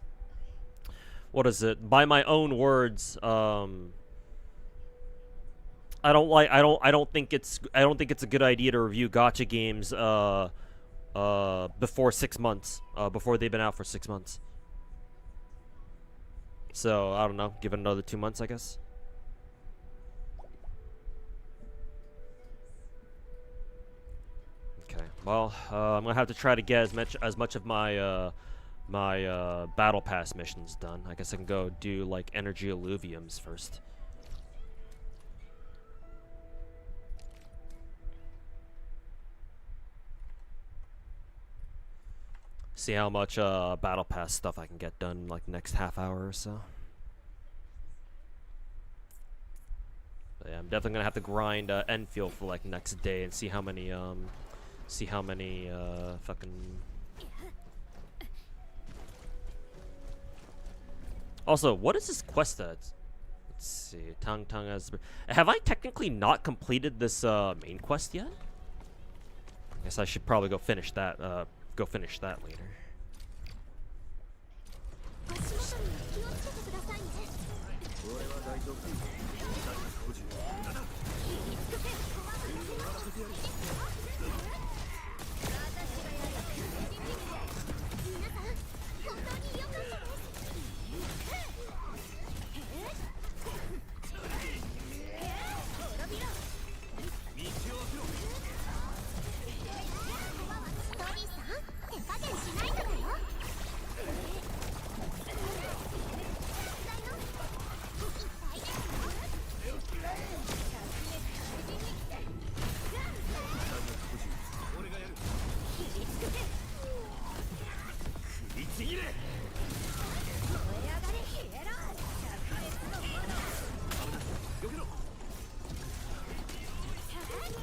What is it? By my own words, I don't think it's a good idea to review gacha games before 6 months, before they've been out for 6 months. So I don't know, give it another 2 months, I guess. Okay, well, I'm gonna have to try to get as much of my my battle pass missions done. I guess I can go do like energy alluviums first. See how much battle pass stuff I can get done like next half hour or so. But yeah, I'm definitely gonna have to grind Enfield for like next day and see how many fucking. Also, what is this quest at? Let's see, Tang as. Have I technically not completed this main quest yet? I guess I should probably go finish that. Go finish that later.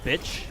Bitch.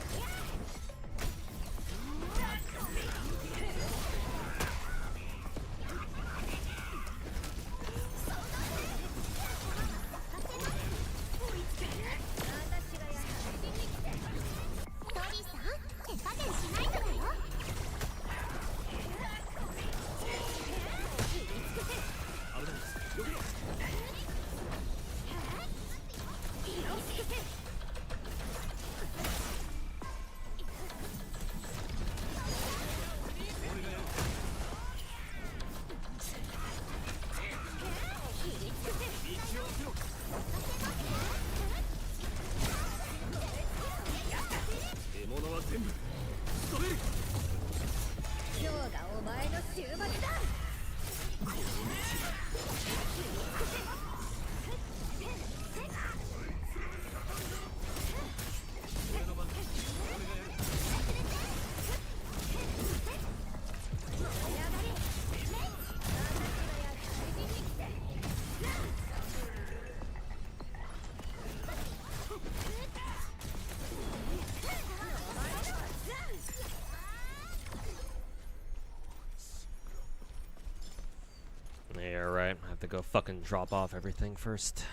Yeah, right. I have to go fucking drop off everything first.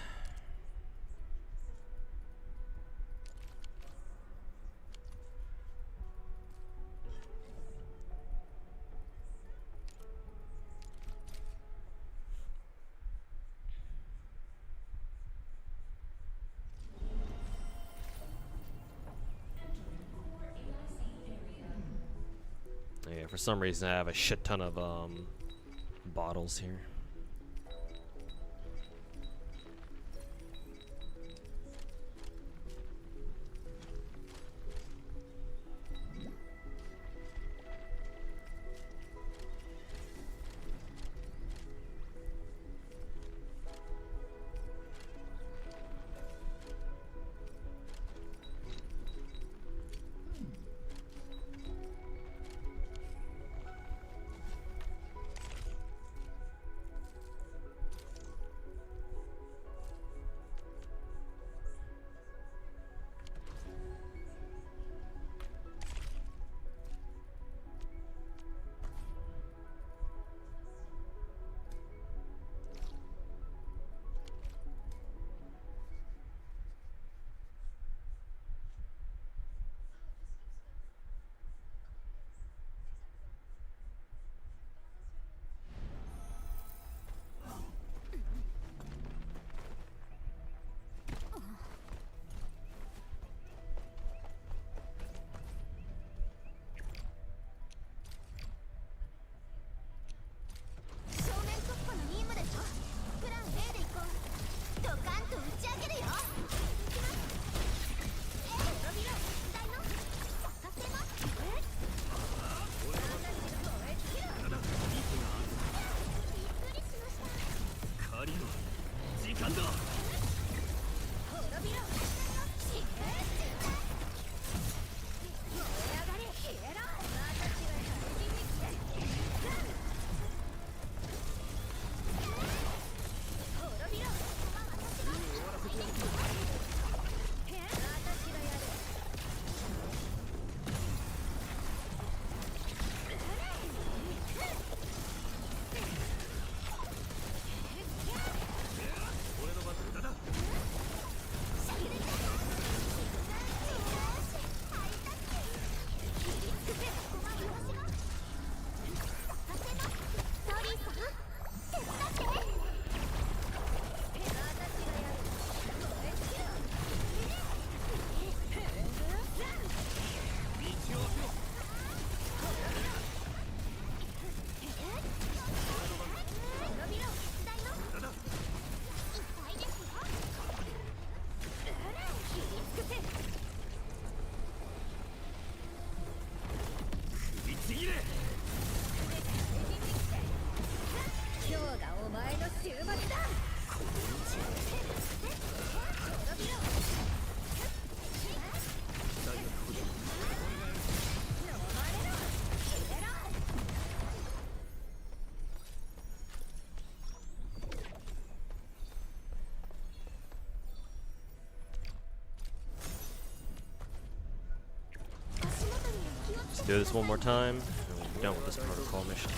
Okay, for some reason I have a shit ton of bottles here. Let's do this one more time, and we'll be done with this protocol mission.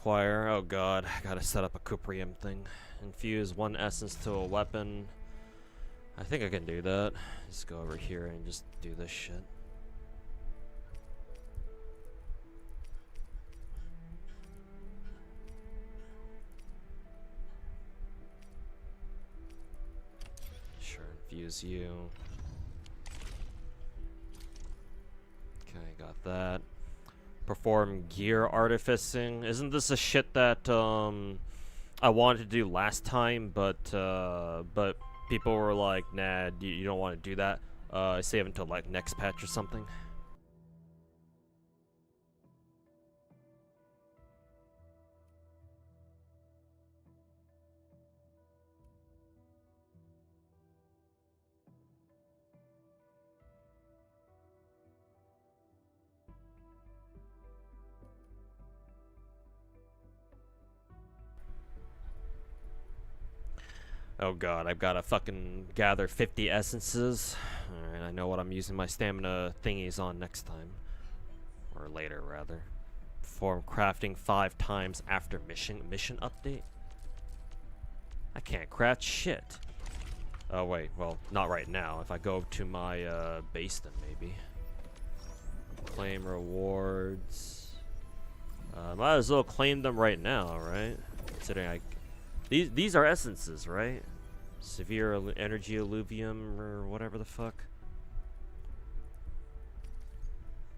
require? Oh god, I gotta set up a Cuprium thing. Infuse 1 essence to a weapon. I think I can do that. Just go over here and just do this shit. Sure, infuse you. Okay, got that. Perform gear artificing. Isn't this a shit that I wanted to do last time, but people were like, nah, you don't want to do that. Save until like next patch or something. Oh god, I've got to fucking gather 50 essences. Alright, I know what I'm using my stamina thingies on next time. Or later, rather. Perform crafting 5 times after mission update? I can't craft shit. Oh wait, well, not right now. If I go to my base then maybe. Claim rewards. Might as well claim them right now, right? Considering these are essences, right? Severe energy alluvium or whatever the fuck.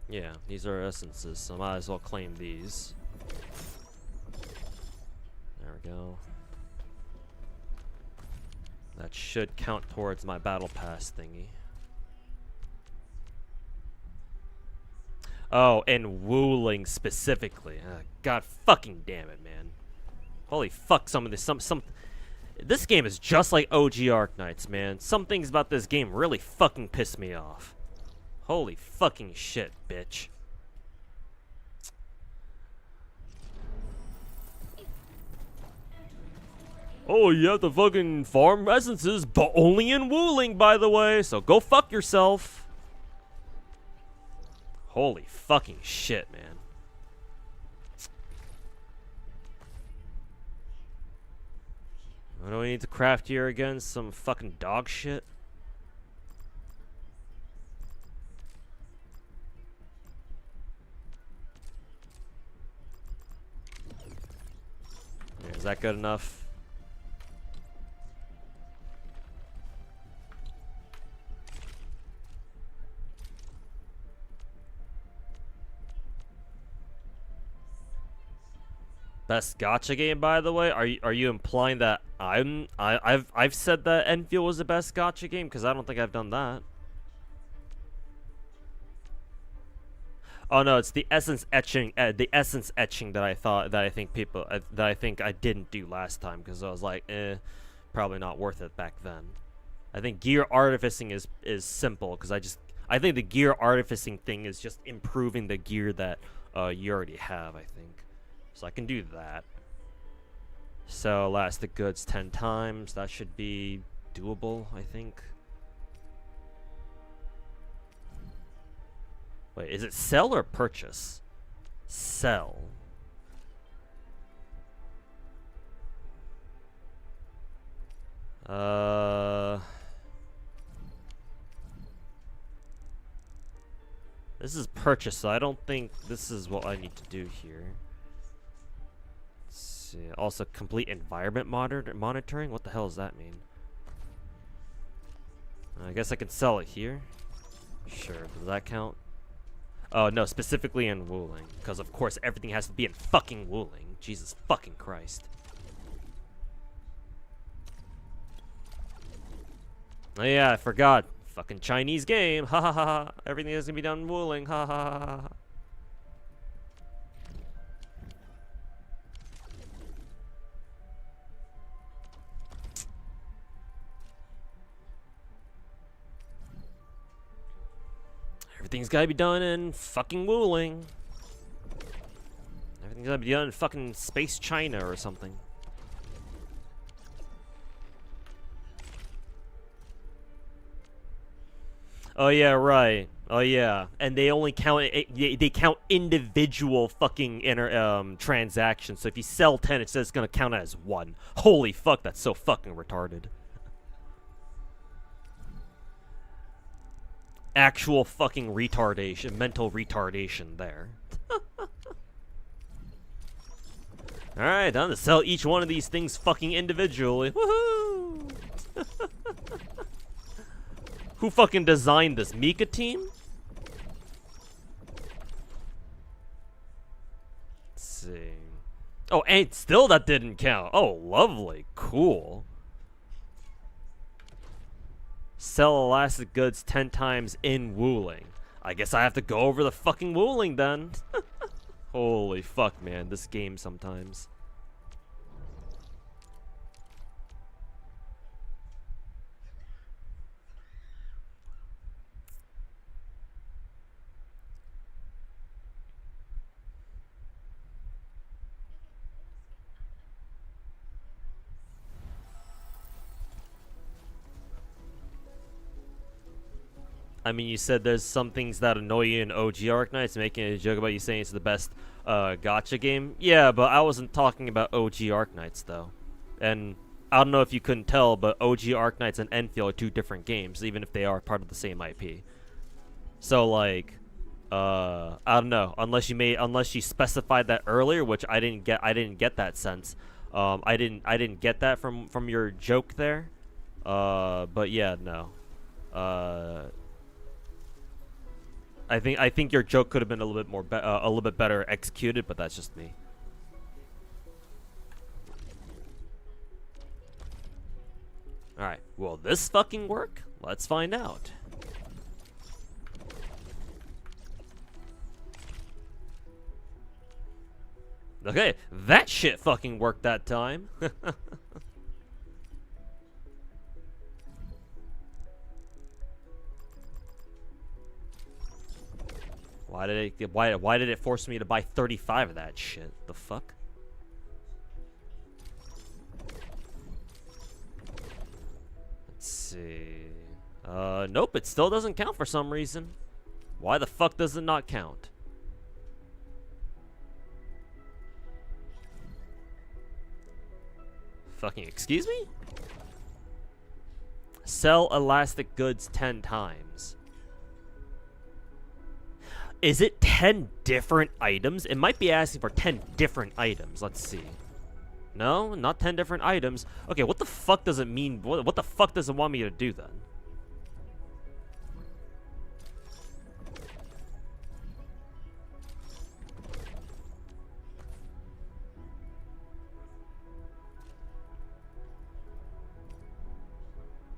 Yeah, these are essences, so I might as well claim these. There we go. That should count towards my battle pass thingy. Oh, and wooling specifically. God fucking damn it, man. Holy fuck, some of this, this game is just like OG Arknights, man. Some things about this game really fucking piss me off. Holy fucking shit, bitch. Oh, you have to fucking farm essences, but only in wooling, by the way, so go fuck yourself. Holy fucking shit, man. What do we need to craft here again? Some fucking dog shit? Yeah, is that good enough? Best gacha game, by the way. Are you implying that I've said that Enfield was the best gacha game? Because I don't think I've done that. Oh no, it's the essence etching. The essence etching that I think I didn't do last time because I was like, probably not worth it back then. I think gear artificing is simple because I think the gear artificing thing is just improving the gear that you already have. I think. So I can do that. So elastic goods 10 times. That should be doable, I think. Wait, is it sell or purchase? Sell. This is purchase, so I don't think this is what I need to do here. Also, complete environment monitoring? What the hell does that mean? I guess I can sell it here. Sure, does that count? Oh, no, specifically in wooling. Because, of course, everything has to be in fucking wooling. Jesus fucking Christ. Oh, yeah, I forgot. Fucking Chinese game. Ha ha ha ha. Everything is going to be done in wooling. Ha ha ha ha. Everything's gotta be done in fucking wooling. Everything's gotta be done in fucking space China or something. Oh yeah, right. Oh yeah, and they only count they count individual fucking transactions. So if you sell 10, it says it's gonna count as 1. Holy fuck, that's so fucking retarded. Actual fucking retardation, mental retardation there. Alright, time to sell each one of these things fucking individually. Woohoo! Who fucking designed this? Mika team? Let's see. Oh, and still that didn't count. Oh, lovely. Cool. Sell elastic goods 10 times in wooling. I guess I have to go over the fucking wooling then. Holy fuck, man. This game sometimes. I mean, you said there's some things that annoy you in OG Arknights, making a joke about you saying it's the best gacha game. Yeah, but I wasn't talking about OG Arknights, though. And I don't know if you couldn't tell, but OG Arknights and Enfield are 2 different games, even if they are part of the same IP. So, like, I don't know. Unless you specified that earlier, which I didn't get that sense. I didn't get that from your joke there. But yeah, no. I think your joke could have been a little bit more a little bit better executed, but that's just me. All right. Will this fucking work? Let's find out. Okay, that shit fucking worked that time. Why did it force me to buy 35 of that shit? The fuck? Let's see. Nope, it still doesn't count for some reason. Why the fuck does it not count? Fucking excuse me? Sell elastic goods 10 times. Is it 10 different items? It might be asking for 10 different items. Let's see. No, not 10 different items. Okay, what the fuck does it mean? What the fuck does it want me to do then?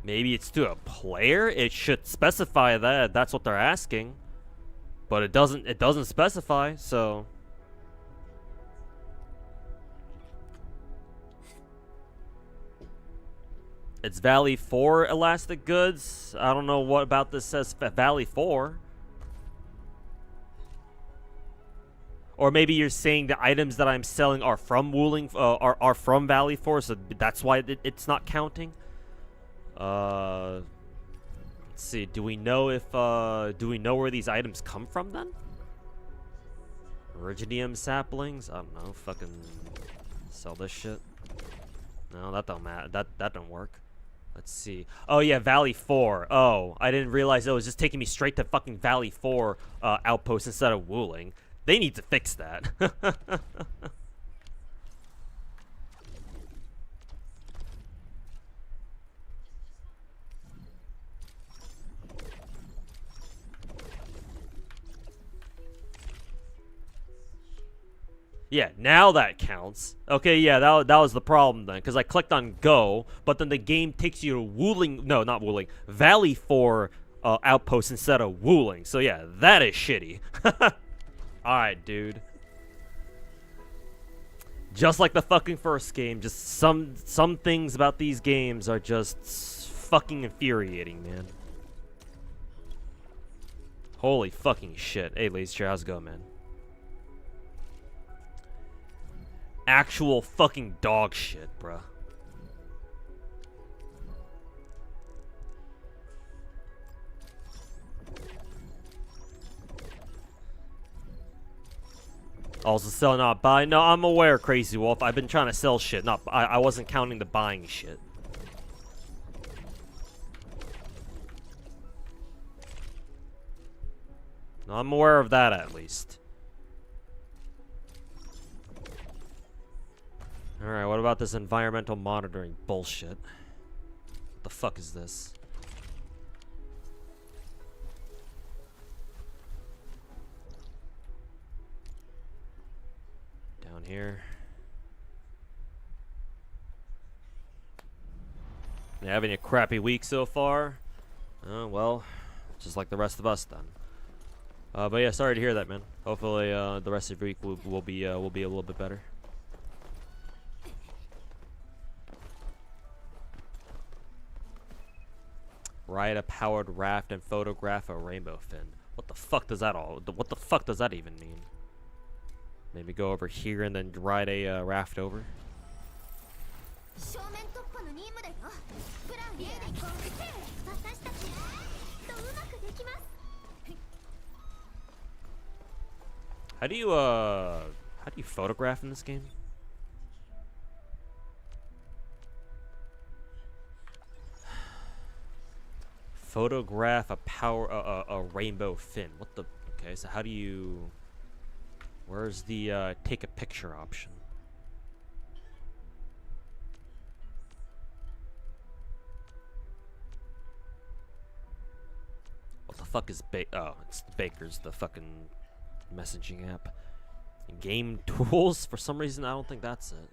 Maybe it's to a player? It should specify that. That's what they're asking. But it doesn't specify, so it's Valley 4 elastic goods. I don't know what about this says Valley 4. Or maybe you're saying the items that I'm selling are from Wooling are from Valley 4, so that's why it's not counting. Let's see. Do we know where these items come from then? Iridium saplings? I don't know. Fucking sell this shit. No, that don't matter. That don't work. Let's see. Oh yeah, Valley 4. Oh, I didn't realize it was just taking me straight to fucking Valley 4 outpost instead of Wooling. They need to fix that. Yeah, now that counts. Okay, yeah, that was the problem then, because I clicked on go, but then the game takes you to Wooling, no, not Wooling, Valley 4 outpost instead of Wooling. So yeah, that is shitty. Alright, dude. Just like the fucking first game, just some things about these games are just fucking infuriating, man. Holy fucking shit. Hey, Laser, how's it going, man? Actual fucking dog shit, bruh. Also, sell, not buy. No, I'm aware, Crazy Wolf. I've been trying to sell shit. Not, I wasn't counting the buying shit. No, I'm aware of that at least. Alright, what about this environmental monitoring bullshit? What the fuck is this? Down here. You having a crappy week so far? Oh, well, just like the rest of us then. But yeah, sorry to hear that, man. Hopefully, the rest of your week will be a little bit better. Ride a powered raft and photograph a rainbow fin. What the fuck does that what the fuck does that even mean? Maybe go over here and then ride a raft over. How do you photograph in this game? Photograph a rainbow fin. What the? Okay, so how do you? Where's the take a picture option? What the fuck is oh, it's Baker's, the fucking messaging app. Game tools? For some reason, I don't think that's it.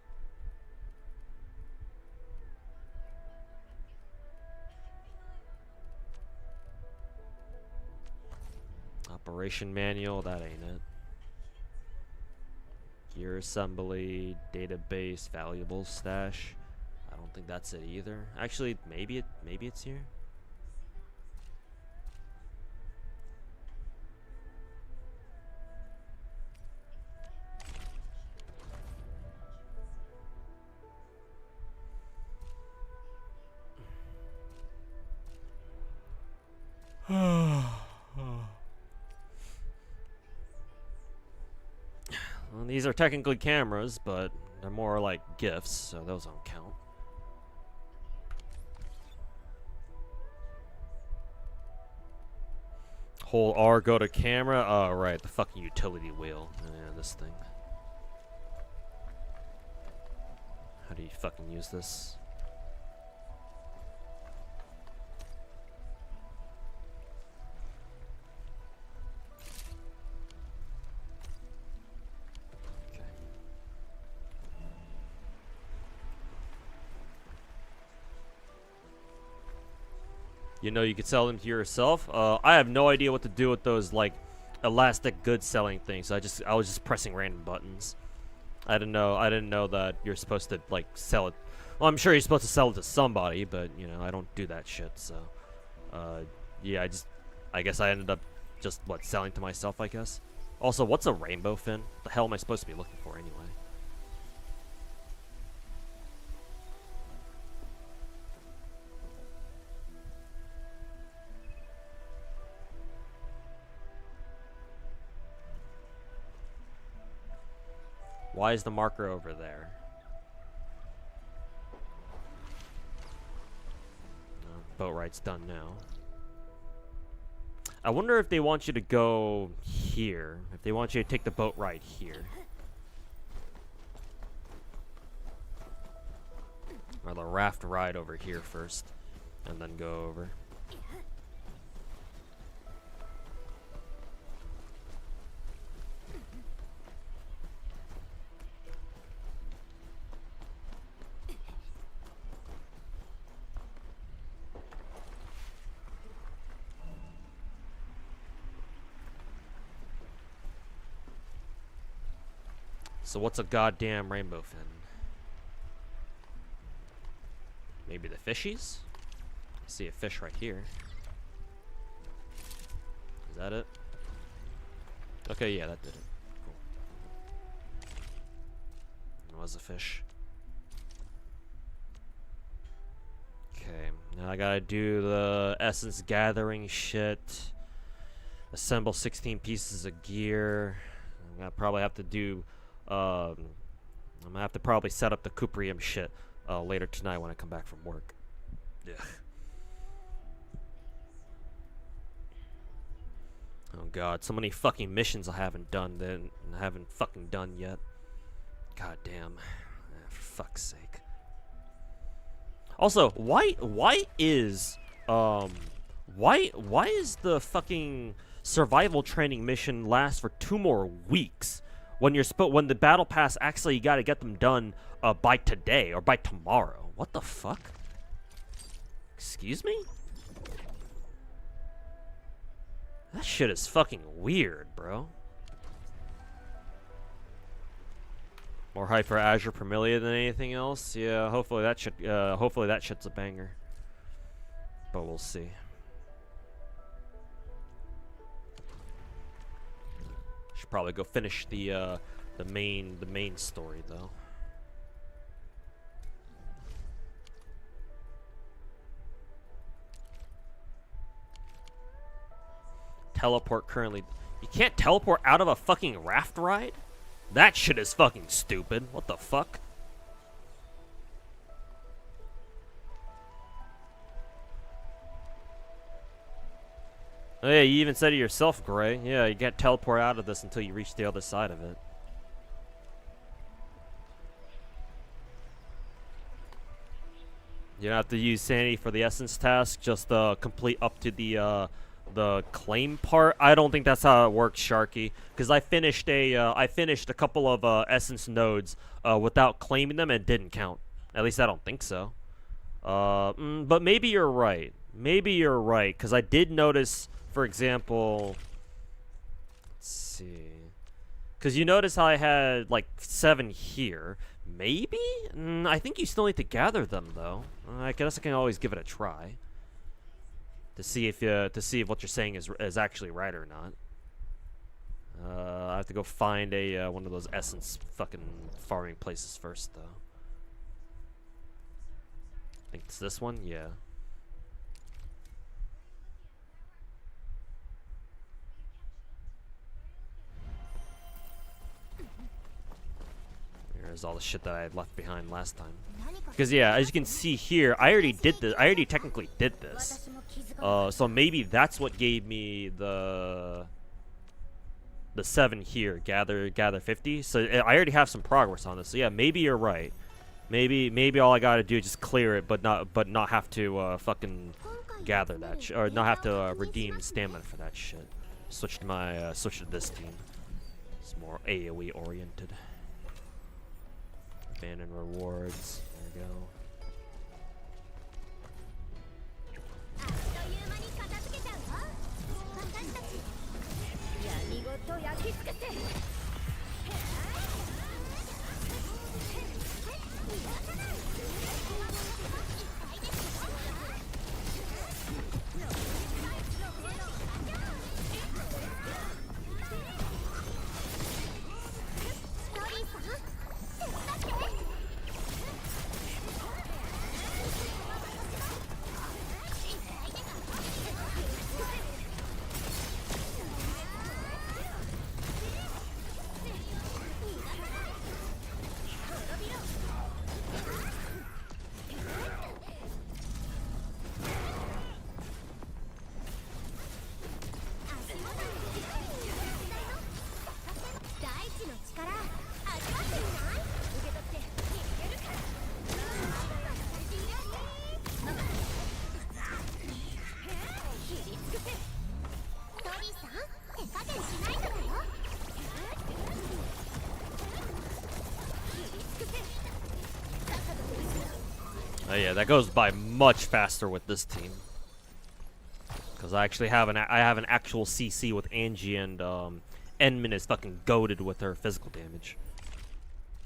Operation manual, that ain't it. Gear assembly, database, valuable stash. I don't think that's it either. Actually, maybe it's here. Well, these are technically cameras, but they're more like gifts, so those don't count. Hold R, go to camera. Oh, right, the fucking utility wheel. Yeah, this thing. How do you fucking use this? You know, you could sell them to yourself. I have no idea what to do with those like elastic goods selling things. I was just pressing random buttons. I didn't know that you're supposed to like sell it. Well, I'm sure you're supposed to sell it to somebody, but you know, I don't do that shit. So, yeah, I guess I ended up just selling to myself, I guess. Also, what's a rainbow fin? What the hell am I supposed to be looking for anyway? Why is the marker over there? Boat ride's done now. I wonder if they want you to go here. If they want you to take the boat ride here. Or the raft ride over here first. And then go over. So what's a goddamn rainbow fin? Maybe the fishies? I see a fish right here. Is that it? Okay, yeah, that did it. Cool. It was a fish. Okay, now I gotta do the essence gathering shit. Assemble 16 pieces of gear. gonna probably have to do. I'm gonna have to probably set up the Cuprium shit later tonight when I come back from work. Yeah. Oh god, so many fucking missions I haven't done yet. God damn. For fuck's sake. Also, why is the fucking survival training mission last for 2 more weeks when when the battle pass actually you got to get them done by today or by tomorrow? What the fuck? Excuse me? That shit is fucking weird, bro. More hype for Azure Premilia than anything else. Yeah, hopefully that shit's a banger. But we'll see. Should probably go finish the main story though. Teleport currently. You can't teleport out of a fucking raft ride? That shit is fucking stupid. What the fuck? Oh, yeah, you even said it yourself, Gray. Yeah, you can't teleport out of this until you reach the other side of it. You don't have to use Sanity for the Essence task. Just complete up to the claim part. I don't think that's how it works, Sharky, because I finished a couple of essence nodes without claiming them and it didn't count. At least I don't think so. But maybe you're right. Maybe you're right, because I did notice, for example, let's see, because you notice how I had like 7 here. Maybe? I think you still need to gather them though. I guess I can always give it a try. To see if what you're saying is actually right or not. I have to go find a one of those essence fucking farming places first, though. I think it's this one. Yeah. There's all the shit that I had left behind last time. Because yeah, as you can see here, I already did this. I already technically did this. So maybe that's what gave me the 7 here. Gather 50. So I already have some progress on this. So yeah, maybe you're right. Maybe all I gotta do is just clear it, but not have to fucking gather that or not have to redeem stamina for that shit. Switch to this team. It's more AoE oriented. Abandon rewards. There we go. Oh yeah, that goes by much faster with this team. Because I actually have an actual CC with Angie, and Enmin is fucking goated with her physical damage.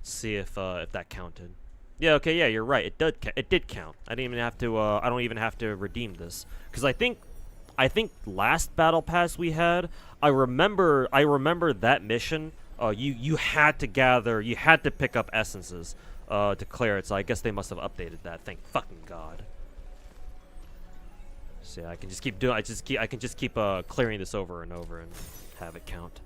See if that counted. Yeah, okay, yeah, you're right. It did count. I didn't even have to. I don't even have to redeem this because I think last battle pass we had, I remember that mission. You had to gather. You had to pick up essences to clear it. So I guess they must have updated that. Thank fucking God. So yeah, I can just keep doing. I can just keep clearing this over and over and have it count.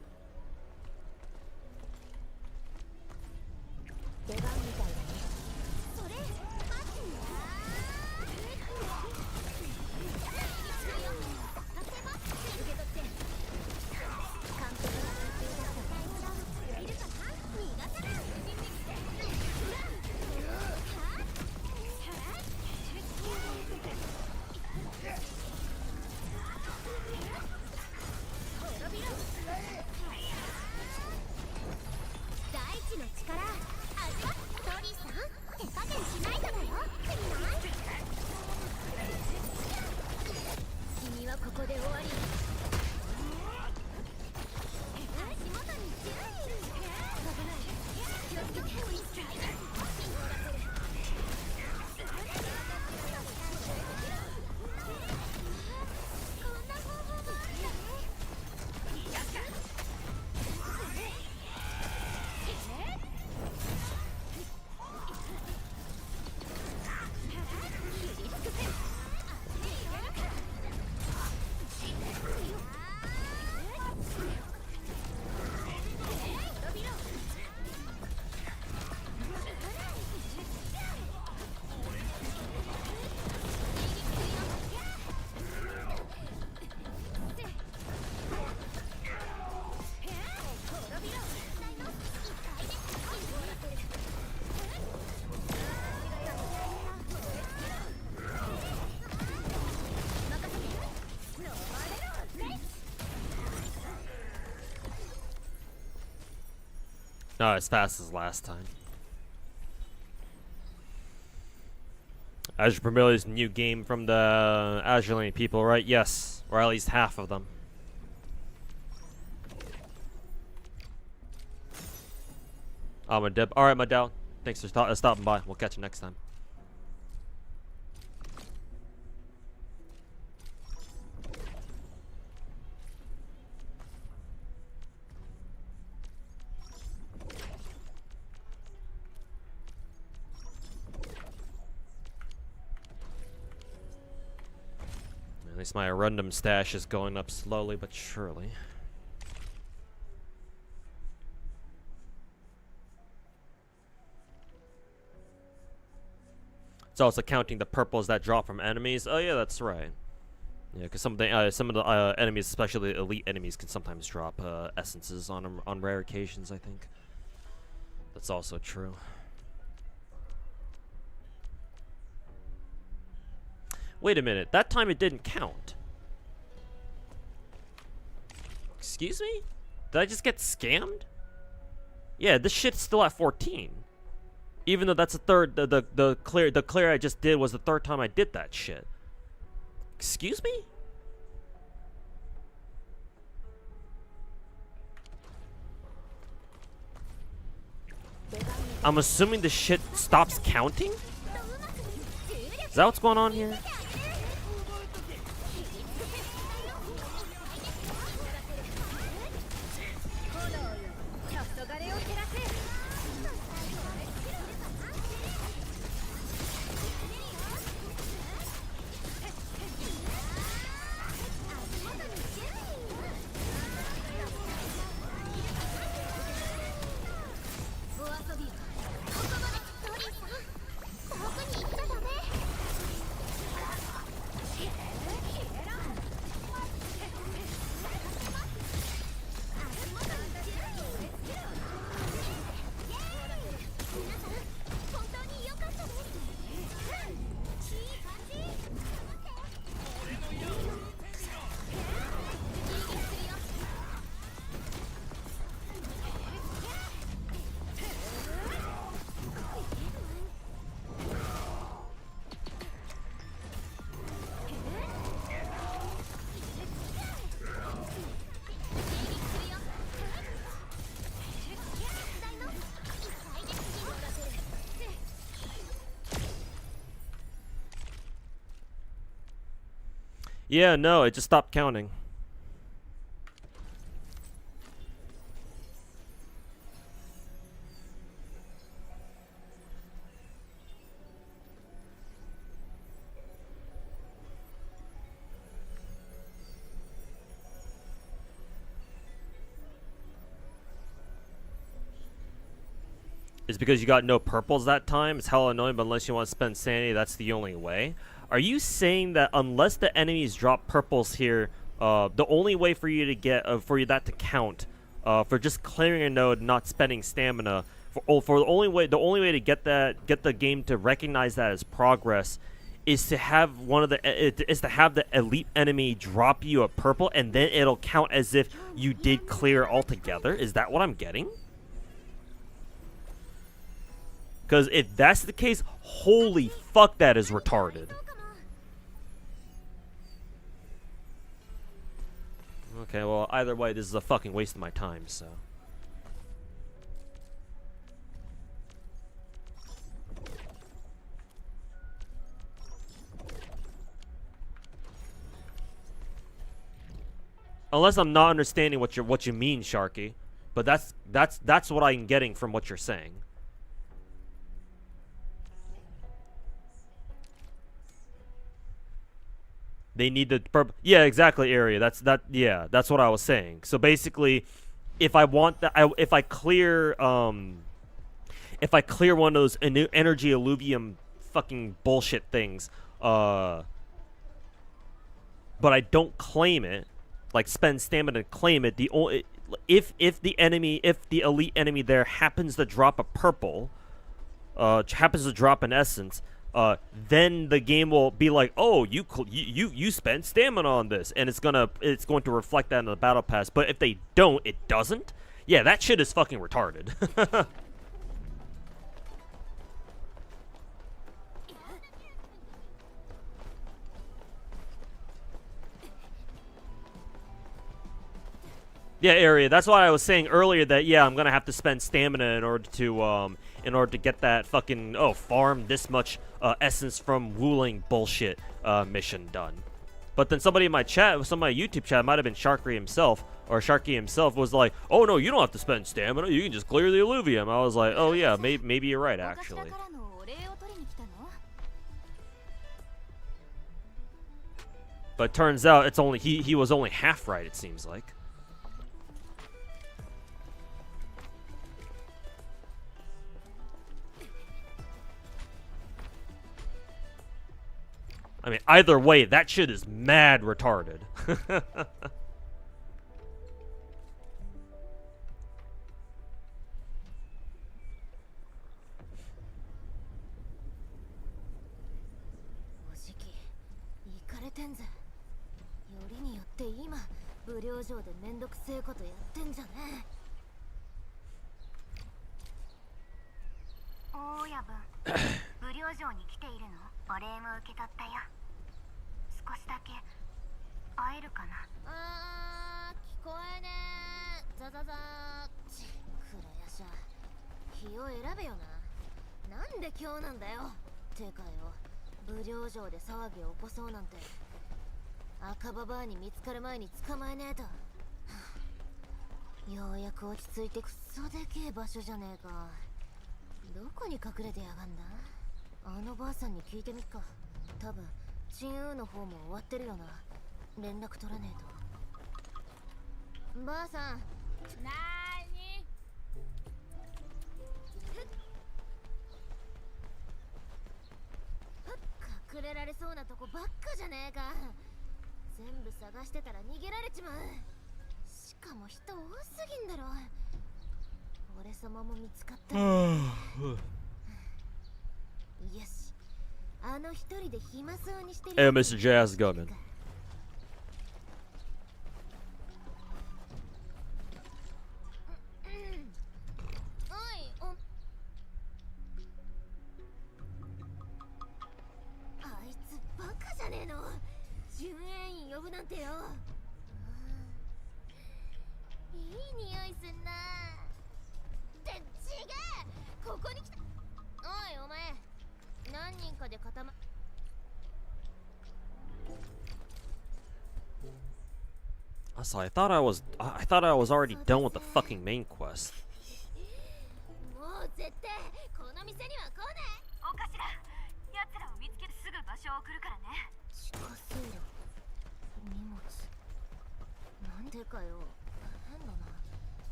Not as fast as last time. Azure Premier is a new game from the Azure Lane people, right? Yes, or at least half of them. Oh, my Deb. All right, my Dell. Thanks for stopping by. We'll catch you next time. At least my random stash is going up slowly but surely. It's also counting the purples that drop from enemies. Oh yeah, that's right. Yeah, because some of the enemies, especially elite enemies, can sometimes drop essences on rare occasions. I think that's also true. Wait a minute. That time it didn't count. Excuse me? Did I just get scammed? Yeah, this shit's still at 14. Even though that's the third, the clear I just did was the third time I did that shit. Excuse me? I'm assuming the shit stops counting? Is that what's going on here? Yeah, no, it just stopped counting. It's because you got no purples that time. It's hella annoying, but unless you want to spend sanity, that's the only way. Are you saying that unless the enemies drop purples here, the only way for you to get for that to count, for just clearing a node, not spending stamina, for the only way to get the game to recognize that as progress, is to have the elite enemy drop you a purple, and then it'll count as if you did clear altogether? Is that what I'm getting? Because if that's the case, holy fuck, that is retarded. Okay, well, either way, this is a fucking waste of my time, so. Unless I'm not understanding what you mean, Sharky. But that's what I'm getting from what you're saying. They need the purple. Yeah, exactly, area. That's what I was saying. So basically, if I want that, if I clear one of those energy alluvium fucking bullshit things, but I don't claim it, like spend stamina to claim it. If the elite enemy there happens to drop a purple, happens to drop an essence. Then the game will be like, oh, you spent stamina on this, and it's going to reflect that in the battle pass. But if they don't, it doesn't. Yeah, that shit is fucking retarded. Yeah, Area. That's why I was saying earlier that yeah, I'm gonna have to spend stamina in order to get that fucking farm this much essence from Wuling bullshit mission done. But then somebody in my chat, some of my YouTube chat, might have been Sharky himself, or Sharky himself was like, "Oh no, you don't have to spend stamina. You can just clear the alluvium." I was like, "Oh yeah, maybe you're right actually." But turns out it's only he was only half right. It seems like. I mean, either way, that shit is mad retarded. Hey, Mr. Jazz Gunman. So I thought I was already done with the fucking main quest.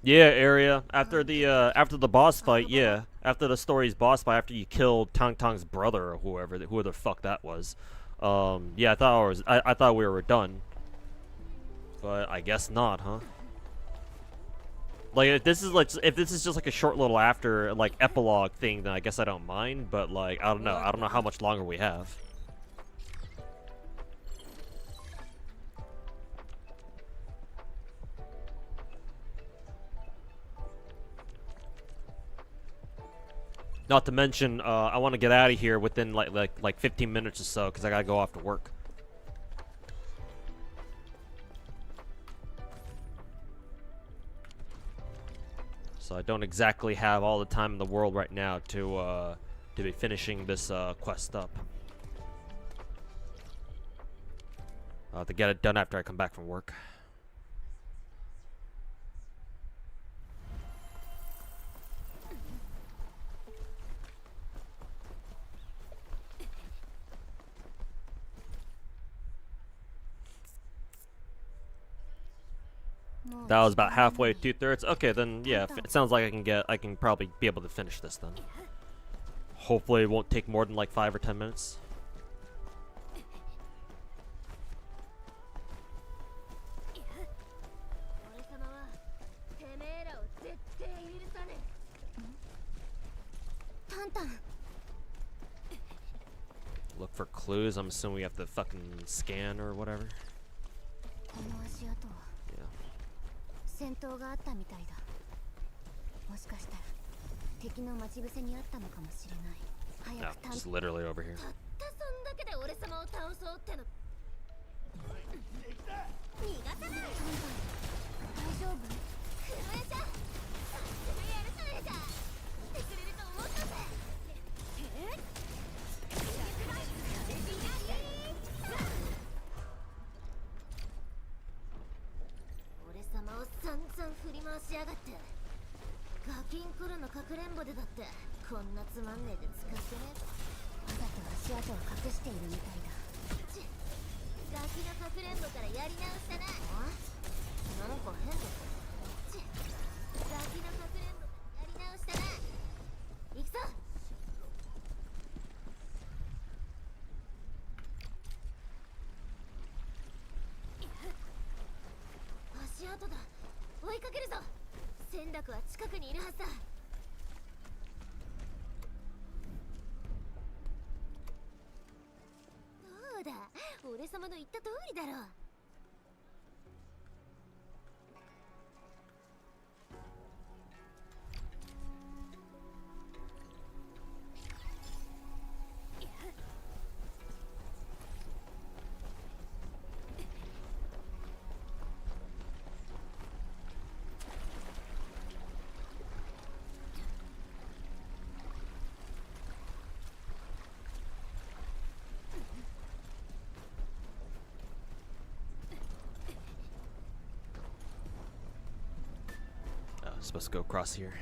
Yeah, Area. After the boss fight, yeah. After the story's boss fight, after you killed Tang Tang's brother or whoever the fuck that was. Yeah, I thought we were done. But I guess not, huh? Like if this is just like a short little after like epilogue thing, then I guess I don't mind, but like I don't know how much longer we have. Not to mention, I want to get out of here within like 15 minutes or so, because I gotta go off to work. So I don't exactly have all the time in the world right now to be finishing this quest up. To get it done after I come back from work. That was about halfway, 2/3. Okay, then yeah, it sounds like I can probably be able to finish this then. Hopefully it won't take more than like 5 or 10 minutes. Look for clues. I'm assuming we have to fucking scan or whatever. Yeah. 戦闘があったみたいだ。もしかしたら敵の待ち伏せにあったのかもしれない。早く Just literally over here. たったそんだけで俺様を倒そうっての。逃がさない。大丈夫？クロエちゃん、さすがやるさえじゃ。してくれると思ったぜ。俺様を散々振り回しやがって。ガキンコロのかくれんぼでだってこんなつまんねえで使ってねえぞ。わざと足跡を隠しているみたいだ。ちっ、ガキのかくれんぼからやり直したな。なんか変だぞ。ちっ、ガキのかくれんぼからやり直したな。行くぞ。足跡だ。追いかけるぞ。戦略は近くにいるはずだ。どうだ、俺様の言った通りだろう。Supposed to go across here.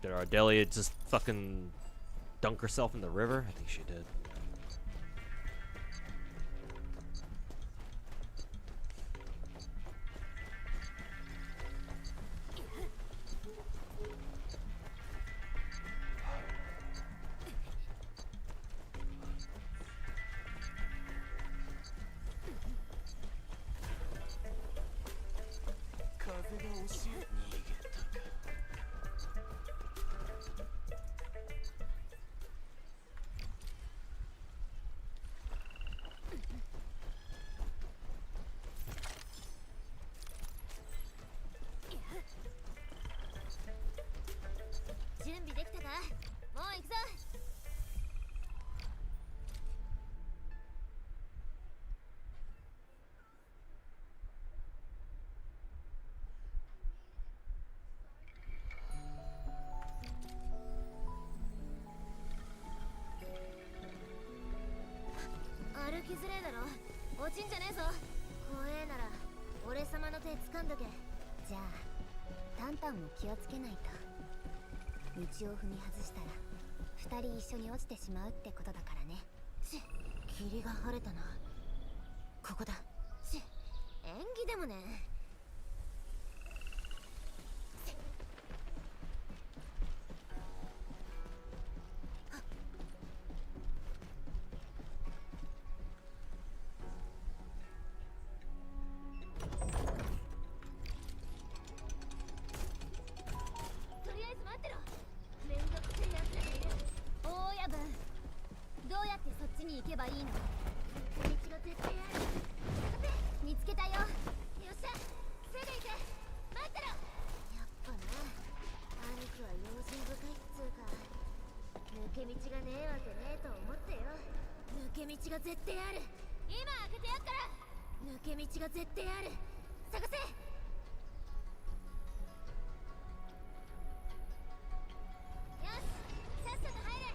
Did Ardelia just fucking dunk herself in the river? I think she did. けばいいの？道が絶対ある。見つけたよ。よっしゃ、すぐ行く。待ってろ。やっぱな、兄貴は用心深いっつうか。抜け道がねえわけねえと思ってよ。抜け道が絶対ある。今開けてやっから。抜け道が絶対ある。探せ。よし、さっさと入れ。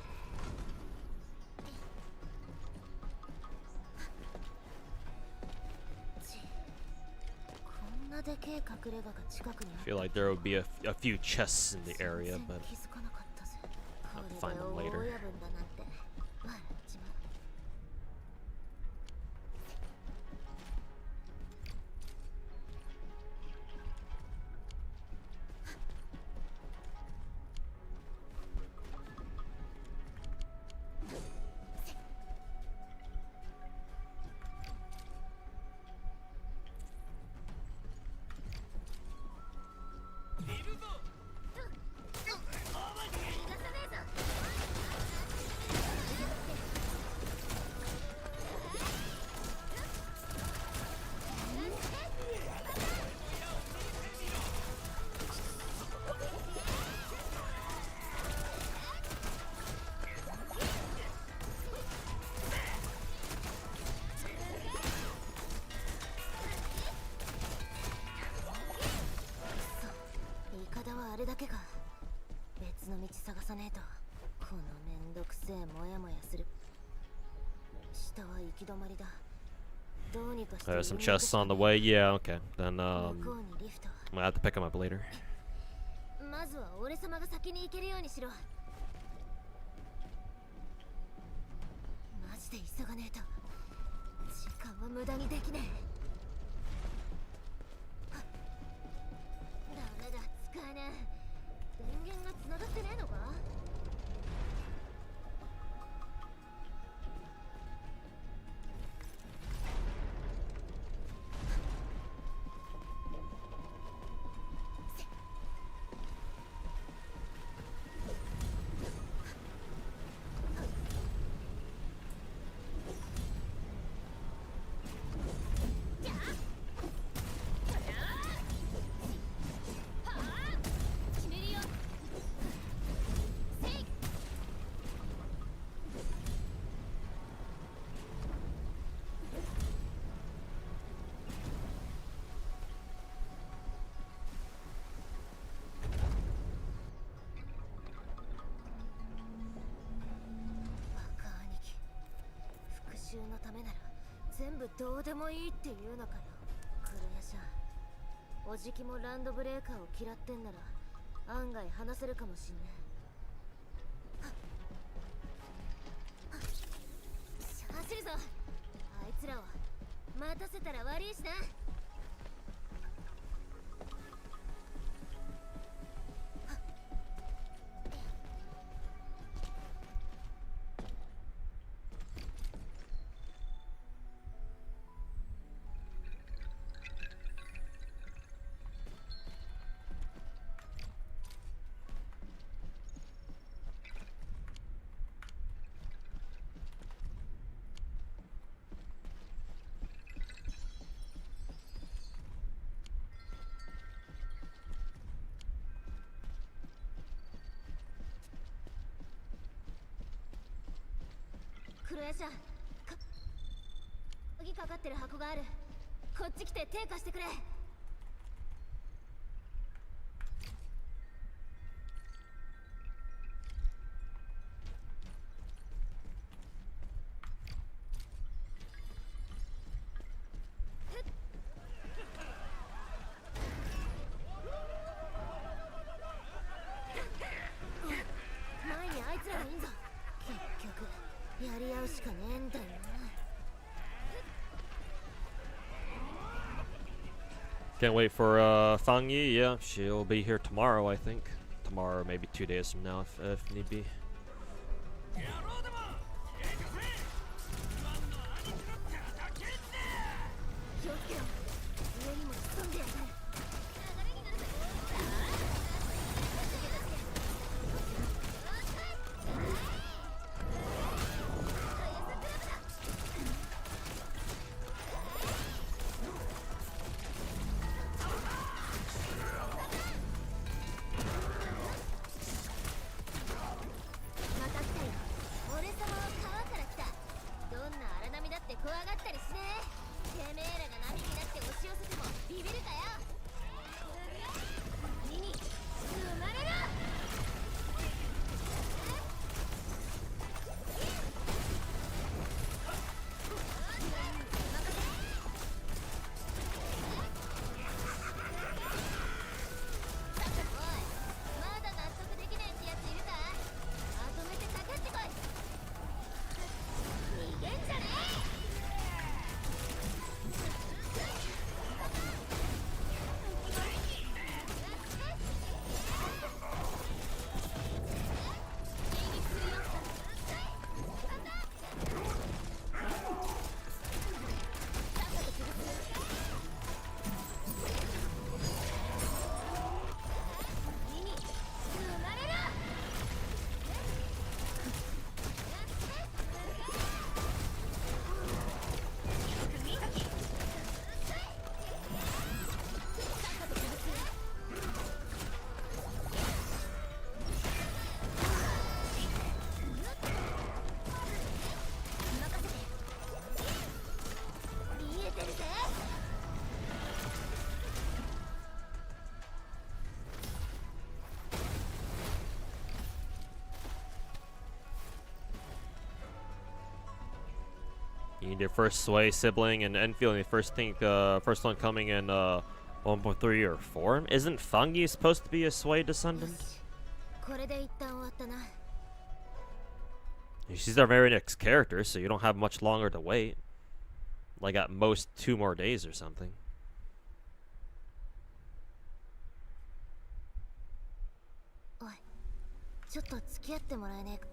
こんなでけえ隠れ家が近くにあ I る。 feel like there would be a few chests in the area, but 気づかなかったぜ。 I'll これ find で them 大 later. 親分だなんて笑っちまう。あれだけか。別の道探さねえと。このめんどくせえモヤモヤする。下は行き止まりだ。どうにかして There's some chests on the way. Yeah, okay. Then 向こうにリフト。 I'm gonna have to pick them up later. まずは俺様が先に行けるようにしろ。マジで急がねえと時間は無駄にできねえ。ダメだ、使えねえ。電源が繋がってねえのか？のためなら全部どうでもいいっていうのかよ。黒屋さん、おじきもランドブレーカーを嫌ってんなら案外話せるかもしんねえ。走るぞ。あいつらを待たせたら悪いしな。黒屋さん、鍵かかってる箱がある。こっち来て手貸してくれ。前にあいつらがいんぞ。結局やり合うしかねえんだよな。 Can't wait for Fang Yi. Yeah, she'll be here tomorrow, I think. Tomorrow, maybe 2 days from now, if need be. し寄せてもビビるかよ。鬼に生まれる。まだ納得できないってやついるか。まとめてかかってこい。逃げんじゃねえ。You need your first Sway sibling in Enfield, and the first one coming in 1.3 or 4. Isn't Fungi supposed to be a Sway descendant? これで一旦終わったな。 She's our very next character, so you don't have much longer to wait. Like at most 2 more days or something. おい、ちょっと付き合ってもらえねえか。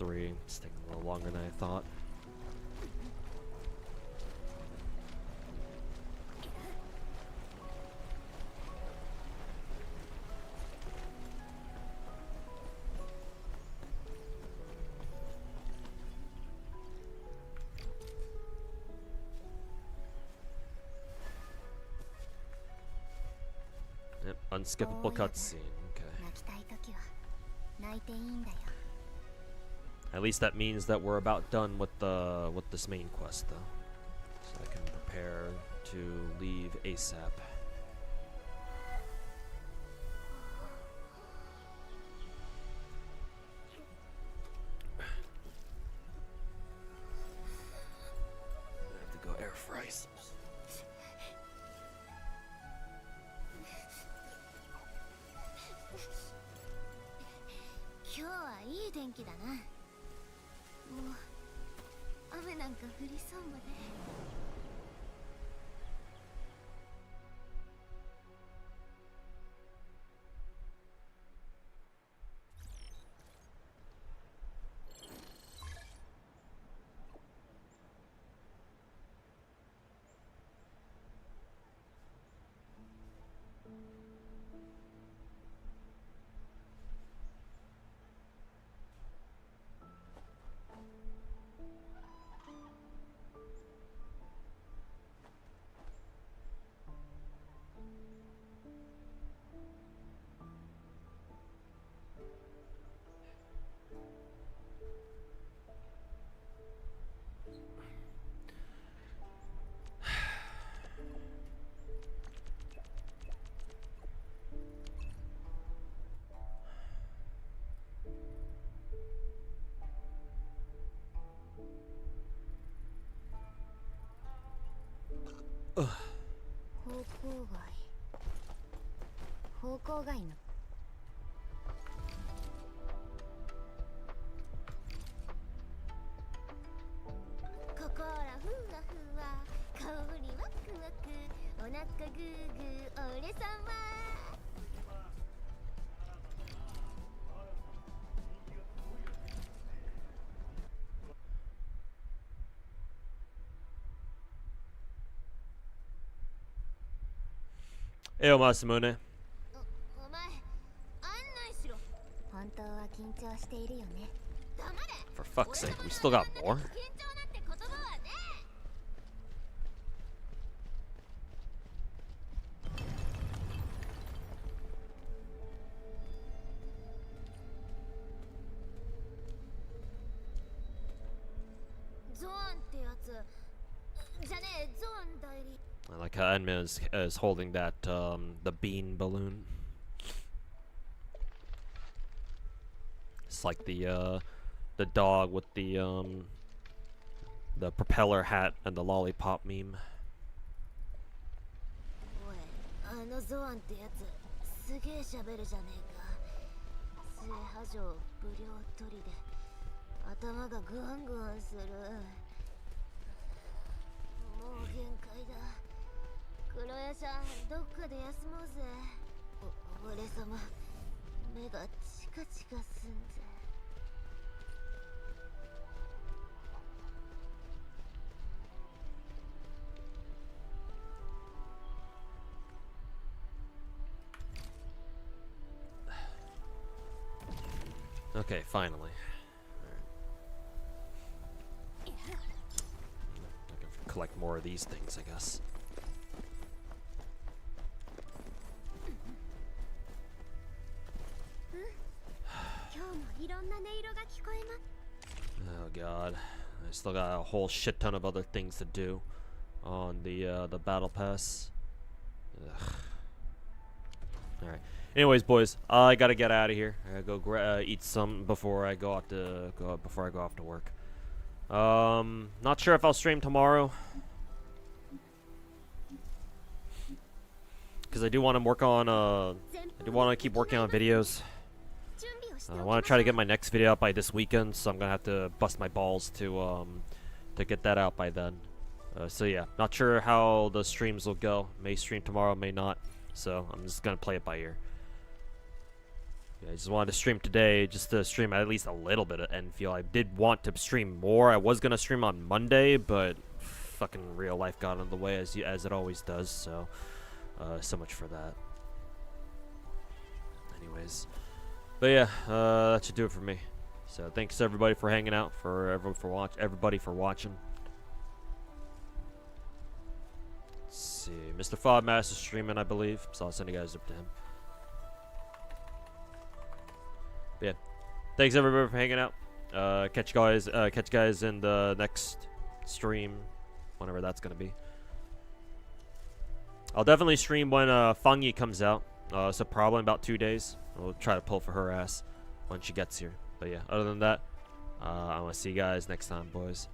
23. It's taking a little longer than I thought. Yep, unskippable cutscene. Okay. 泣きたい時は泣いていいんだよ。 At least that means that we're about done with this main quest, though, so I can prepare to leave ASAP. I have to go air fry some. 今日はいい天気だな。もう雨なんか降りそうもね。方向外の心ふわふわ顔にワクワクお腹グーグー俺様 Eyo Masamune. お前案内しろ。本当は緊張しているよね。黙れ。 For fuck's sake, we still got more? 緊張なんて言葉はね。 What じゃねえゾーン代理 I like how Edmund is holding that the bean balloon. It's like the dog with the propeller hat and the lollipop meme. おいあのゾーンってやつすげえ喋るじゃねえか末波状不良鳥で頭がグワングワンするもう限界だ黒屋さんどっかで休もうぜ俺様目がチカチカすんぜ Okay, finally. I can collect more of these things, I guess. Oh god, I still got a whole shit ton of other things to do on the battle pass. Ugh. All right. Anyways, boys, I gotta get out of here. I gotta go eat some before I go off to work. Not sure if I'll stream tomorrow because I do want to work on I do want to keep working on videos. I want to try to get my next video out by this weekend, so I'm gonna have to bust my balls to get that out by then. So yeah, not sure how the streams will go. May stream tomorrow, may not. So I'm just gonna play it by ear. Yeah, I just wanted to stream today, just to stream at least a little bit of Enfield. I did want to stream more. I was gonna stream on Monday, but fucking real life got in the way as it always does. So, so much for that. Anyways, but yeah, that should do it for me. So thanks everybody for hanging out, everybody for watching. Let's see, Mr. Fodmaster streaming, I believe, so I'll send you guys up to him. But yeah, thanks everybody for hanging out. Catch you guys in the next stream, whenever that's gonna be. I'll definitely stream when Fangi comes out. So probably in about 2 days. We'll try to pull for her ass when she gets here. But yeah, other than that, I want to see you guys next time, boys.